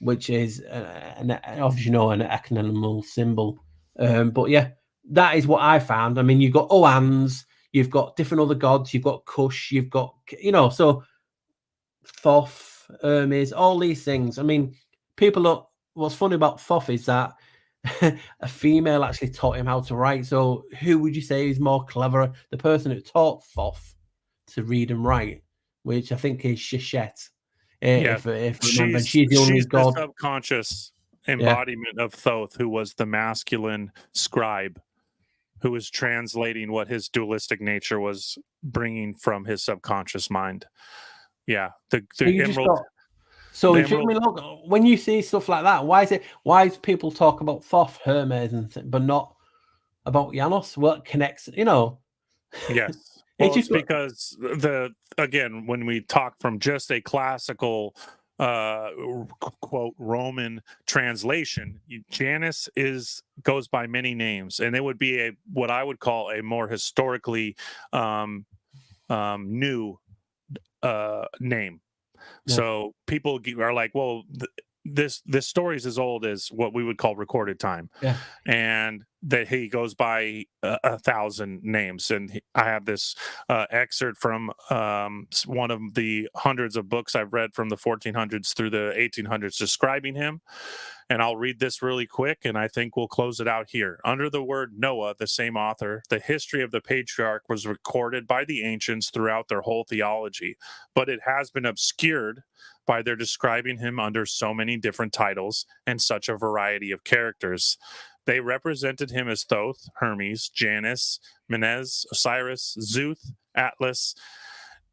which is, obviously, an economical symbol. But yeah, that is what I found. I mean, you've got Oans, you've got different other gods, you've got Kush, you've got, so Thoth, Hermes, all these things. I mean, what's funny about Thoth is that a female actually taught him how to write. So who would you say is more clever? The person who taught Thoth to read and write, which I think is Sheshet. If remember, she's the only god. The subconscious embodiment of Thoth, who was the masculine scribe, who was translating what his dualistic nature was bringing from his subconscious mind. Yeah, the emerald. Look, when you see stuff like that, why is people talk about Thoth, Hermes, but not about Janus? What connects? Yes. Well, it's because when we talk from just a classical quote Roman translation, Janus goes by many names, and it would be what I would call a more historically new name. Yeah. So people are like, well, this story is as old as what we would call recorded time. Yeah. And that he goes by 1,000 names. And I have this excerpt from one of the hundreds of books I've read from the 1400s through the 1800s describing him. And I'll read this really quick, and I think we'll close it out here. Under the word Noah, the same author, the history of the patriarch was recorded by the ancients throughout their whole theology, but it has been obscured by their describing him under so many different titles and such a variety of characters. They represented him as Thoth, Hermes, Janus, Menes, Osiris, Zuth, Atlas,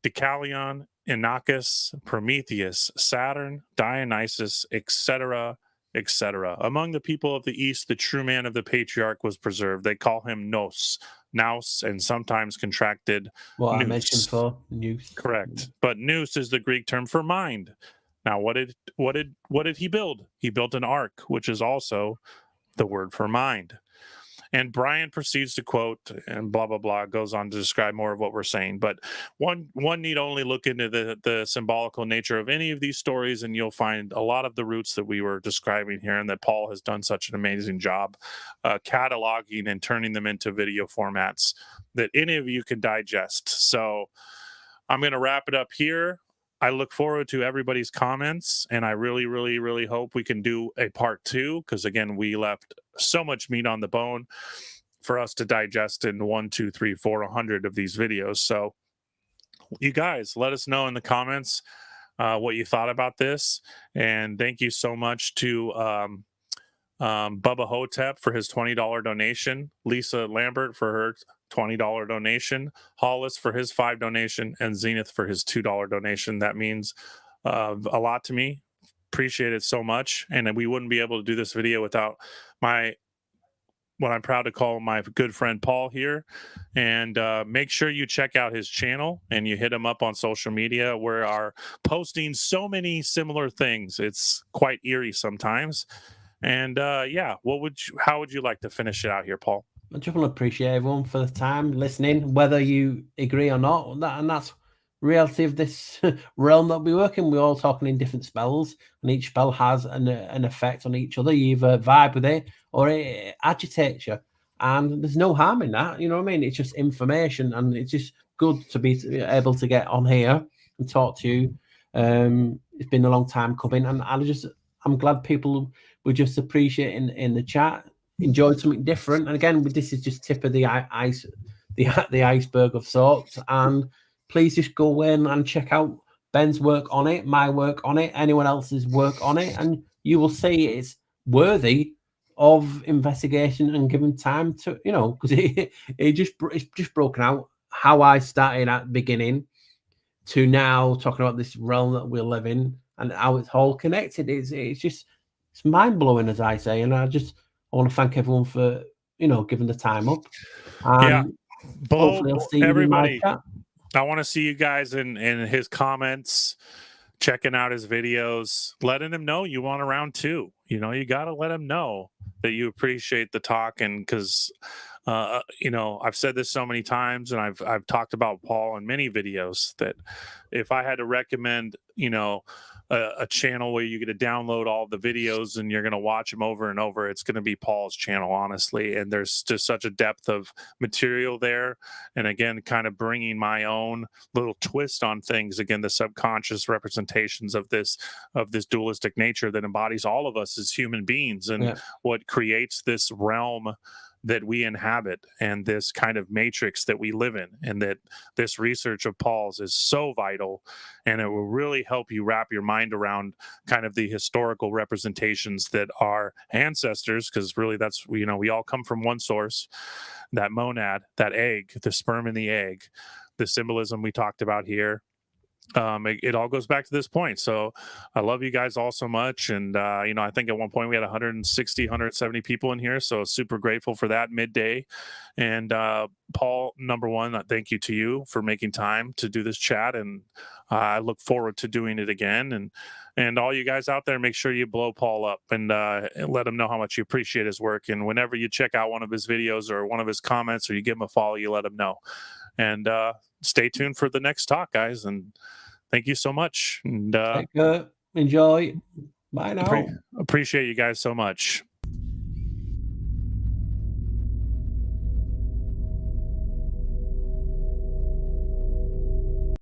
Deucalion, Inachus, Prometheus, Saturn, Dionysus, etc., etc. Among the people of the East, the true man of the patriarch was preserved. They call him Nous, and sometimes contracted What Nous. I mentioned for Nous. Correct. But Nous is the Greek term for mind. Now, what did he build? He built an ark, which is also the word for mind. And Brian proceeds to quote, and blah, blah, blah, goes on to describe more of what we're saying. But one need only look into the symbolical nature of any of these stories, and you'll find a lot of the roots that we were describing here, and that Paul has done such an amazing job cataloging and turning them into video formats that any of you can digest. So I'm going to wrap it up here. I look forward to everybody's comments, and I really, really, really hope we can do a part 2, because again, we left so much meat on the bone for us to digest in 1, 2, 3, 4, 100 of these videos. So you guys, let us know in the comments what you thought about this. And thank you so much to Bubba Hotep for his $20 donation, Lisa Lambert for her $20 donation, Hollis for his $5 donation, and Zenith for his $2 donation. That means a lot to me. Appreciate it so much. And we wouldn't be able to do this video without what I'm proud to call my good friend Paul here. And make sure you check out his channel and you hit him up on social media. We are posting so many similar things. It's quite eerie sometimes. And yeah, how would you like to finish it out here, Paul? I just want to appreciate everyone for the time listening, whether you agree or not. And that's reality of this realm that we work in. We're all talking in different spells, and each spell has an effect on each other. You either vibe with it or it agitates you, and there's no harm in that. You know what I mean? It's just information, and it's just good to be able to get on here and talk to you. It's been a long time coming, and I'm glad people were just appreciating in the chat, enjoyed something different. And again, this is just tip of the iceberg of sorts. And please just go in and check out Ben's work on it, my work on it, anyone else's work on it, and you will see it's worthy of investigation and given time to, you know, because it's just broken out how I started at the beginning to now talking about this realm that we live in and how it's all connected. It's mind blowing, as I say, and I want to thank everyone for, you know, giving the time up. Yeah, hopefully I'll see everybody. You in my chat. I want to see you guys in his comments, checking out his videos, letting him know you want a round 2. You know, you got to let him know that you appreciate the talk. And because, you know, I've said this so many times, and I've talked about Paul in many videos, that if I had to recommend, you know, a channel where you get to download all the videos and you're going to watch them over and over, it's going to be Paul's channel, honestly. And there's just such a depth of material there. And again, kind of bringing my own little twist on things. Again, the subconscious representations of this dualistic nature that embodies all of us as human beings, and what creates this realm that we inhabit and this kind of matrix that we live in. And that this research of Paul's is so vital, and it will really help you wrap your mind around kind of the historical representations that our ancestors, because really that's, you know, we all come from one source, that monad, that egg, the sperm and the egg, the symbolism we talked about here. It all goes back to this point. So I love you guys all so much. And, you know, I think at one point we had 160, 170 people in here. So super grateful for that midday. And Paul, number one, thank you to you for making time to do this chat. And I look forward to doing it again. And all you guys out there, make sure you blow Paul up and let him know how much you appreciate his work. And whenever you check out one of his videos or one of his comments, or you give him a follow, you let him know. And stay tuned for the next talk, guys. And thank you so much. And enjoy. Bye now. Appreciate you guys so much.